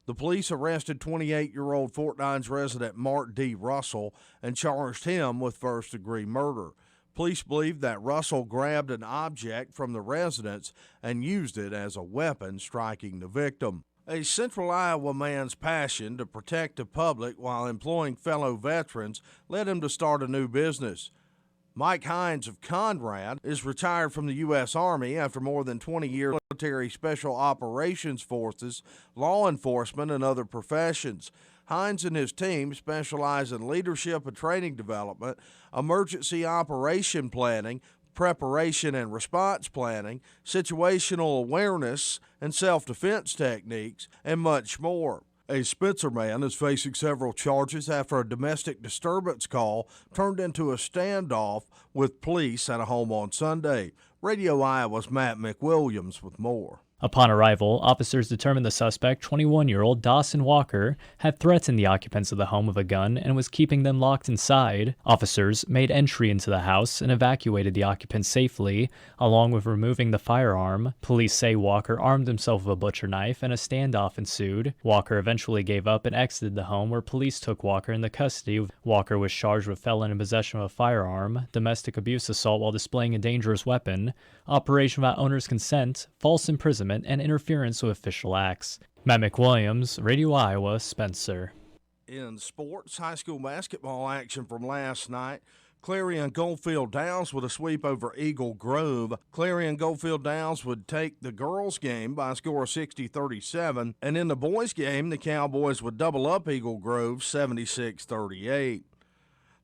The police arrested 28-year-old Fort Dodge resident Mark D. Russell and charged him with first-degree murder. Police believe that Russell grabbed an object from the residence and used it as a weapon, striking the victim. A Central Iowa man's passion to protect the public while employing fellow veterans led him to start a new business. Mike Hines of Conrad is retired from the U.S. Army after more than 20 years military special operations forces, law enforcement, and other professions. Hines and his team specialize in leadership and training development, emergency operation planning, preparation and response planning, situational awareness and self-defense techniques, and much more. A Spencer man is facing several charges after a domestic disturbance call turned into a standoff with police at a home on Sunday. Radio Iowa's Matt McWilliams with more. Upon arrival, officers determined the suspect, 21-year-old Dawson Walker, had threatened the occupants of the home with a gun and was keeping them locked inside. Officers made entry into the house and evacuated the occupants safely, along with removing the firearm. Police say Walker armed himself with a butcher knife and a standoff ensued. Walker eventually gave up and exited the home, where police took Walker into custody. Walker was charged with felon in possession of a firearm, domestic abuse assault while displaying a dangerous weapon, operation without owner's consent, false imprisonment, and interference with official acts. Matt McWilliams, Radio Iowa, Spencer. In sports, high school basketball action from last night. Clarion Goldfield Downs with a sweep over Eagle Grove. Clarion Goldfield Downs would take the girls' game by a score of 60-37. And in the boys' game, the Cowboys would double up Eagle Grove 76-38.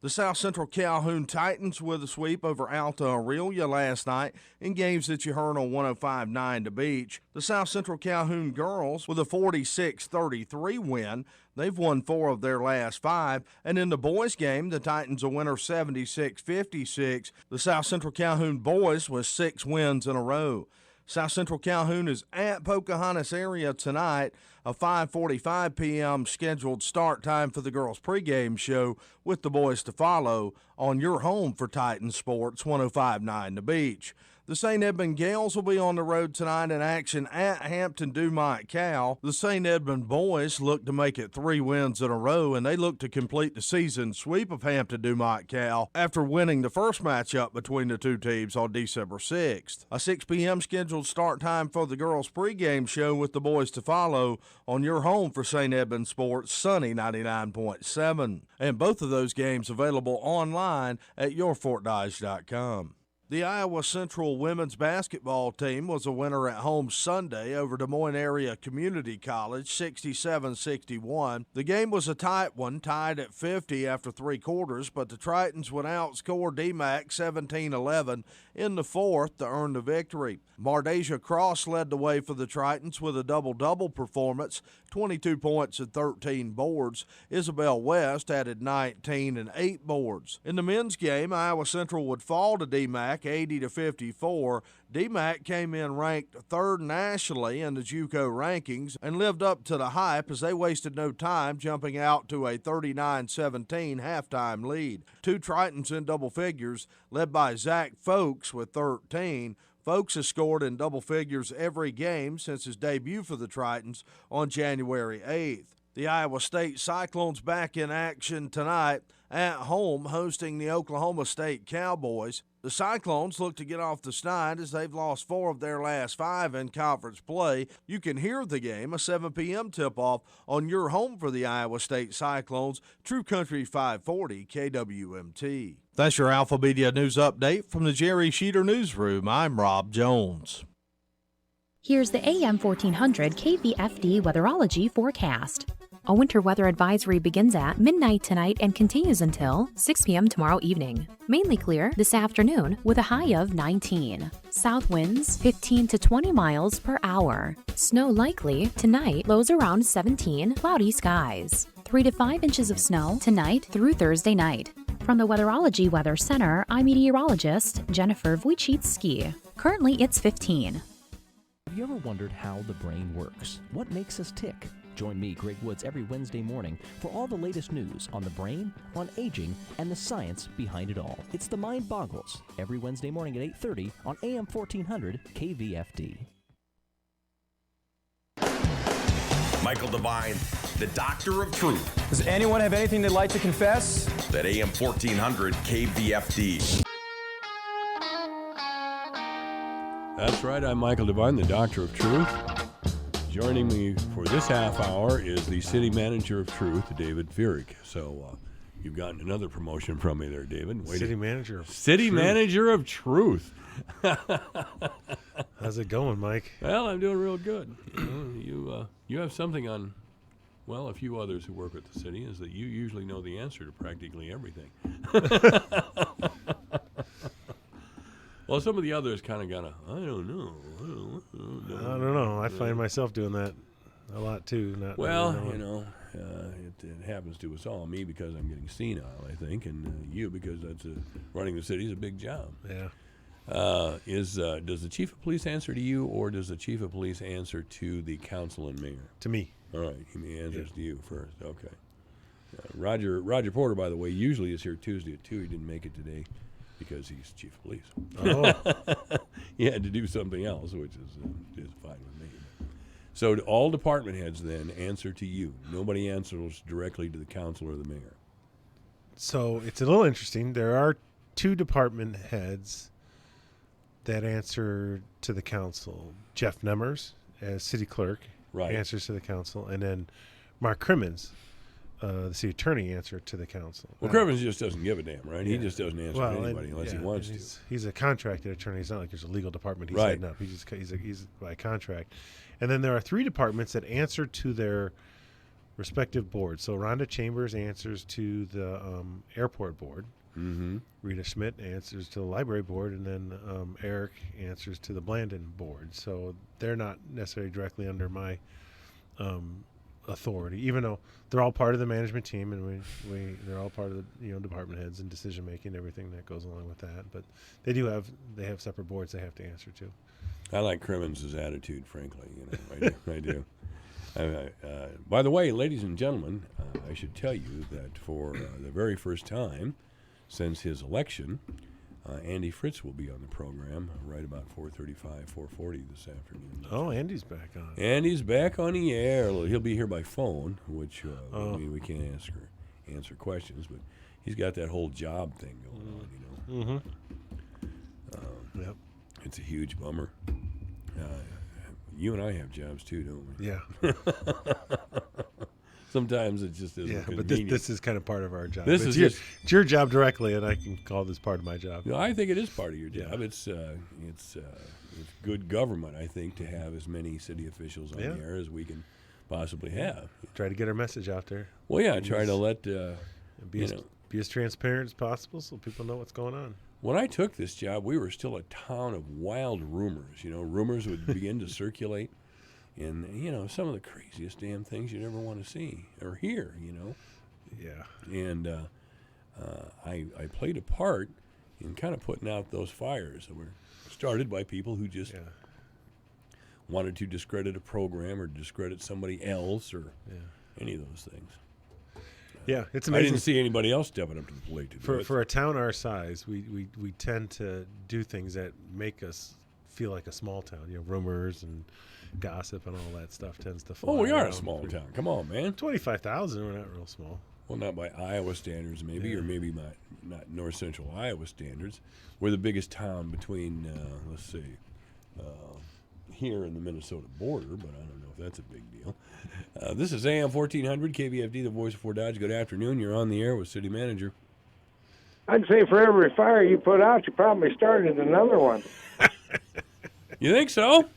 The South Central Calhoun Titans with a sweep over Alta Aurelia last night in games that you heard on 105.9 The Beach. The South Central Calhoun girls with a 46-33 win. They've won 4 of their last 5. And in the boys' game, the Titans a winner 76-56. The South Central Calhoun boys with 6 wins in a row. South Central Calhoun is at Pocahontas area tonight, a 5:45 p.m. scheduled start time for the girls' pregame show, with the boys to follow on your home for Titan Sports 105.9 The Beach. The St. Edmund Gales will be on the road tonight in action at Hampton Dumont Cal. The St. Edmund boys look to make it 3 wins in a row, and they look to complete the season sweep of Hampton Dumont Cal after winning the first matchup between the two teams on December 6th. A 6 p.m. scheduled start time for the girls' pregame show with the boys to follow on your home for St. Edmund Sports, Sunny 99.7. And both of those games available online at yourfortdodge.com. The Iowa Central women's basketball team was a winner at home Sunday over Des Moines Area Community College, 67-61. The game was a tight one, tied at 50 after 3 quarters, but the Tritons would outscore DMAC 17-11 in the fourth to earn the victory. Mardasia Cross led the way for the Tritons with a double-double performance, 22 points and 13 boards. Isabel West added 19 and 8 boards. In the men's game, Iowa Central would fall to DMAC 80-54. DMAC came in ranked 3rd nationally in the JUCO rankings and lived up to the hype as they wasted no time, jumping out to a 39-17 halftime lead. 2 Tritons in double figures, led by Zach Folks with 13. Folks has scored in double figures every game since his debut for the Tritons on January 8th. The Iowa State Cyclones back in action tonight at home, hosting the Oklahoma State Cowboys. The Cyclones look to get off the schneid as they've lost 4 of their last 5 in conference play. You can hear the game, a 7 p.m. tip-off, on your home for the Iowa State Cyclones, True Country 540 KWMT. That's your Alpha Media News Update from the Jerry Sheeter Newsroom. I'm Rob Jones. Here's the AM 1400 KVFD Weatherology forecast. A winter weather advisory begins at midnight tonight and continues until 6 p.m. tomorrow evening. Mainly clear this afternoon with a high of 19. South winds 15 to 20 miles per hour. Snow likely tonight, lows around 17, cloudy skies. 3 to 5 inches of snow tonight through Thursday night. From the Weatherology Weather Center, I'm meteorologist Jennifer Wojcicki. Currently, it's 15. Have you ever wondered how the brain works? What makes us tick? Join me, Greg Woods, every Wednesday morning for all the latest news on the brain, on aging, and the science behind it all. It's The Mind Boggles, every Wednesday morning at 8:30 on AM 1400 KVFD. Michael Devine, the Doctor of Truth. Does anyone have anything they'd like to confess? At AM 1400 KVFD. That's right, I'm Michael Devine, the Doctor of Truth. Joining me for this half hour is the City Manager of Truth, David Fierig. So you've gotten another promotion from me there, David. City Manager of City Truth. Manager of Truth. How's it going, Mike? Well, I'm doing real good. You have something on, well, a few others who work with the city, is that you usually know the answer to practically everything. Well, some of the others kind of got a, I don't know. I don't know. I find myself doing that a lot, too. Well, you know, it happens to us all. Me, because I'm getting senile, I think, and you, because that's running the city is a big job. Yeah. Does the chief of police answer to you, or does the chief of police answer to the council and mayor? To me. All right, he answers to you first. Okay. Roger Porter, by the way, usually is here Tuesday at 2. He didn't make it today because he's chief of police. Oh. He had to do something else, which is fine with me. So all department heads then answer to you. Nobody answers directly to the council or the mayor. So it's a little interesting. There are 2 department heads that answer to the council. Jeff Nemmers, as city clerk, answers to the council, and then Mark Crimmins, the city attorney, answer to the council. Well, Crimmins just doesn't give a damn, right? He just doesn't answer to anybody unless he wants to. He's a contracted attorney. It's not like there's a legal department he's Right. heading up. He's by contract. And then there are 3 departments that answer to their respective boards. So Rhonda Chambers answers to the airport board. Mm-hmm. Rita Schmidt answers to the library board, and then Eric answers to the Blandon board. So they're not necessarily directly under my authority, even though they're all part of the management team, and they're all part of the department heads and decision making, everything that goes along with that. But they have separate boards they have to answer to. I like Crimmins' attitude, frankly. I do. By the way, ladies and gentlemen, I should tell you that for the very first time since his election, Andy Fritz will be on the program right about 4:35, 4:40 this afternoon. Oh, Andy's back on. Andy's back on the air. He'll be here by phone, which I mean, we can't answer questions, but he's got that whole job thing going on, Yep. It's a huge bummer. You and I have jobs too, don't we? Yeah. Sometimes it just isn't but convenient. this is kind of part of our job. This it's is it's your job directly, and I can call this part of my job. No, I think it is part of your job. It's good government, I think, to have as many city officials on the air as we can possibly have. Try to get our message out there. Well, yeah, try to let be as transparent as possible so people know what's going on. When I took this job, we were still a town of wild rumors. Rumors would begin to circulate. And, some of the craziest damn things you never want to see or hear, Yeah. And I played a part in kind of putting out those fires that were started by people who just wanted to discredit a program or discredit somebody else or any of those things. Yeah, it's amazing. I didn't see anybody else stepping up to the plate to do it. For a town our size, we tend to do things that make us feel like a small town. Rumors and gossip and all that stuff tends to fly. Oh, we are a small town. Come on, man. 25,000, we're not real small. Well, not by Iowa standards, maybe, or maybe not north central Iowa standards. We're the biggest town between, let's see, here in the Minnesota border, but I don't know if that's a big deal. This is AM 1400, KVFD, the voice of Fort Dodge. Good afternoon. You're on the air with City Manager. I'd say for every fire you put out, you probably started another one. You think so?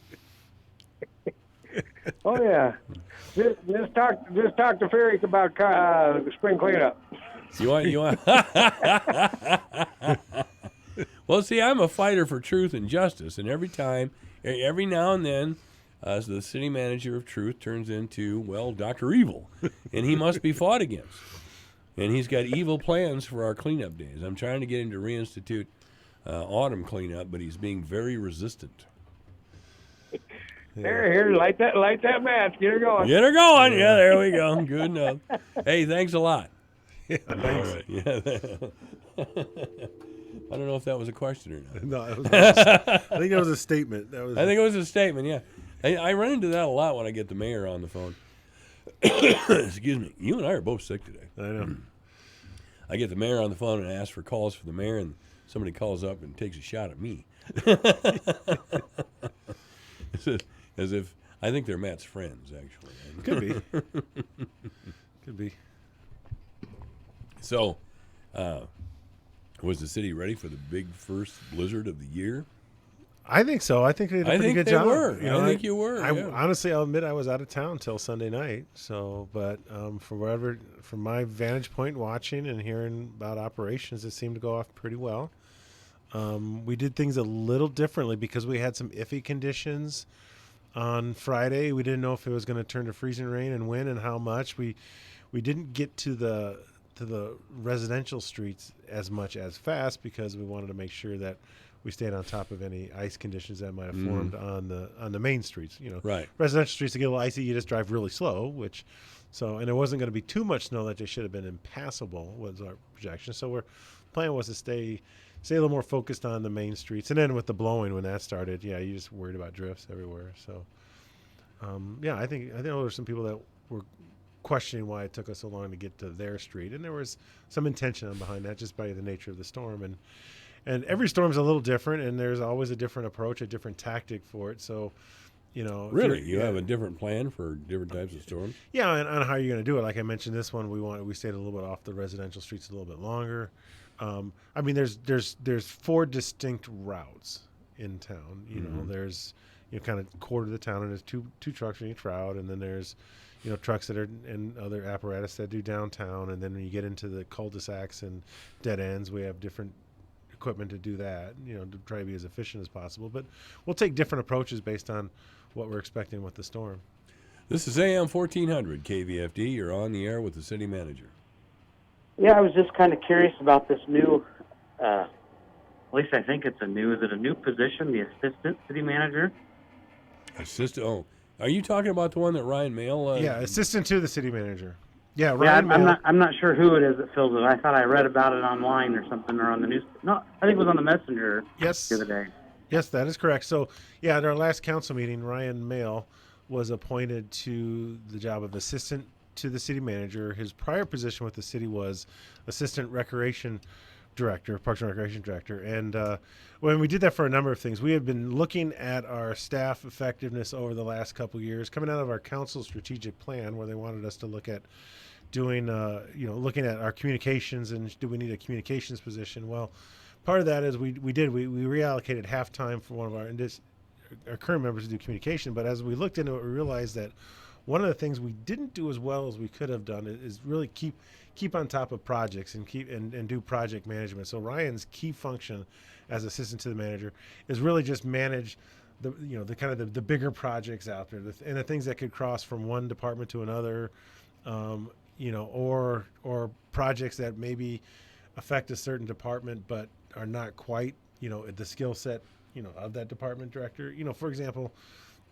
Oh yeah. Just talk to Ferry about spring cleanup. You want? Well, see, I'm a fighter for truth and justice, and every now and then, the city manager of truth turns into, Dr. Evil, and he must be fought against. And he's got evil plans for our cleanup days. I'm trying to get him to reinstitute autumn cleanup, but he's being very resistant. Here, light that match. Get her going. Get her going. Yeah, there we go. Good enough. Hey, thanks a lot. Yeah, thanks. All right. Yeah. I don't know if that was a question or not. No, I think that was a statement. I think it was a statement, yeah. I run into that a lot when I get the mayor on the phone. Excuse me. You and I are both sick today. I know. I get the mayor on the phone and ask for calls for the mayor, and somebody calls up and takes a shot at me. As if I think they're Matt's friends, actually. Could be. Could be. So, was the city ready for the big first blizzard of the year? I think so. I think they did a pretty good job. I think you were. Honestly, I'll admit I was out of town until Sunday night. So, but from my vantage point, watching and hearing about operations, it seemed to go off pretty well. We did things a little differently because we had some iffy conditions on Friday. We didn't know if it was going to turn to freezing rain and when and how much. We didn't get to the residential streets as much as fast because we wanted to make sure that we stayed on top of any ice conditions that might have formed on the main streets. Right. Residential streets, to get a little icy, you just drive really slow, and it wasn't going to be too much snow that they should have been impassable was our projection. So our plan was to stay a little more focused on the main streets. And then with the blowing, when that started, you just worried about drifts everywhere. So, I think there were some people that were questioning why it took us so long to get to their street. And there was some intention behind that just by the nature of the storm. And every storm's a little different, and there's always a different approach, a different tactic for it. So, really, you have a different plan for different types of storms? Yeah, and on how you're going to do it. Like I mentioned, this one we stayed a little bit off the residential streets a little bit longer. There's 4 distinct routes in town. There's kind of quarter of the town, and there's two trucks in each route, and then there's trucks that are and other apparatus that do downtown, and then when you get into the cul-de-sacs and dead ends, we have different equipment to do that. To try to be as efficient as possible, but we'll take different approaches based on what we're expecting with the storm. This is AM 1400 KVFD. You're on the air with the city manager. Yeah, I was just kind of curious about this new, at least I think it's is it a new position, the assistant city manager? Assistant? Oh, are you talking about the one that Ryan Mail? Yeah, assistant to the city manager. Yeah, Ryan Mail. I'm not sure who it is that fills it. I thought I read about it online or something, or on the news. No, I think it was on the Messenger the other day. Yes, that is correct. So, yeah, at our last council meeting, Ryan Mail was appointed to the job of assistant to the city manager. His prior position with the city was assistant recreation director, Parks and Recreation director. And when we did that for a number of things, we have been looking at our staff effectiveness over the last couple of years, coming out of our council strategic plan, where they wanted us to look at doing, looking at our communications and do we need a communications position? Well, part of that is we reallocated half time for one of our current members to do communication. But as we looked into it, we realized that one of the things we didn't do as well as we could have done is really keep on top of projects and do project management. So Ryan's key function as assistant to the manager is really just manage the kind of the bigger projects out there, and the things that could cross from one department to another, or projects that maybe affect a certain department but are not quite the skill set of that department director. For example,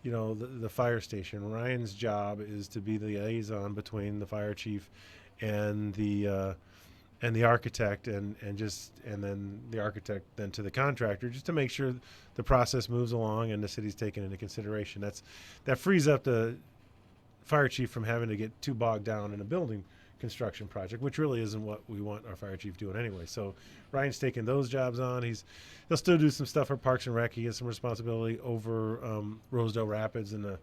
the fire station. Ryan's job is to be the liaison between the fire chief and the architect, and then the architect then to the contractor, just to make sure the process moves along and the city's taken into consideration. That frees up the fire chief from having to get too bogged down in a building construction project, which really isn't what we want our fire chief doing anyway. So Ryan's taking those jobs on. He'll still do some stuff for Parks and Rec. He has some responsibility over Rosedale Rapids and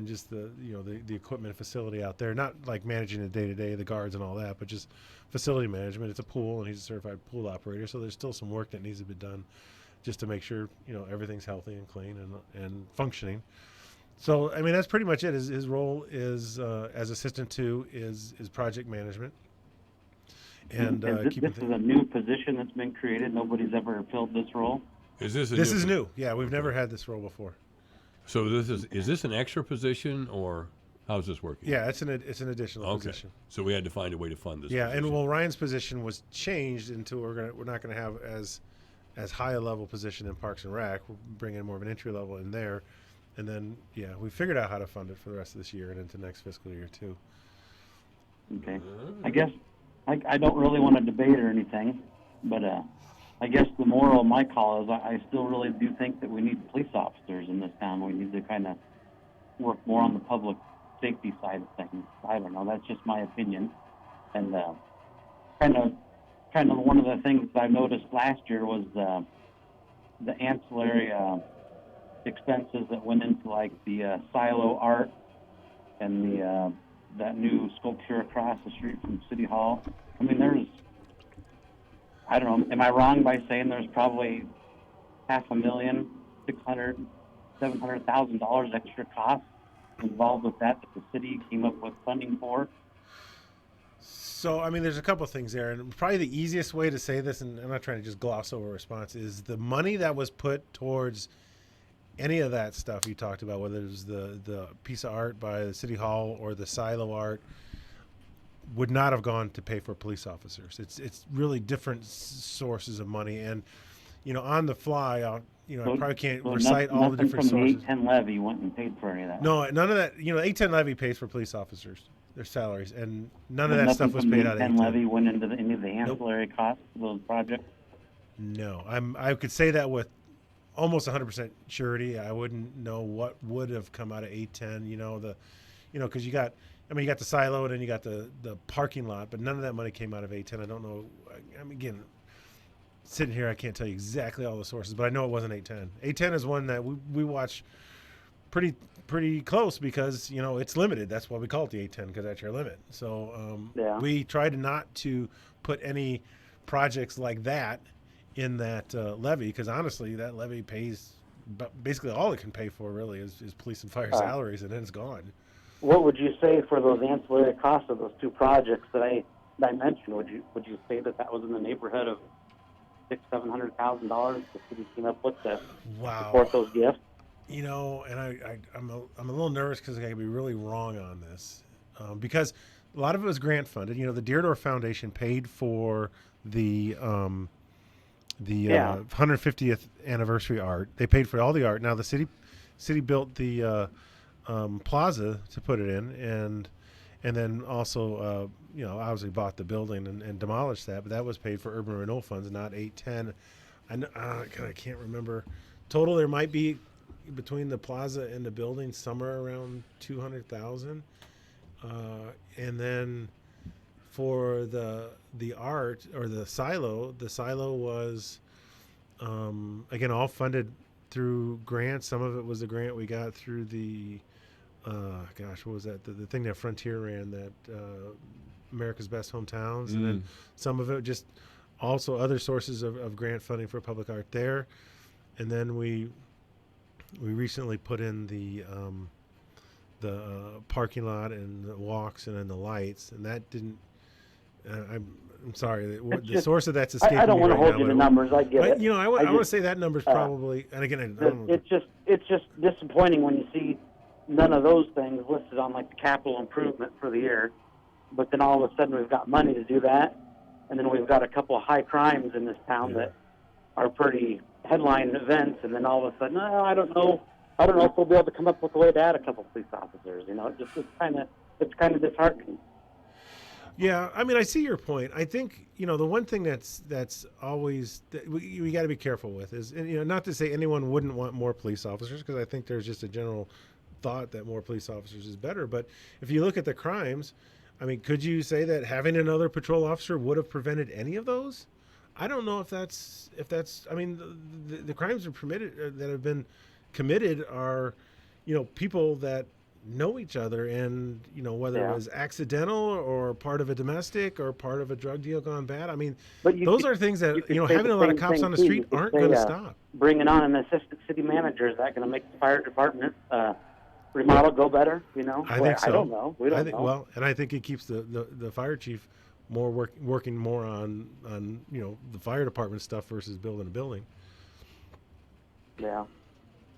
just the equipment facility out there. Not like managing the day-to-day, the guards and all that, but just facility management. It's a pool, and he's a certified pool operator, so there's still some work that needs to be done just to make sure everything's healthy and clean and functioning. So, I mean, that's pretty much it. His role is, as assistant to, is project management. And this is a new position that's been created. Nobody's ever filled this role. This is new. Yeah, we've never had this role before. So is this an extra position, or how's this working? Yeah, it's an additional position. So we had to find a way to fund this. Yeah, position. and Ryan's position was changed into we're not going to have as high a level position in Parks and Rec. We're bringing more of an entry level in there. And then, we figured out how to fund it for the rest of this year and into next fiscal year, too. Okay. I guess I don't really want to debate or anything, but I guess the moral of my call is I still really do think that we need police officers in this town. We need to kind of work more on the public safety side of things. I don't know. That's just my opinion. And kind of one of the things I noticed last year was the ancillary expenses that went into like the silo art and that new sculpture across the street from City Hall. I mean, I don't know, am I wrong by saying there's probably $500,000, $700,000 extra costs involved with that the city came up with funding for? So, I mean, there's a couple of things there, and probably the easiest way to say this, and I'm not trying to just gloss over a response, is the money that was put towards any of that stuff you talked about, whether it was the piece of art by the City Hall or the silo art, would not have gone to pay for police officers. It's really different sources of money, and on the fly, I probably can't recite all the different sources. The 810 levy went and paid for any of that. No, none of that. 810 levy pays for police officers, their salaries, and none of that stuff was paid out of 810. Levy went into any of the ancillary costs of those projects. No, I could say that with almost 100% surety. I wouldn't know what would have come out of 810. Because you got the silo and then you got the parking lot, but none of that money came out of 810. I don't know. Again, sitting here, I can't tell you exactly all the sources, but I know it wasn't 810. 810 is one that we watch pretty close because it's limited. That's why we call it the 810, because that's your limit. So we tried not to put any projects like that in that levy, because honestly, that levy pays basically all it can pay for really is police and fire salaries, and then it's gone. What would you say for those ancillary costs of those two projects that I mentioned? Would you say that was in the neighborhood of $600,000-$700,000 the city came up with to support those gifts? And I'm a little nervous because I could be really wrong on this, because a lot of it was grant funded. The Deardorff Foundation paid for the 150th anniversary art. They paid for all the art. Now the city built the plaza to put it in, and then also, obviously bought the building and demolished that, but that was paid for urban renewal funds, not 810. I can't remember. Total, there might be between the plaza and the building somewhere around 200,000. And then for the art or the silo was again all funded through grants. Some of it was a grant we got through the what was that? The thing that Frontier ran, that America's Best Hometowns, and then some of it just also other sources of grant funding for public art there. And then we recently put in the parking lot and the walks and then the lights, and that didn't. I'm sorry, the source of that's escaping me. I don't want to hold now, you to numbers. I get it. I want to say that number's probably. And again, I don't know. It's just disappointing when you see none of those things listed on like the capital improvement for the year, but then all of a sudden we've got money to do that, and then we've got a couple of high crimes in this town that are pretty headline events, and then all of a sudden, I don't know if we'll be able to come up with a way to add a couple of police officers. It's kind of disheartening. Yeah, I mean, I see your point. I think the one thing that's always that we got to be careful with is, not to say anyone wouldn't want more police officers, because I think there's just a general thought that more police officers is better. But if you look at the crimes, I mean, could you say that having another patrol officer would have prevented any of those? I don't know if that's. I mean, the crimes are permitted that have been committed are, people that know each other, and whether it was accidental or part of a domestic or part of a drug deal gone bad. I mean, those are things that having a lot of cops on the street aren't going to stop. Bringing on an assistant city manager, is that going to make the fire department remodel go better? I think so. I don't know. We don't know. Well, and I think it keeps the fire chief working more on the fire department stuff versus building a building. Yeah,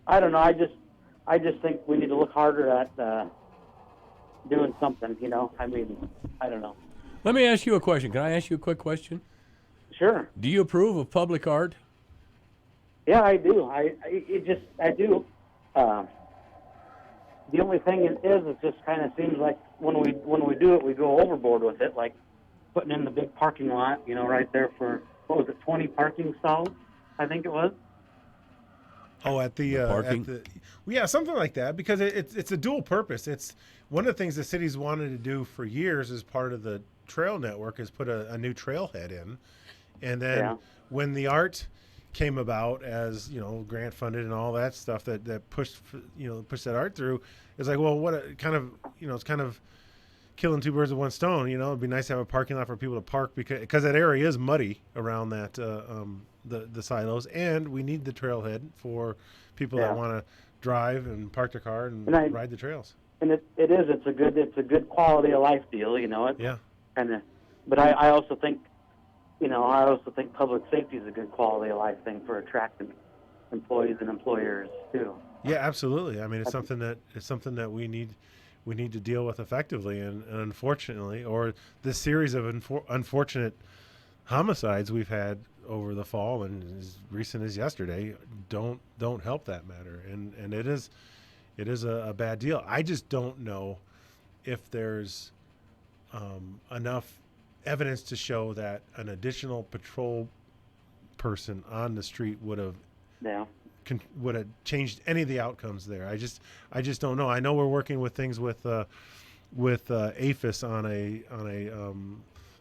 I don't know. I just think we need to look harder at doing something. I mean, I don't know. Let me ask you a question. Can I ask you a quick question? Sure. Do you approve of public art? Yeah, I do. I do. The only thing is, it just kind of seems like when we do it, we go overboard with it, like putting in the big parking lot, right there for, 20 parking stalls, I think it was. Oh, at the parking? Something like that, because it's a dual purpose. It's one of the things the city's wanted to do for years as part of the trail network is put a new trailhead in, and then when the art came about as grant funded and all that stuff that pushed that art through, it's like, well, what a kind of it's kind of killing two birds with one stone. It'd be nice to have a parking lot for people to park because that area is muddy around that the silos, and we need the trailhead for people that want to drive and park their car and ride the trails. And it's a good quality of life deal, But I also think public safety is a good quality of life thing for attracting employees and employers too. Yeah, absolutely. I mean, it's something that we need to deal with effectively, and unfortunately, or this series of unfortunate homicides we've had over the fall and as recent as yesterday don't help that matter, and it is a bad deal. I just don't know if there's enough evidence to show that an additional patrol person on the street would have changed any of the outcomes there. I just don't know. I know we're working with things with APHIS on a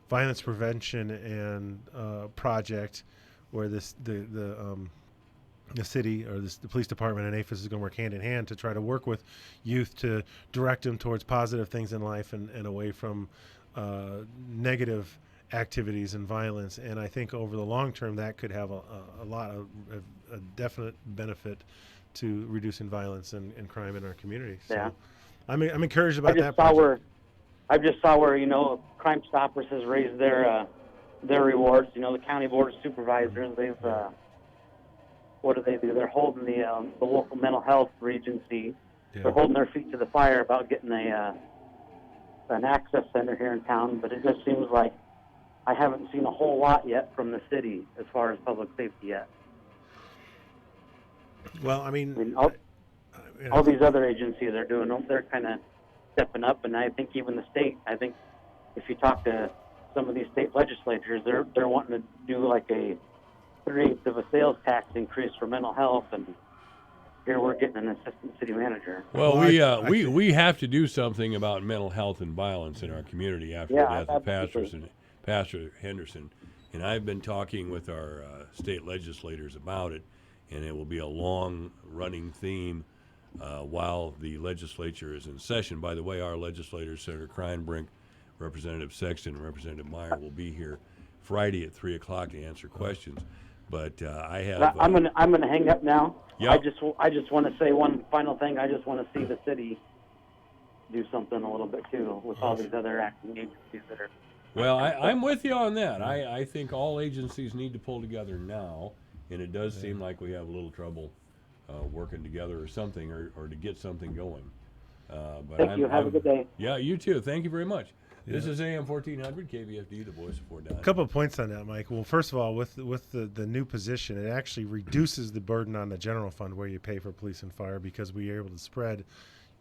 violence prevention and project where the city or the police department and APHIS is going to work hand in hand to try to work with youth to direct them towards positive things in life and away from negative activities and violence. And I think over the long term that could have a definite benefit to reducing violence and crime in our community. So I'm encouraged about that project. I just saw where Crime Stoppers has raised their rewards. The county board of supervisors, they've what do they do? They're holding the local mental health regency. Yeah. They're holding their feet to the fire about getting an access center here in town. But it just seems like I haven't seen a whole lot yet from the city as far as public safety yet. Well, I mean all these other agencies are doing them. They're kind of stepping up, and I think even the state. I think if you talk to some of these state legislatures, they're wanting to do like a 3/8 of a sales tax increase for mental health, and here we're getting an assistant city manager. Well, we have to do something about mental health and violence in our community after the death of Pastor Henderson. And I've been talking with our state legislators about it, and it will be a long-running theme while the legislature is in session. By the way, our legislators, Senator Kreinbrink, Representative Sexton, and Representative Meyer will be here Friday at 3 o'clock to answer questions. But I have. I'm gonna hang up now. Yep. I just want to say one final thing. I just want to see the city do something a little bit too with all these other acting agencies that are. Well, I'm with you on that. I think all agencies need to pull together now, and it does seem like we have a little trouble working together or something, or to get something going. But Thank you. Have a good day. Yeah, you too. Thank you very much. This is AM 1400 KVFD, the voice of Fort Dodge. A couple of points on that, Mike. Well, first of all, with the new position, it actually reduces the burden on the general fund where you pay for police and fire, because we are able to spread,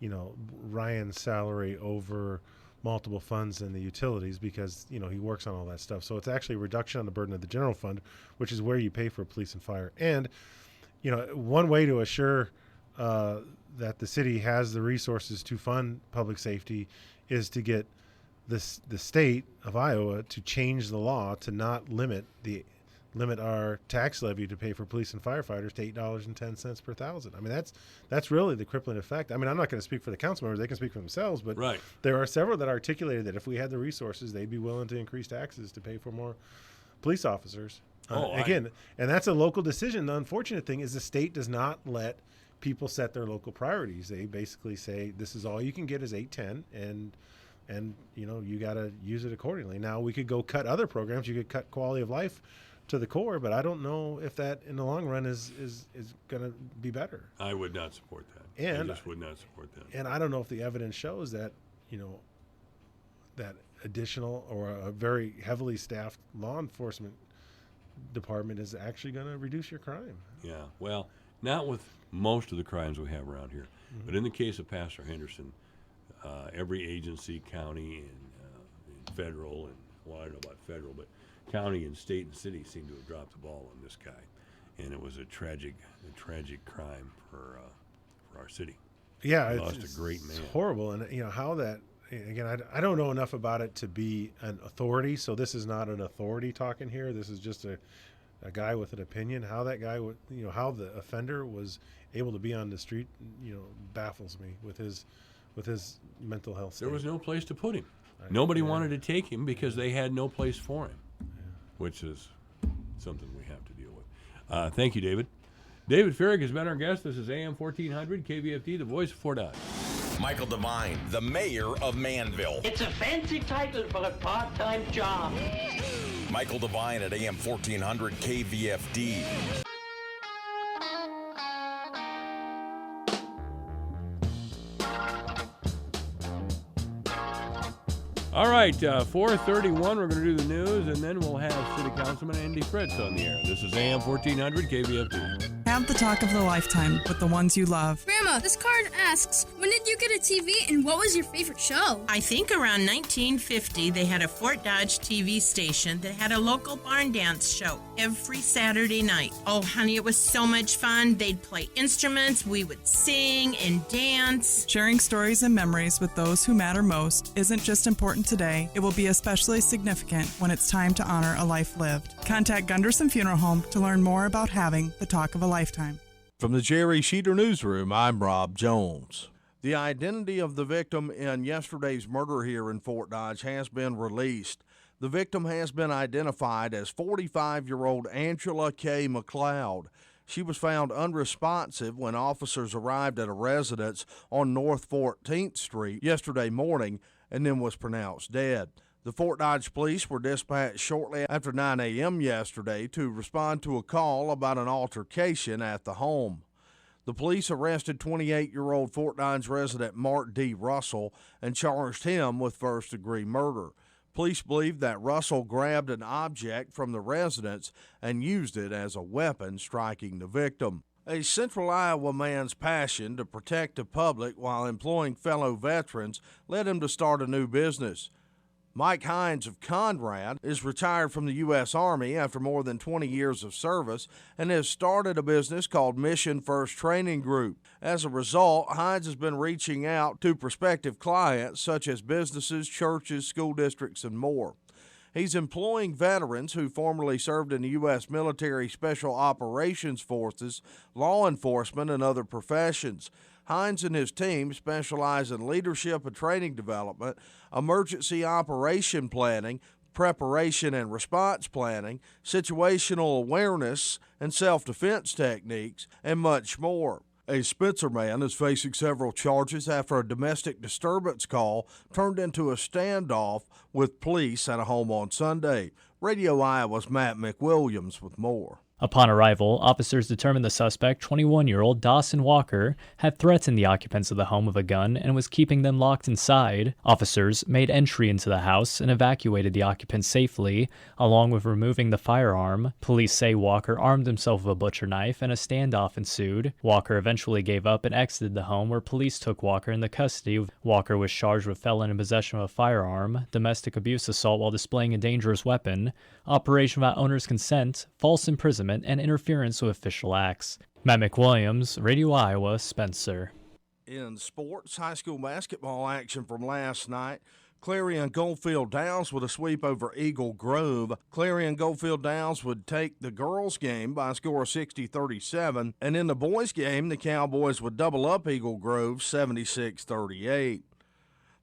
Ryan's salary over multiple funds and the utilities, because he works on all that stuff. So it's actually a reduction on the burden of the general fund, which is where you pay for police and fire. And one way to assure that the city has the resources to fund public safety is to get the state of Iowa to change the law to not limit our tax levy to pay for police and firefighters to $8.10 per thousand. I mean, that's really the crippling effect. I mean, I'm not going to speak for the council members; they can speak for themselves. But there are several that articulated that if we had the resources, they'd be willing to increase taxes to pay for more police officers. And that's a local decision. The unfortunate thing is the state does not let people set their local priorities. They basically say this is all you can get is 810, and you got to use it accordingly. Now we could go cut other programs. You could cut quality of life to the core, but I don't know if that in the long run is going to be better. I would not support that. I just would not support that. And I don't know if the evidence shows that that additional or a very heavily staffed law enforcement department is actually going to reduce your crime. Yeah, well, not with most of the crimes we have around here, but in the case of Pastor Henderson, every agency, county and federal, and well, I don't know about federal, but county and state and city seem to have dropped the ball on this guy, and it was a tragic crime for our city. Yeah, we lost a great man. It's horrible, and how that. Again, I don't know enough about it to be an authority, so this is not an authority talking here. This is just a guy with an opinion. How that guy would, how the offender was able to be on the street, baffles me with his mental health state. There was no place to put him. Nobody wanted to take him because they had no place for him, which is something we have to deal with. Thank you, David. David Farrig has been our guest. This is AM 1400 KVFD, the voice of Fort Dodge. Michael Devine, the mayor of Manville. It's a fancy title for a part-time job. Michael Devine at AM 1400 KVFD. All right, 4:31, we're going to do the news, and then we'll have City Councilman Andy Fritz on the air. This is AM 1400 KVFD. Have the talk of the lifetime with the ones you love. Grandma, this card asks, when did you get a TV and what was your favorite show? I think around 1950, they had a Fort Dodge TV station that had a local barn dance show every Saturday night. Oh, honey, it was so much fun. They'd play instruments, we would sing and dance. Sharing stories and memories with those who matter most isn't just important today, it will be especially significant when it's time to honor a life lived. Contact Gunderson Funeral Home to learn more about having the talk of a lifetime. From the Jerry Sheeter Newsroom, I'm Rob Jones. The identity of the victim in yesterday's murder here in Fort Dodge has been released. The victim has been identified as 45-year-old Angela K. McLeod. She was found unresponsive when officers arrived at a residence on North 14th Street yesterday morning and then was pronounced dead. The Fort Dodge police were dispatched shortly after 9 a.m. yesterday to respond to a call about an altercation at the home. The police arrested 28-year-old Fort Dodge resident Mark D. Russell and charged him with first-degree murder. Police believe that Russell grabbed an object from the residence and used it as a weapon, striking the victim. A Central Iowa man's passion to protect the public while employing fellow veterans led him to start a new business. Mike Hines of Conrad is retired from the U.S. Army after more than 20 years of service and has started a business called Mission First Training Group. As a result, Hines has been reaching out to prospective clients such as businesses, churches, school districts, and more. He's employing veterans who formerly served in the U.S. military special operations forces, law enforcement, and other professions. Hines and his team specialize in leadership and training development, emergency operation planning, preparation and response planning, situational awareness and self-defense techniques, and much more. A Spencer man is facing several charges after a domestic disturbance call turned into a standoff with police at a home on Sunday. Radio Iowa's Matt McWilliams with more. Upon arrival, officers determined the suspect, 21-year-old Dawson Walker, had threatened the occupants of the home with a gun and was keeping them locked inside. Officers made entry into the house and evacuated the occupants safely, along with removing the firearm. Police say Walker armed himself with a butcher knife and a standoff ensued. Walker eventually gave up and exited the home, where police took Walker into custody. Walker was charged with felon in possession of a firearm, domestic abuse assault while displaying a dangerous weapon, operation without owner's consent, false imprisonment, and interference with official acts. Matt McWilliams, Radio Iowa, Spencer. In sports, high school basketball action from last night. Clarion Goldfield Downs with a sweep over Eagle Grove. Clarion Goldfield Downs would take the girls' game by a score of 60-37. And in the boys' game, the Cowboys would double up Eagle Grove 76-38.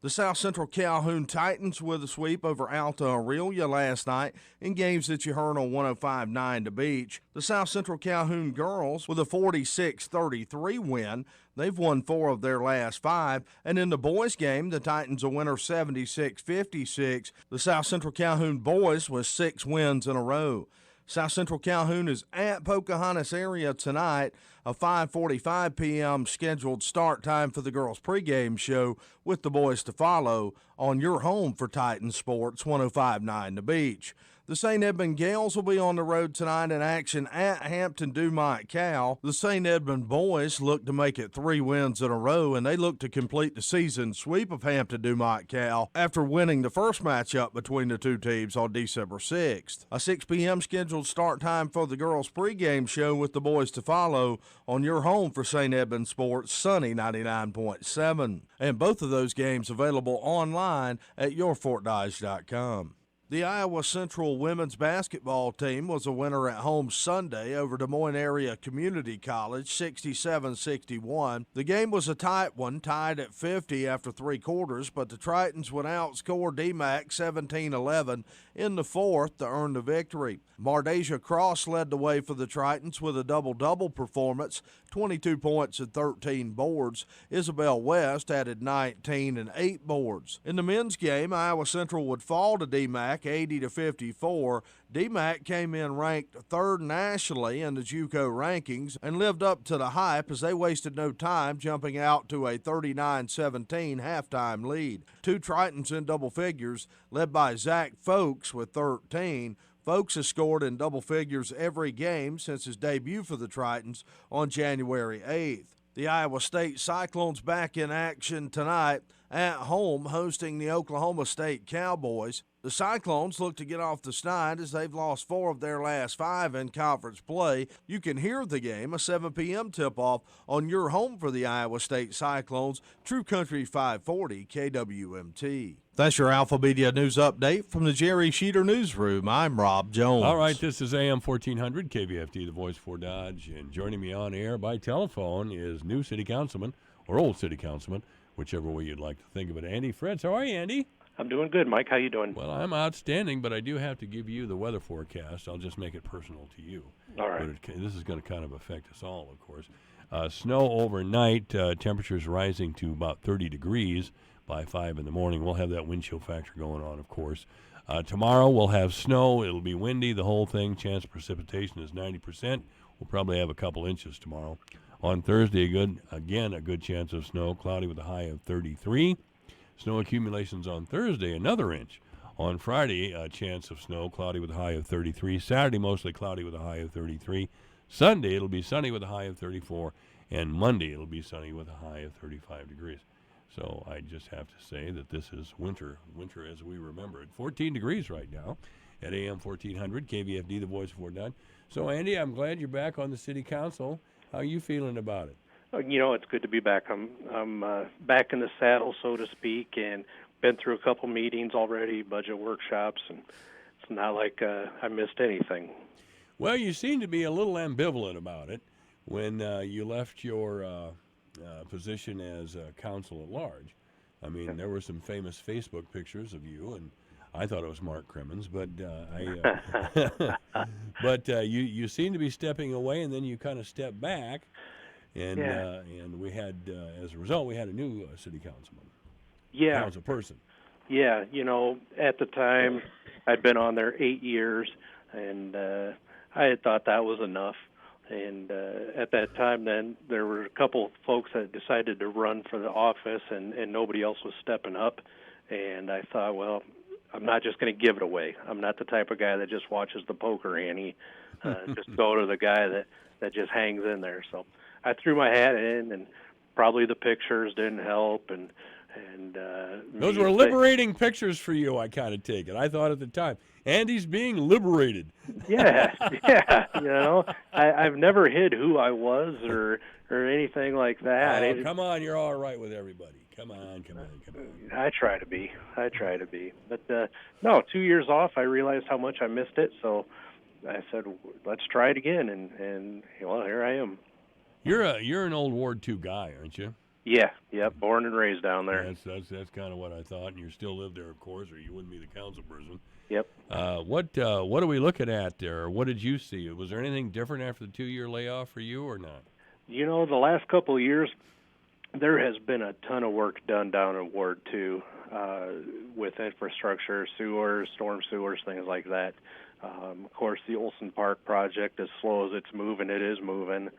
The South Central Calhoun Titans with a sweep over Alta Aurelia last night in games that you heard on 105.9 The Beach. The South Central Calhoun girls with a 46-33 win. They've won 4 of their last 5. And in the boys' game, the Titans a winner 76-56. The South Central Calhoun boys with 6 wins in a row. South Central Calhoun is at Pocahontas area tonight. A 5:45 p.m. scheduled start time for the girls' pregame show with the boys to follow on your home for Titan Sports 105.9 The Beach. The St. Edmund Gales will be on the road tonight in action at Hampton Dumont Cal. The St. Edmund boys look to make it 3 wins in a row, and they look to complete the season sweep of Hampton Dumont Cal after winning the first matchup between the two teams on December 6th. A 6 p.m. scheduled start time for the girls' pregame show with the boys to follow on your home for St. Edmund Sports, Sunny 99.7. And both of those games available online at yourfortdodge.com. The Iowa Central women's basketball team was a winner at home Sunday over Des Moines Area Community College, 67-61. The game was a tight one, tied at 50 after 3 quarters, but the Tritons would outscore DMAC 17-11 in the fourth to earn the victory. Mardasia Cross led the way for the Tritons with a double-double performance, 22 points and 13 boards. Isabel West added 19 and 8 boards. In the men's game, Iowa Central would fall to DMAC 80-54. DMAC came in ranked 3rd nationally in the JUCO rankings and lived up to the hype as they wasted no time, jumping out to a 39-17 halftime lead. 2 Tritons in double figures, led by Zach Folks with 13. Folks has scored in double figures every game since his debut for the Tritons on January 8th. The Iowa State Cyclones back in action tonight at home, hosting the Oklahoma State Cowboys. The Cyclones look to get off the schneid as they've lost 4 of their last 5 in conference play. You can hear the game, a 7 p.m. tip-off on your home for the Iowa State Cyclones, True Country 540 KWMT. That's your Alpha Media News Update from the Jerry Sheeter Newsroom. I'm Rob Jones. All right, this is AM 1400, KVFD, the voice for Dodge. And joining me on air by telephone is new city councilman, or old city councilman, whichever way you'd like to think of it, Andy Fritz. How are you, Andy? I'm doing good, Mike. How you doing? Well, I'm outstanding, but I do have to give you the weather forecast. I'll just make it personal to you. All right. But this is going to kind of affect us all, of course. Snow overnight, temperatures rising to about 30 degrees by 5 in the morning. We'll have that wind chill factor going on, of course. Tomorrow we'll have snow. It'll be windy, the whole thing. Chance of precipitation is 90%. We'll probably have a couple inches tomorrow. On Thursday, a good chance of snow, cloudy with a high of 33. Snow accumulations on Thursday, another inch. On Friday, a chance of snow, cloudy with a high of 33. Saturday, mostly cloudy with a high of 33. Sunday it'll be sunny with a high of 34, and Monday it'll be sunny with a high of 35 degrees. So I just have to say that this is winter as we remember it. 14 degrees right now at AM 1400, KVFD, the voice of Fort Dodge. So, Andy, I'm glad you're back on the city council. How are you feeling about it? It's good to be back. I'm back in the saddle, so to speak, and been through a couple meetings already, budget workshops, and it's not like I missed anything. Well, you seem to be a little ambivalent about it when you left your position as council at large. I mean, there were some famous Facebook pictures of you, and I thought it was Mark Crimmins, but you seem to be stepping away, and then you kind of step back, and we had as a result we had a new city councilman, council person. Yeah, at the time I'd been on there 8 years, and I had thought that was enough. And at that time, then there were a couple folks that decided to run for the office, and nobody else was stepping up. And I thought, well, I'm not just going to give it away. I'm not the type of guy that just watches the poker ante. Just go to the guy that just hangs in there. So I threw my hat in, and probably the pictures didn't help. And those were liberating pictures for you, I kind of take it. I thought at the time, Andy's being liberated. Yeah. I've never hid who I was or anything like that. Oh, come on, you're all right with everybody. Come on. I try to be. But no, 2 years off, I realized how much I missed it, so I said, let's try it again, and well, here I am. You're an old Ward 2 guy, aren't you? Yeah, born and raised down there. That's kind of what I thought, and you still live there, of course, or you wouldn't be the council person. Yep. What are we looking at there? What did you see? Was there anything different after the 2-year layoff for you, or not? The last couple of years, there has been a ton of work done down in Ward 2 with infrastructure, sewers, storm sewers, things like that. Of course, the Olson Park project, as slow as it's moving, it is moving.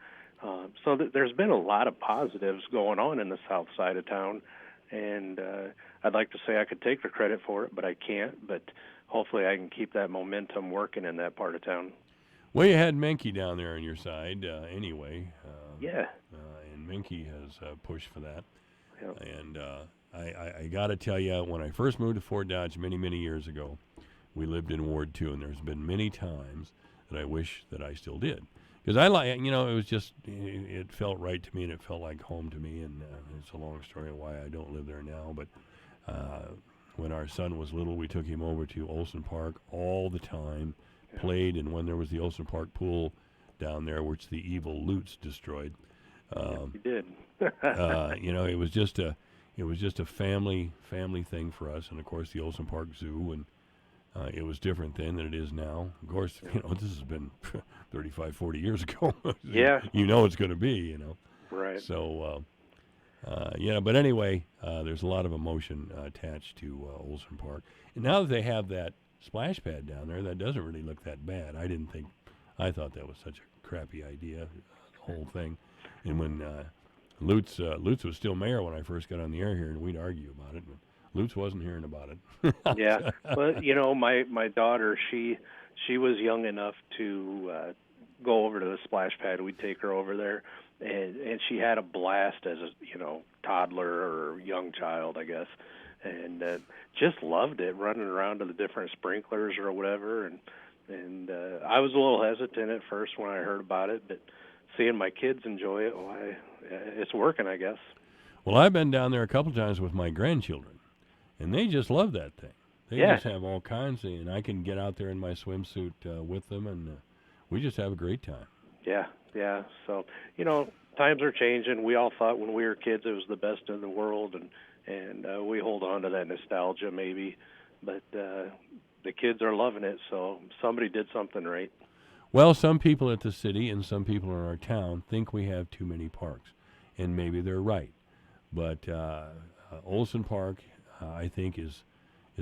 So there's been a lot of positives going on in the south side of town, and I'd like to say I could take the credit for it, but I can't. But hopefully I can keep that momentum working in that part of town. Well, you had Menke down there on your side anyway. Yeah. And Menke has pushed for that. Yep. And I got to tell you, when I first moved to Fort Dodge many, many years ago, we lived in Ward 2, and there's been many times that I wish that I still did. Because I like, it was just, it felt right to me, and it felt like home to me, and it's a long story of why I don't live there now. But when our son was little, we took him over to Olson Park all the time, played, and when there was the Olson Park pool down there, which the evil Lutz destroyed. He did. It was just a family thing for us, and of course the Olson Park Zoo, and it was different then than it is now. Of course, this has been 35, 40 years ago. Yeah. It's going to be, Right. So, but anyway, there's a lot of emotion attached to Olson Park. And now that they have that splash pad down there, that doesn't really look that bad. I thought that was such a crappy idea, the whole thing. And when Lutz was still mayor when I first got on the air here, and we'd argue about it, but Lutz wasn't hearing about it. Yeah. Well, my daughter, she was young enough to go over to the splash pad. We'd take her over there, and she had a blast as a toddler or young child, I guess, and just loved it, running around to the different sprinklers or whatever. And I was a little hesitant at first when I heard about it, but seeing my kids enjoy it, it's working, I guess. Well, I've been down there a couple times with my grandchildren, and they just love that thing. They just have all kinds of, and I can get out there in my swimsuit with them, and we just have a great time. Yeah. So, times are changing. We all thought when we were kids it was the best in the world, and we hold on to that nostalgia maybe, but the kids are loving it, so somebody did something right. Well, some people at the city and some people in our town think we have too many parks, and maybe they're right. But Olson Park, I think, is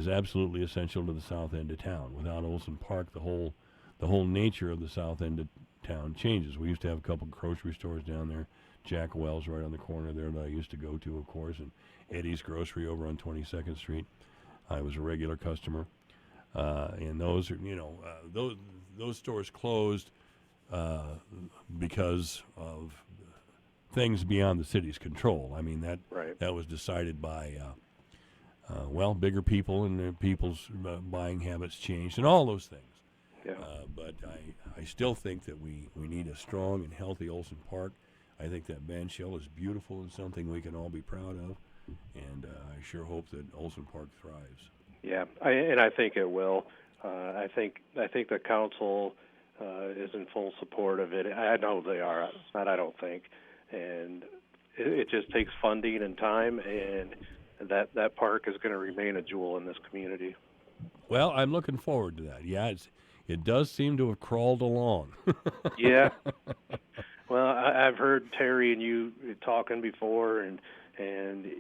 absolutely essential to the south end of town. Without Olson Park, the whole nature of the south end of town changes. We used to have a couple grocery stores down there. Jack Wells right on the corner there that I used to go to, of course, and Eddie's Grocery over on 22nd Street. I was a regular customer. And those are, those stores closed because of things beyond the city's control. I mean, Right. that was decided by, bigger people, and people's buying habits changed and all those things. Yeah. But I still think that we need a strong and healthy Olson Park. I think that band shell is beautiful and something we can all be proud of, and I sure hope that Olson Park thrives. Yeah, I think it will. I think the council is in full support of it. I know they are. Not I don't think, and it just takes funding and time, and that park is going to remain a jewel in this community. Well, I'm looking forward to that. Yeah, it does seem to have crawled along. Yeah. Well, I've heard Terry and you talking before, and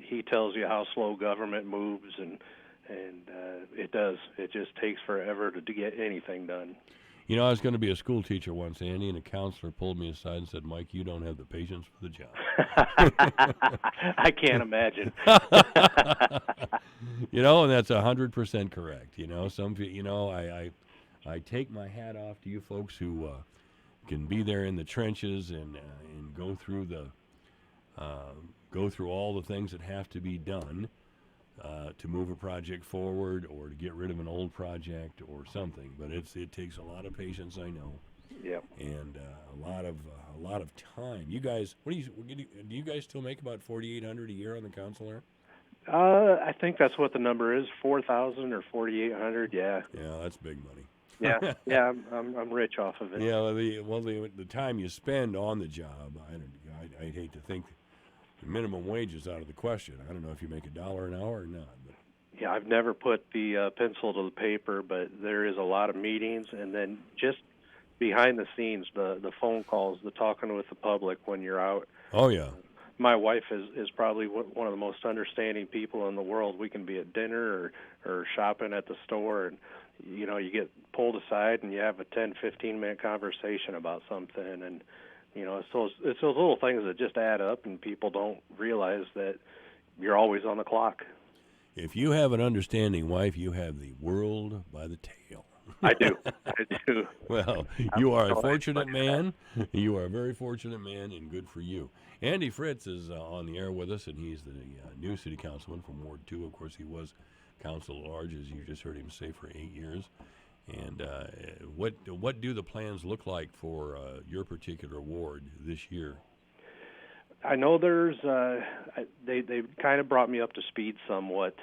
he tells you how slow government moves, and it does. It just takes forever to get anything done. You know, I was going to be a school teacher once, Andy, and a counselor pulled me aside and said, "Mike, you don't have the patience for the job." I can't imagine. And that's 100% correct. I take my hat off to you folks who can be there in the trenches and go through all the things that have to be done to move a project forward or to get rid of an old project or something. But it takes a lot of patience, I know. Yeah. And a lot of time. You guys, do you guys still make about $4,800 a year on the council there? I think that's what the number is, 4,000 or 4,800. Yeah. Yeah, that's big money. Yeah. I'm rich off of it. Yeah. The time you spend on the job, I'd hate to think the minimum wage is out of the question. I don't know if you make $1 an hour or not. But. Yeah, I've never put the pencil to the paper, but there is a lot of meetings, and then just behind the scenes, the phone calls, the talking with the public when you're out. Oh yeah. My wife is probably one of the most understanding people in the world. We can be at dinner or shopping at the store, and you get pulled aside and you have a 10, 15-minute conversation about something, and it's those little things that just add up, and people don't realize that you're always on the clock. If you have an understanding wife, you have the world by the tail. I do. Well, you are a fortunate man. You are a very fortunate man, and good for you. Andy Fritz is on the air with us, and he's the new city councilman from Ward 2. Of course, he was council at large, as you just heard him say, for 8 years. And what do the plans look like for your particular ward this year? I know there's they kind of brought me up to speed somewhat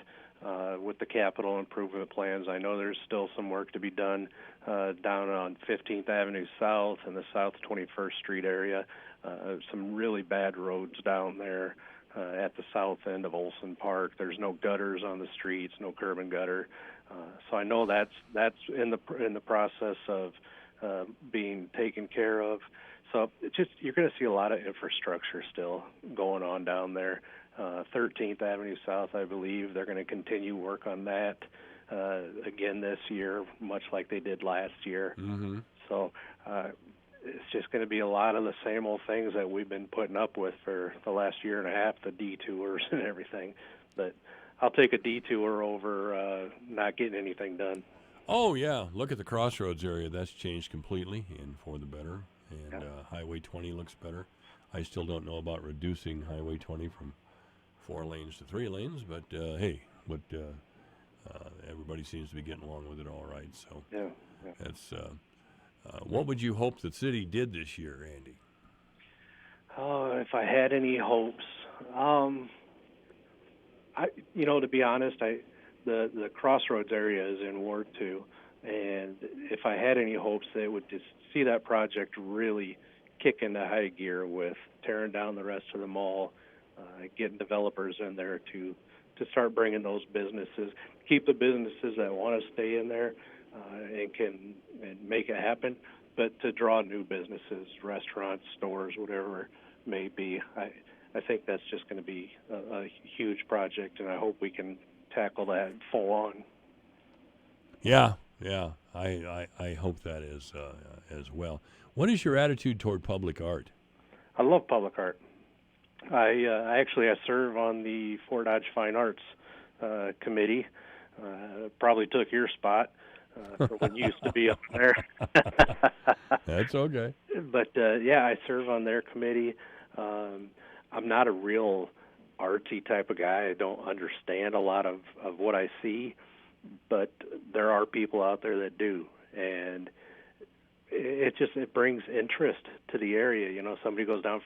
with the capital improvement plans. I know there's still some work to be done down on 15th Avenue South and the South 21st Street area. Some really bad roads down there at the south end of Olson Park. There's no gutters on the streets, no curb and gutter. So I know that's in the process of being taken care of. So you're going to see a lot of infrastructure still going on down there. 13th Avenue South, I believe, they're going to continue work on that again this year, much like they did last year. Mm-hmm. So it's just going to be a lot of the same old things that we've been putting up with for the last year and a half, the detours and everything. But I'll take a detour over not getting anything done. Oh, yeah. Look at the Crossroads area. That's changed completely and for the better. And Highway 20 looks better. I still don't know about reducing Highway 20 from 4 lanes to 3 lanes, but hey, everybody seems to be getting along with it all right. So that's what would you hope the city did this year, Andy? Oh, if I had any hopes, to be honest, the Crossroads area is in Ward 2, and if I had any hopes, they would just see that project really kick into high gear with tearing down the rest of the mall, getting developers in there to start bringing those businesses, keep the businesses that want to stay in there and make it happen, but to draw new businesses, restaurants, stores, whatever it may be. I think that's just going to be a huge project, and I hope we can tackle that full on. Yeah, I hope that is as well. What is your attitude toward public art? I love public art. I serve on the Fort Dodge Fine Arts Committee. Probably took your spot. for what used to be up there. That's okay. But yeah, I serve on their committee. I'm not a real artsy type of guy. I don't understand a lot of what I see, but there are people out there that do, and it brings interest to the area. You know, somebody goes down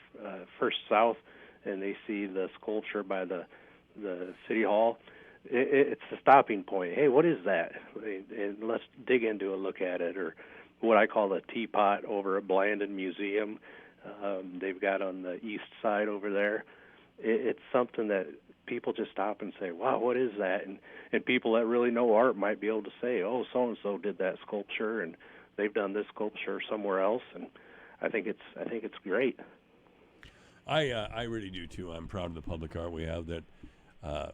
First South and they see the sculpture by the city hall. It's the stopping point. Hey, what is that? And let's dig into it, look at it. Or what I call the teapot over at Blandon Museum. They've got on the east side over there. It's something that people just stop and say, wow, what is that? And people that really know art might be able to say, oh, so-and-so did that sculpture, and they've done this sculpture somewhere else. And I think it's great. I really do, too. I'm proud of the public art we have that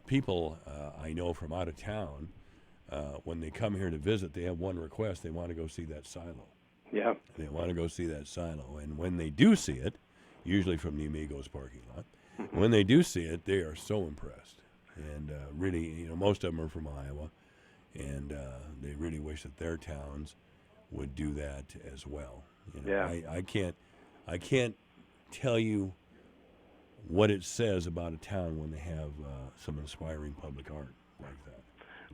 people I know from out of town, when they come here to visit, they have one request. They want to go see that silo. Yeah. They want to go see that silo. And when they do see it, usually from the Amigos parking lot, when they do see it, they are so impressed. And really, you know, most of them are from Iowa, and they really wish that their towns would do that as well. You know, yeah. I can't tell you what it says about a town when they have some inspiring public art like that.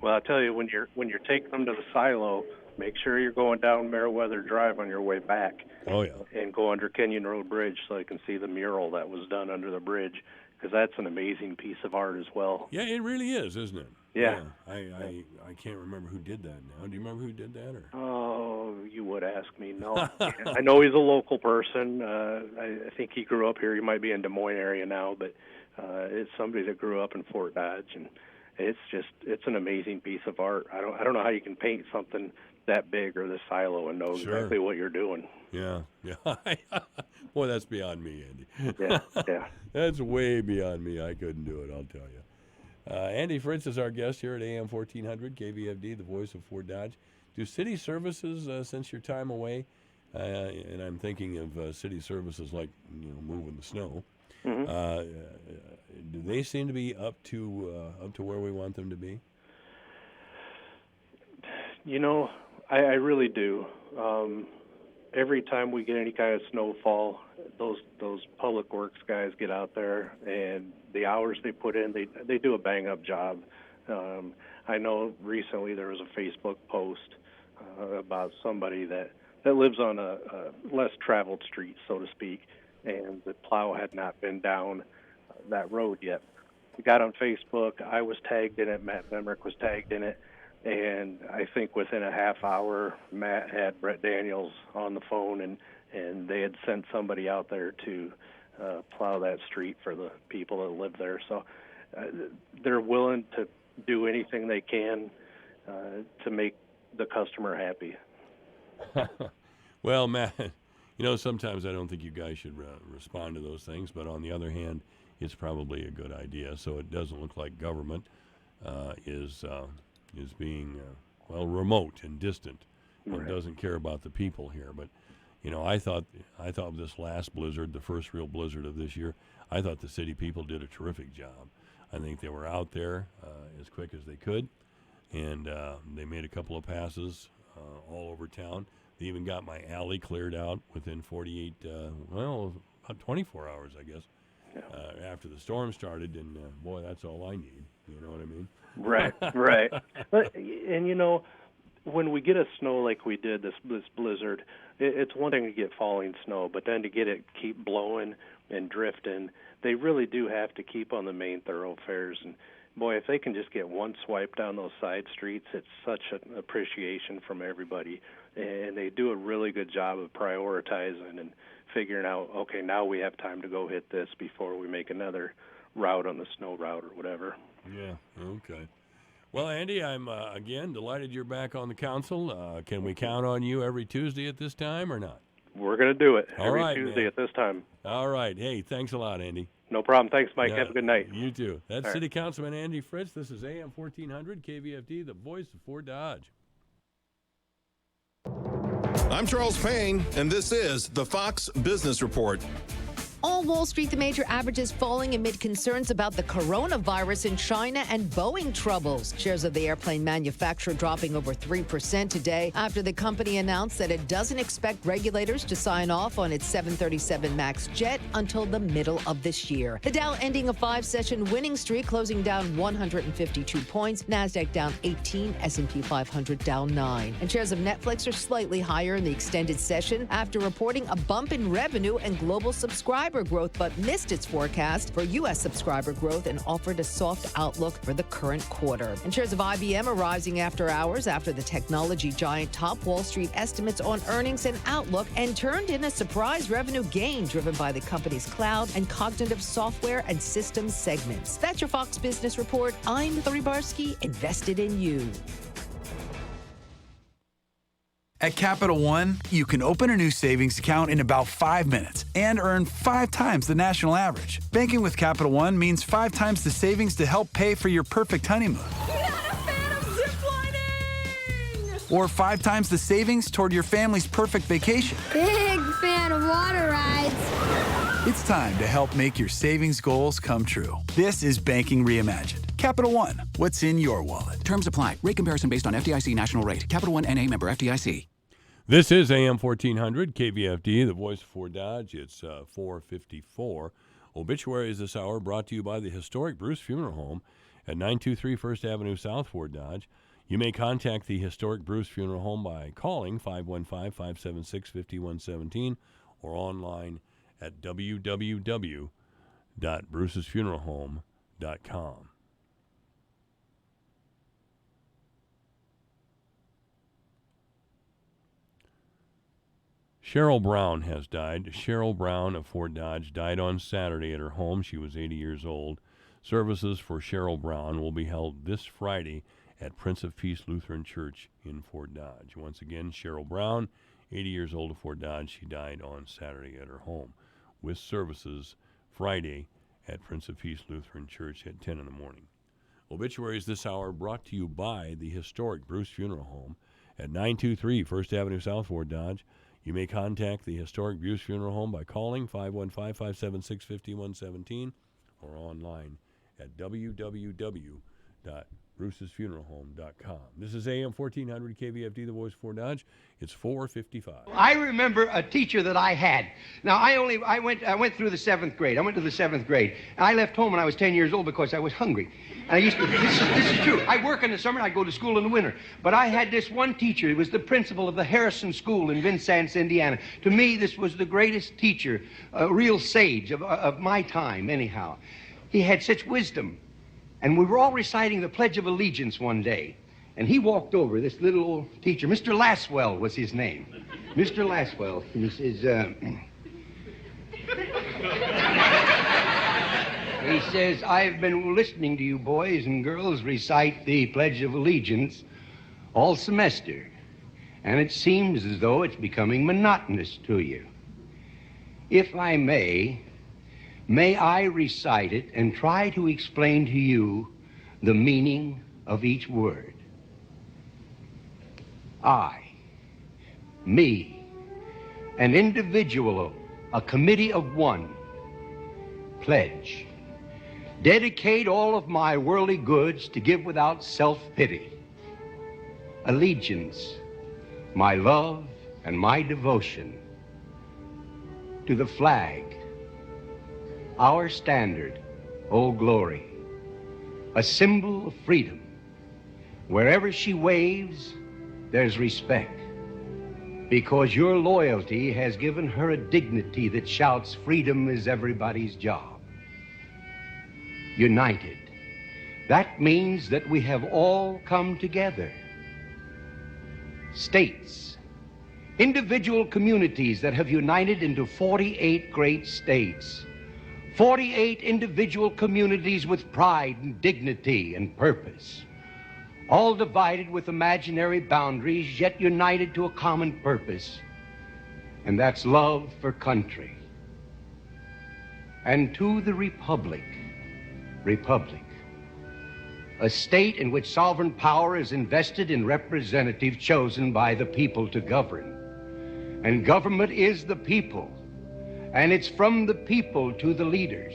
Well, I'll tell you, when you're taking them to the silo, make sure you're going down Meriwether Drive on your way back. Oh, yeah. And go under Kenyon Road Bridge so you can see the mural that was done under the bridge, because that's an amazing piece of art as well. Yeah, it really is, isn't it? Yeah. I can't remember who did that now. Do you remember who did that? Or? Oh, you would ask me. No. I know he's a local person. I think he grew up here. He might be in Des Moines area now, but it's somebody that grew up in Fort Dodge, and it's an amazing piece of art. I don't know how you can paint something that big or this silo and know exactly what you're doing. Yeah. Boy, that's beyond me, Andy. Yeah. That's way beyond me. I couldn't do it, I'll tell you. Andy Fritz is our guest here at AM 1400, KVFD, the voice of Fort Dodge. Do city services, since your time away, and I'm thinking of city services like moving the snow, do they seem to be up to where we want them to be? You know, I really do. Every time we get any kind of snowfall, those public works guys get out there, and the hours they put in, they do a bang-up job. I know recently there was a Facebook post about somebody that lives on a less traveled street, so to speak, and the plow had not been down that road yet. We got on Facebook. I was tagged in it. Matt Vemrick was tagged in it. And I think within a half hour, Matt had Brett Daniels on the phone, and they had sent somebody out there to plow that street for the people that live there. So they're willing to do anything they can to make the customer happy. Well, Matt, sometimes I don't think you guys should respond to those things, but on the other hand, it's probably a good idea. So it doesn't look like government is being remote and distant, and doesn't care about the people here. But I thought this last blizzard, the first real blizzard of this year, I thought the city people did a terrific job. I think they were out there as quick as they could, and they made a couple of passes all over town. They even got my alley cleared out within 24 hours, I guess, after the storm started. And boy, that's all I need. You know what I mean? Right. And when we get a snow like we did, this blizzard, it's one thing to get falling snow, but then to get it keep blowing and drifting, they really do have to keep on the main thoroughfares. And boy, if they can just get one swipe down those side streets, it's such an appreciation from everybody. And they do a really good job of prioritizing and figuring out, okay, now we have time to go hit this before we make another route on the snow route or whatever. Yeah, okay. Well, Andy, I'm, again, delighted you're back on the council. Can we count on you every Tuesday at this time or not? We're going to do it every Tuesday man. At this time. All right. Hey, thanks a lot, Andy. No problem. Thanks, Mike. Have a good night. You too. That's All City right. Councilman Andy Fritz. This is AM 1400, KVFD, the voice of Fort Dodge. I'm Charles Payne, and this is the Fox Business Report. On Wall Street, the major averages falling amid concerns about the coronavirus in China and Boeing troubles. Shares of the airplane manufacturer dropping over 3% today after the company announced that it doesn't expect regulators to sign off on its 737 MAX jet until the middle of this year. The Dow ending a 5-session winning streak, closing down 152 points. NASDAQ down 18, S&P 500 down 9. And shares of Netflix are slightly higher in the extended session after reporting a bump in revenue and global subscriber growth, but missed its forecast for U.S. subscriber growth and offered a soft outlook for the current quarter. And shares of IBM are rising after hours after the technology giant topped Wall Street estimates on earnings and outlook and turned in a surprise revenue gain driven by the company's cloud and cognitive software and systems segments. That's your Fox Business Report. I'm Lori Barsky, invested in you. At Capital One, you can open a new savings account in about 5 minutes and earn 5 times the national average. Banking with Capital One means 5 times the savings to help pay for your perfect honeymoon. Not a fan of ziplining! Or 5 times the savings toward your family's perfect vacation. Big fan of water rides. It's time to help make your savings goals come true. This is Banking Reimagined. Capital One, what's in your wallet? Terms apply. Rate comparison based on FDIC national rate. Capital One NA, member FDIC. This is AM 1400 KVFD, the voice of Fort Dodge. It's 4:54. Obituaries this hour brought to you by the historic Bruce Funeral Home at 923 First Avenue South, Fort Dodge. You may contact the historic Bruce Funeral Home by calling 515-576-5117 or online at www.brucesfuneralhome.com. Cheryl Brown has died. Cheryl Brown of Fort Dodge died on Saturday at her home. She was 80 years old. Services for Cheryl Brown will be held this Friday at Prince of Peace Lutheran Church in Fort Dodge. Once again, Cheryl Brown, 80 years old of Fort Dodge. She died on Saturday at her home, with services Friday at Prince of Peace Lutheran Church at 10 in the morning. Obituaries this hour brought to you by the historic Bruce Funeral Home at 923 First Avenue South, Fort Dodge. You may contact the historic Bruce Funeral Home by calling 515-576-5117 or online at www.brucesfuneralhome.com. This is AM 1400 KVFD, the voice of Fort Dodge. It's 4:55. I remember a teacher that I had. Now, I went through the 7th grade. I went to the 7th grade. And I left home when I was 10 years old because I was hungry. And I used to, this is true. I work in the summer and I go to school in the winter. But I had this one teacher. He was the principal of the Harrison School in Vincennes, Indiana. To me, this was the greatest teacher, a real sage of my time, anyhow. He had such wisdom. And we were all reciting the Pledge of Allegiance one day. And he walked over, this little old teacher. Mr. Laswell was his name. Mr. Laswell. And he says, he says, I've been listening to you boys and girls recite the Pledge of Allegiance all semester. And it seems as though it's becoming monotonous to you. If I may I recite it and try to explain to you the meaning of each word. I, me, an individual, a committee of one, pledge, dedicate all of my worldly goods to give without self-pity, allegiance, my love and my devotion to the flag, our standard, Old Glory, a symbol of freedom. Wherever she waves, there's respect, because your loyalty has given her a dignity that shouts freedom is everybody's job. United. That means that we have all come together. States, individual communities that have united into 48 great states. 48 individual communities with pride and dignity and purpose. All divided with imaginary boundaries, yet united to a common purpose. And that's love for country. And to the republic, a state in which sovereign power is invested in representatives chosen by the people to govern. And government is the people. And it's from the people to the leaders,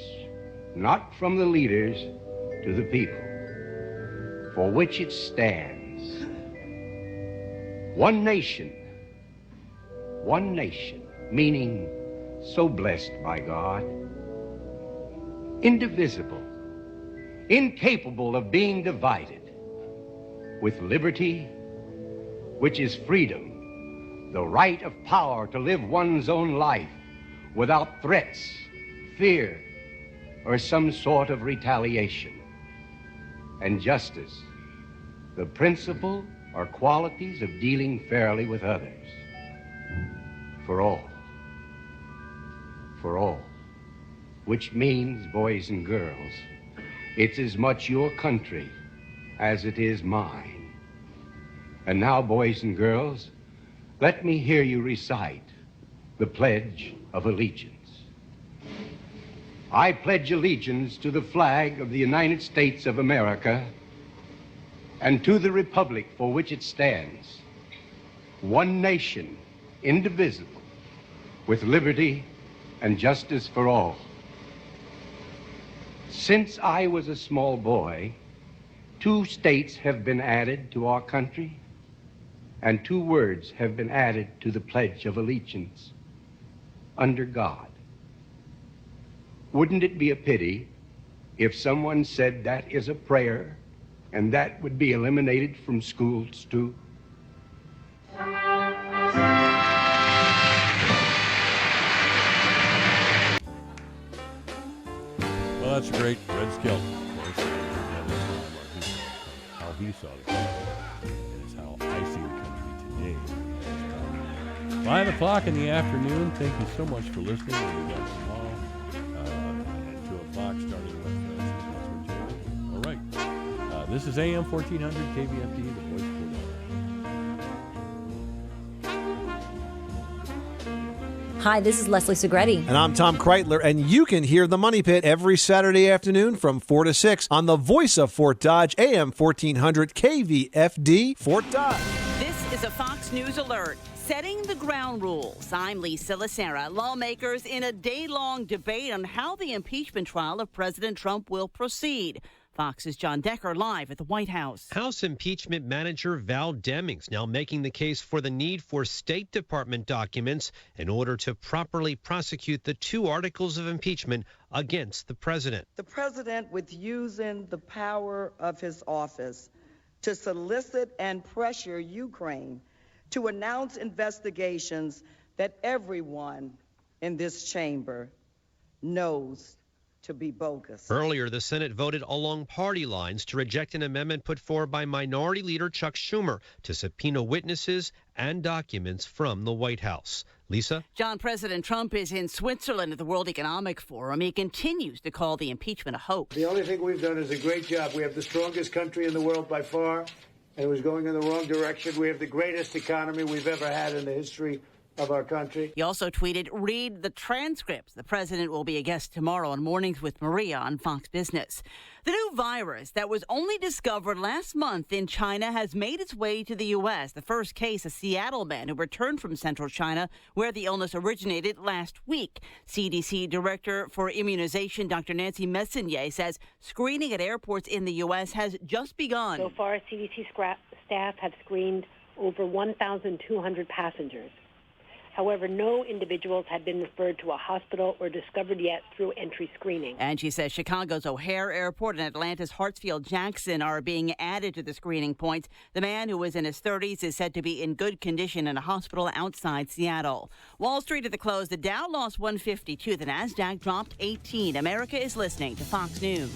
not from the leaders to the people, for which it stands. One nation, meaning so blessed by God, indivisible, incapable of being divided, with liberty, which is freedom, the right of power to live one's own life without threats, fear, or some sort of retaliation. And justice, the principle or qualities of dealing fairly with others. For all, which means, boys and girls, it's as much your country as it is mine. And now, boys and girls, let me hear you recite the Pledge of Allegiance. I pledge allegiance to the flag of the United States of America and to the republic for which it stands, one nation, indivisible, with liberty and justice for all. Since I was a small boy, 2 states have been added to our country, and 2 words have been added to the Pledge of Allegiance: under God. Wouldn't it be a pity if someone said that is a prayer and that would be eliminated from schools too? Well, that's great. Red Skelton, of course. How he saw the country. And it's how I see the country today. 5 o'clock in the afternoon. Thank you so much for listening. We got tomorrow at 2 o'clock starting with all right. This is AM 1400 KVFD, the voice of Hi, this is Leslie Segretti. And I'm Tom Kreitler, and you can hear the Money Pit every Saturday afternoon from 4 to 6 on the voice of Fort Dodge, AM 1400 KVFD, Fort Dodge. This is a Fox News alert. Setting the ground rules. I'm Lisa Lacera. Lawmakers in a day-long debate on how the impeachment trial of President Trump will proceed. Fox's John Decker live at the White House. House impeachment manager Val Demings now making the case for the need for State Department documents in order to properly prosecute the 2 articles of impeachment against the president. The president, with using the power of his office to solicit and pressure Ukraine to announce investigations that everyone in this chamber knows to be bogus. Earlier, the Senate voted along party lines to reject an amendment put forward by Minority Leader Chuck Schumer to subpoena witnesses and documents from the White House. Lisa? John, President Trump is in Switzerland at the World Economic Forum. He continues to call the impeachment a hoax. The only thing we've done is a great job. We have the strongest country in the world by far, and it was going in the wrong direction. We have the greatest economy we've ever had in the history of our country. He also tweeted, read the transcripts. The president will be a guest tomorrow on Mornings with Maria on Fox Business. The new virus that was only discovered last month in China has made its way to the U.S. The first case, a Seattle man who returned from central China, where the illness originated last week. CDC Director for Immunization, Dr. Nancy Messonnier, says screening at airports in the U.S. has just begun. So far, CDC staff have screened over 1,200 passengers. However, no individuals have been referred to a hospital or discovered yet through entry screening. And she says Chicago's O'Hare Airport and Atlanta's Hartsfield-Jackson are being added to the screening points. The man, who is in his 30s, is said to be in good condition in a hospital outside Seattle. Wall Street at the close, the Dow lost 152. The NASDAQ dropped 18. America is listening to Fox News.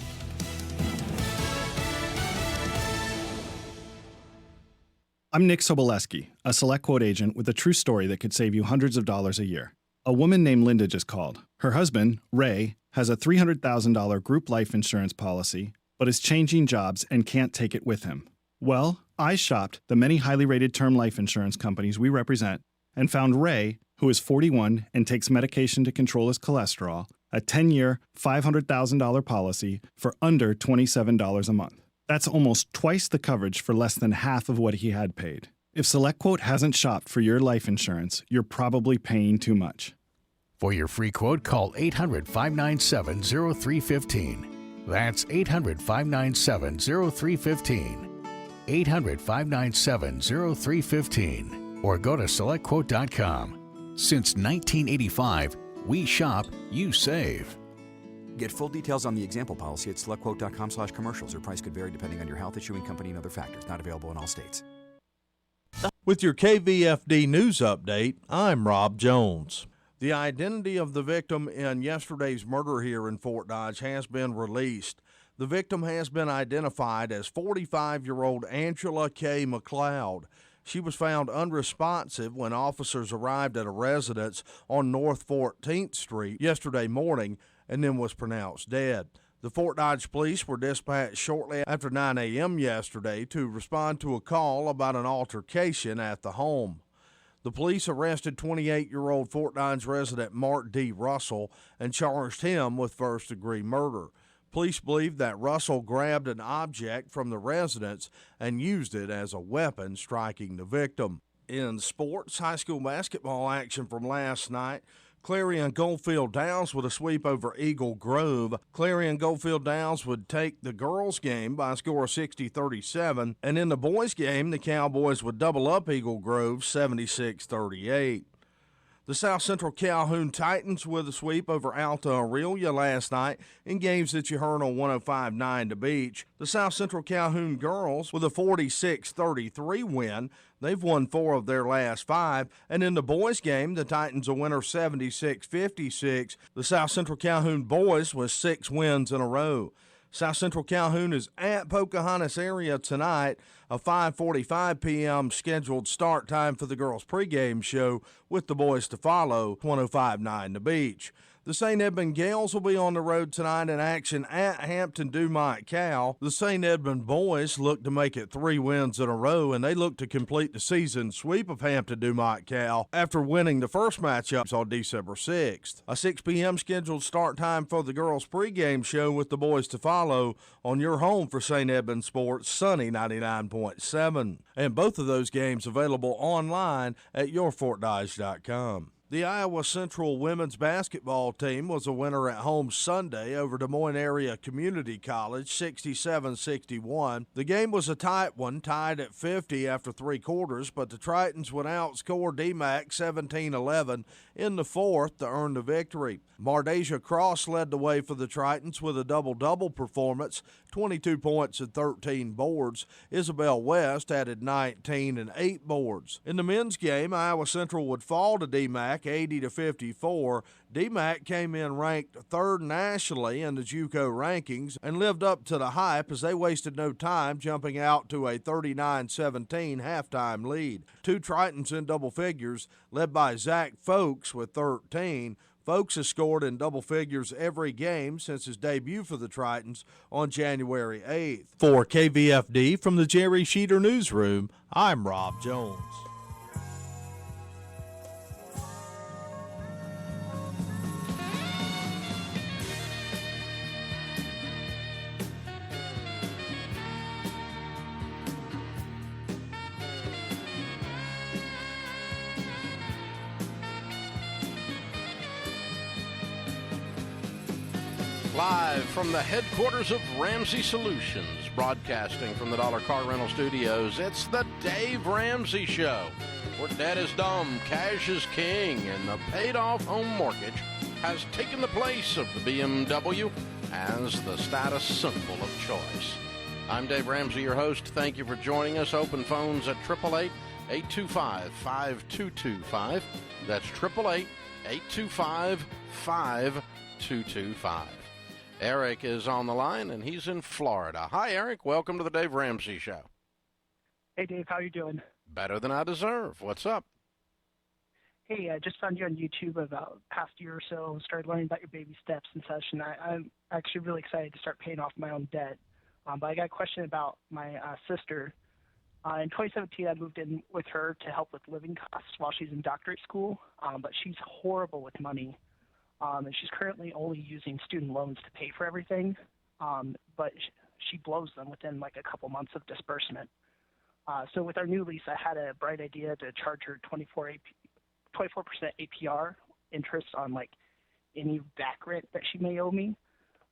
I'm Nick Soboleski, a Select Quote agent with a true story that could save you hundreds of dollars a year. A woman named Linda just called. Her husband, Ray, has a $300,000 group life insurance policy, but is changing jobs and can't take it with him. Well, I shopped the many highly rated term life insurance companies we represent and found Ray, who is 41 and takes medication to control his cholesterol, a 10-year, $500,000 policy for under $27 a month. That's almost twice the coverage for less than half of what he had paid. If SelectQuote hasn't shopped for your life insurance, you're probably paying too much. For your free quote, call 800-597-0315. That's 800-597-0315. 800-597-0315. Or go to selectquote.com. Since 1985, we shop, you save. Get full details on the example policy at selectquote.com/commercials. Or price could vary depending on your health, issuing company, and other factors. Not available in all states. With your KVFD news update, I'm Rob Jones. The identity of the victim in yesterday's murder here in Fort Dodge has been released. The victim has been identified as 45-year-old Angela K. McLeod. She was found unresponsive when officers arrived at a residence on North 14th Street yesterday morning and then was pronounced dead. The Fort Dodge police were dispatched shortly after 9 a.m. yesterday to respond to a call about an altercation at the home. The police arrested 28-year-old Fort Dodge resident Mark D. Russell and charged him with first-degree murder. Police believe that Russell grabbed an object from the residence and used it as a weapon, striking the victim. In sports, high school basketball action from last night, Clarion Goldfield Downs with a sweep over Eagle Grove. Clarion Goldfield Downs would take the girls' game by a score of 60-37, and in the boys' game, the Cowboys would double up Eagle Grove 76-38. The South Central Calhoun Titans with a sweep over Alta Aurelia last night in games that you heard on 105.9 The Beach. The South Central Calhoun girls with a 46-33 win. They've won 4 of their last 5. And in the boys' game, the Titans a winner 76-56. The South Central Calhoun boys with 6 wins in a row. South Central Calhoun is at Pocahontas area tonight, a 5:45 p.m. scheduled start time for the girls' pregame show with the boys to follow, 105.9 The Beach. The St. Edmund Gales will be on the road tonight in action at Hampton Dumont Cal. The St. Edmund boys look to make it 3 wins in a row, and they look to complete the season sweep of Hampton Dumont Cal after winning the first matchups on December 6th. A 6 p.m. scheduled start time for the girls' pregame show with the boys to follow on your home for St. Edmund Sports, Sunny 99.7. And both of those games available online at yourfortdodge.com. The Iowa Central women's basketball team was a winner at home Sunday over Des Moines Area Community College, 67-61. The game was a tight one, tied at 50 after 3 quarters, but the Tritons would outscore DMAC 17-11 in the fourth to earn the victory. Mardasia Cross led the way for the Tritons with a double-double performance, 22 points and 13 boards. Isabel West added 19 and 8 boards. In the men's game, Iowa Central would fall to DMAC 80-54. DMAC came in ranked 3rd nationally in the JUCO rankings and lived up to the hype as they wasted no time, jumping out to a 39-17 halftime lead. 2 Tritons in double figures, led by Zach Folks with 13. Folks has scored in double figures every game since his debut for the Tritons on January 8th. For KVFD from the Jerry Sheeter Newsroom, I'm Rob Jones. Live from the headquarters of Ramsey Solutions, broadcasting from the Dollar Car Rental Studios, it's the Dave Ramsey Show, where debt is dumb, cash is king, and the paid-off home mortgage has taken the place of the BMW as the status symbol of choice. I'm Dave Ramsey, your host. Thank you for joining us. Open phones at 888-825-5225. That's 888-825-5225. Eric is on the line, and he's in Florida. Hi, Eric. Welcome to the Dave Ramsey Show. Hey, Dave. How you doing? Better than I deserve. What's up? Hey, I just found you on YouTube about the past year or so, started learning about your baby steps and such, and I'm actually really excited to start paying off my own debt. But I got a question about my sister. In 2017, I moved in with her to help with living costs while she's in doctorate school, but she's horrible with money. And she's currently only using student loans to pay for everything, but she blows them within like a couple months of disbursement. So with our new lease, I had a bright idea to charge her 24% APR interest on like any back rent that she may owe me.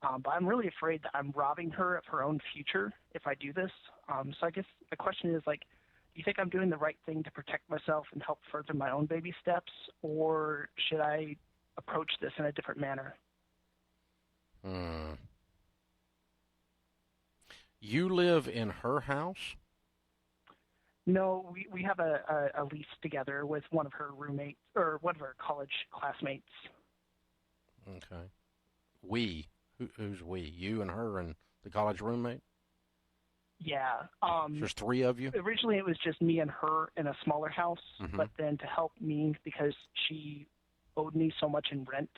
But I'm really afraid that I'm robbing her of her own future if I do this. So I guess the question is, like, do you think I'm doing the right thing to protect myself and help further my own baby steps, or should I approach this in a different manner? You live in her house? No, we have a lease together with one of her roommates, or one of her college classmates. Okay. We? Who's we? You and her and the college roommate? Yeah. There's three of you? Originally, it was just me and her in a smaller house, but then to help me, because she owed me so much in rent,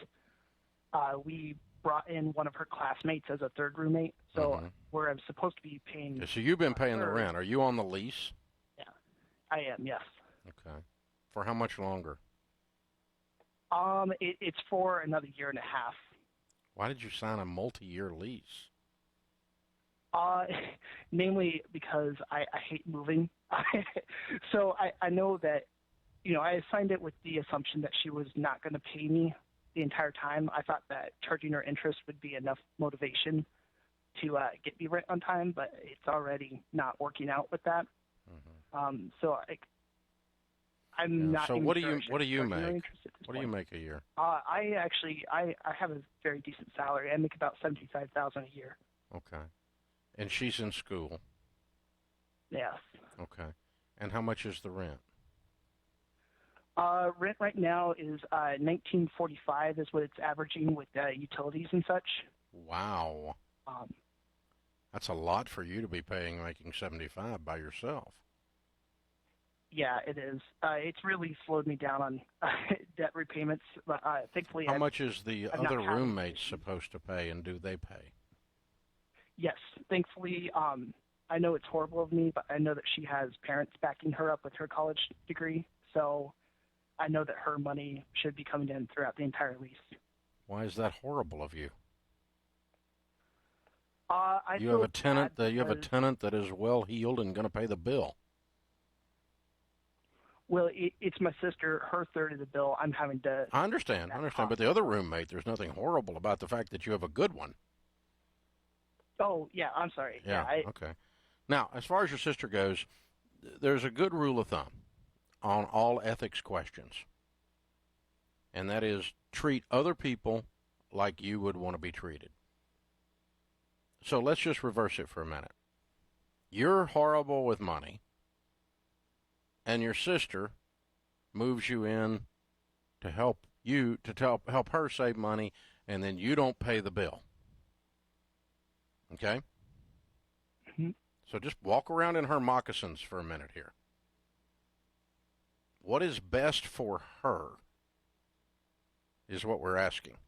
we brought in one of her classmates as a third roommate. So where I'm supposed to be paying. So you've been paying the rent. Are you on the lease? Yeah, I am. Yes. Okay. For how much longer? It's for another year and a half. Why did you sign a multi-year lease? Namely because I hate moving. So I know that, I signed it with the assumption that she was not going to pay me the entire time. I thought that charging her interest would be enough motivation to get me rent on time, but it's already not working out with that. So I'm not. So what do you make? What do you point. make a year? I have a very decent salary. I make about $75,000 a year. Okay. And she's in school. Yes. Okay. And how much is the rent? Rent right now is $19.45 is what it's averaging with utilities and such. Wow. That's a lot for you to be paying, making $75 by yourself. Yeah, it is. It's really slowed me down on debt repayments. But thankfully, how much is the other roommate supposed to pay, and do they pay? Yes, thankfully. I know it's horrible of me, but I know that she has parents backing her up with her college degree, so I know that her money should be coming in throughout the entire lease. Why is that horrible of you? You have a tenant that is well heeled and going to pay the bill. Well, it's my sister. Her third of the bill. I'm having to. I understand. But the other roommate, there's nothing horrible about the fact that you have a good one. Oh yeah, I'm sorry. Yeah. Okay. Now, as far as your sister goes, there's a good rule of thumb on all ethics questions, and that is treat other people like you would want to be treated. So let's just reverse it for a minute. You're horrible with money, and your sister moves you in to help you, to help her save money, and then you don't pay the bill. Okay? So just walk around in her moccasins for a minute here. What is best for her is what we're asking.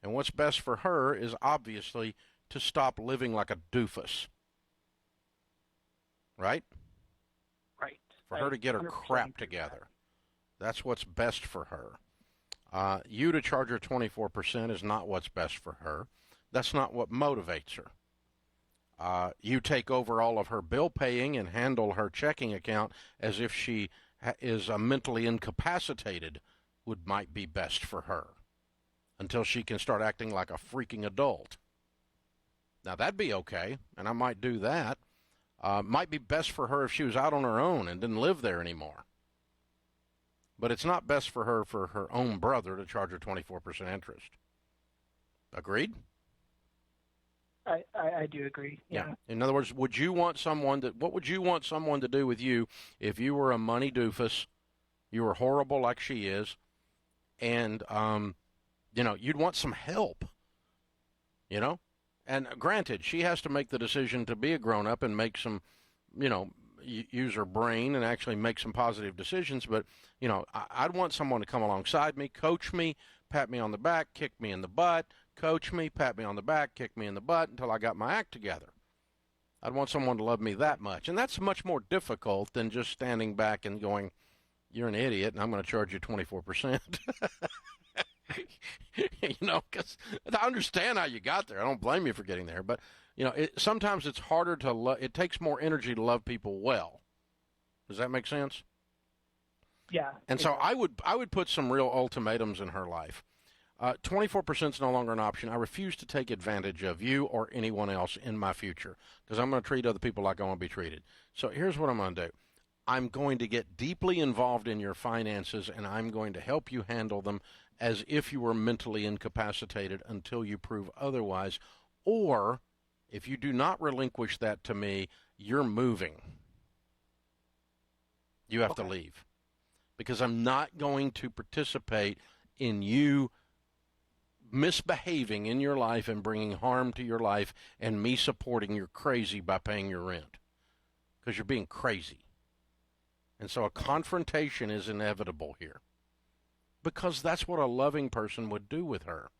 And what's best for her is obviously to stop living like a doofus. Right? Right. For her to get her crap together. That's what's best for her. You to charge her 24% is not what's best for her. That's not what motivates her. You take over all of her bill paying and handle her checking account as if she is mentally incapacitated might be best for her until she can start acting like a freaking adult. Now, that'd be okay, and I might do that. Might be best for her if she was out on her own and didn't live there anymore. But it's not best for her own brother to charge her 24% interest. Agreed? I do agree. Yeah. In other words, what would you want someone to do with you if you were a money doofus, you were horrible like she is, and you'd want some help. And granted, she has to make the decision to be a grown up and make some, use her brain and actually make some positive decisions. But I'd want someone to come alongside me, coach me, pat me on the back, kick me in the butt. Coach me, pat me on the back, kick me in the butt until I got my act together. I'd want someone to love me that much. And that's much more difficult than just standing back and going, you're an idiot, and I'm going to charge you 24%. Because I understand how you got there. I don't blame you for getting there. But, sometimes it's harder to love. It takes more energy to love people well. Does that make sense? Yeah. And so I would put some real ultimatums in her life. 24% is no longer an option. I refuse to take advantage of you or anyone else in my future because I'm going to treat other people like I want to be treated. So here's what I'm going to do. I'm going to get deeply involved in your finances, and I'm going to help you handle them as if you were mentally incapacitated until you prove otherwise. Or if you do not relinquish that to me, you're moving. You have to leave because I'm not going to participate in you misbehaving in your life and bringing harm to your life and me supporting your crazy by paying your rent because you're being crazy. And so a confrontation is inevitable here because that's what a loving person would do with her.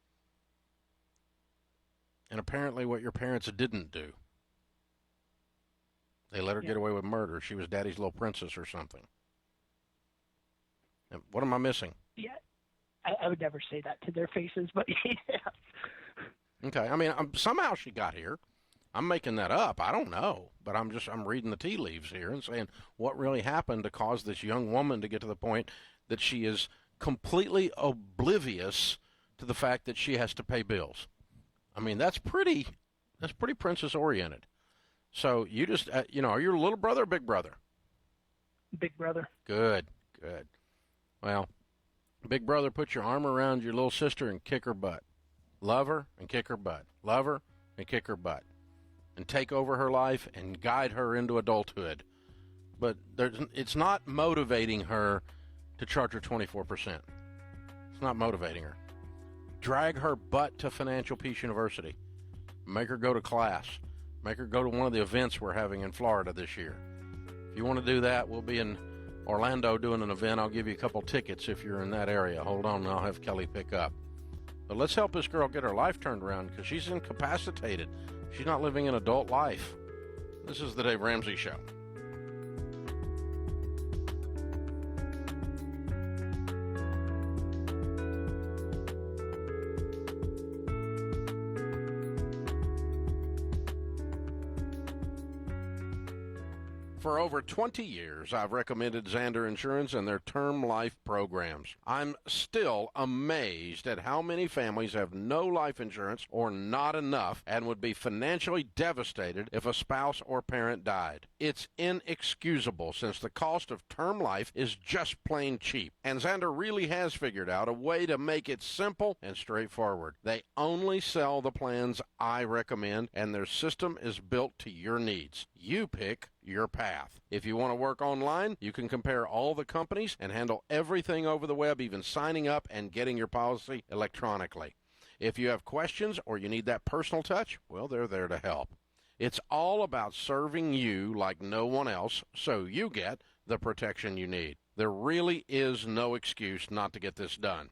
And apparently what your parents didn't do. They let her get away with murder. She was daddy's little princess or something. And what am I missing? Yeah. I would never say that to their faces, but yeah. Okay. I mean, somehow she got here. I'm making that up. I don't know. But I'm reading the tea leaves here and saying what really happened to cause this young woman to get to the point that she is completely oblivious to the fact that she has to pay bills. I mean, that's pretty princess oriented. So you just, are you a little brother or big brother? Big brother. Good. Well, big brother, put your arm around your little sister and kick her butt. Love her and kick her butt. Love her and kick her butt. And take over her life and guide her into adulthood. But it's not motivating her to charge her 24%. It's not motivating her. Drag her butt to Financial Peace University. Make her go to class. Make her go to one of the events we're having in Florida this year. If you want to do that, we'll be in Orlando doing an event. I'll give you a couple tickets if you're in that area. Hold on, and I'll have Kelly pick up. But let's help this girl get her life turned around because she's incapacitated. She's not living an adult life. This is the Dave Ramsey Show. For over 20 years, I've recommended Zander Insurance and their term life programs. I'm still amazed at how many families have no life insurance or not enough and would be financially devastated if a spouse or parent died. It's inexcusable since the cost of term life is just plain cheap. And Zander really has figured out a way to make it simple and straightforward. They only sell the plans I recommend, and their system is built to your needs. You pick your path. If you want to work online, you can compare all the companies and handle everything over the web, even signing up and getting your policy electronically. If you have questions or you need that personal touch, well, they're there to help. It's all about serving you like no one else so you get the protection you need. There really is no excuse not to get this done.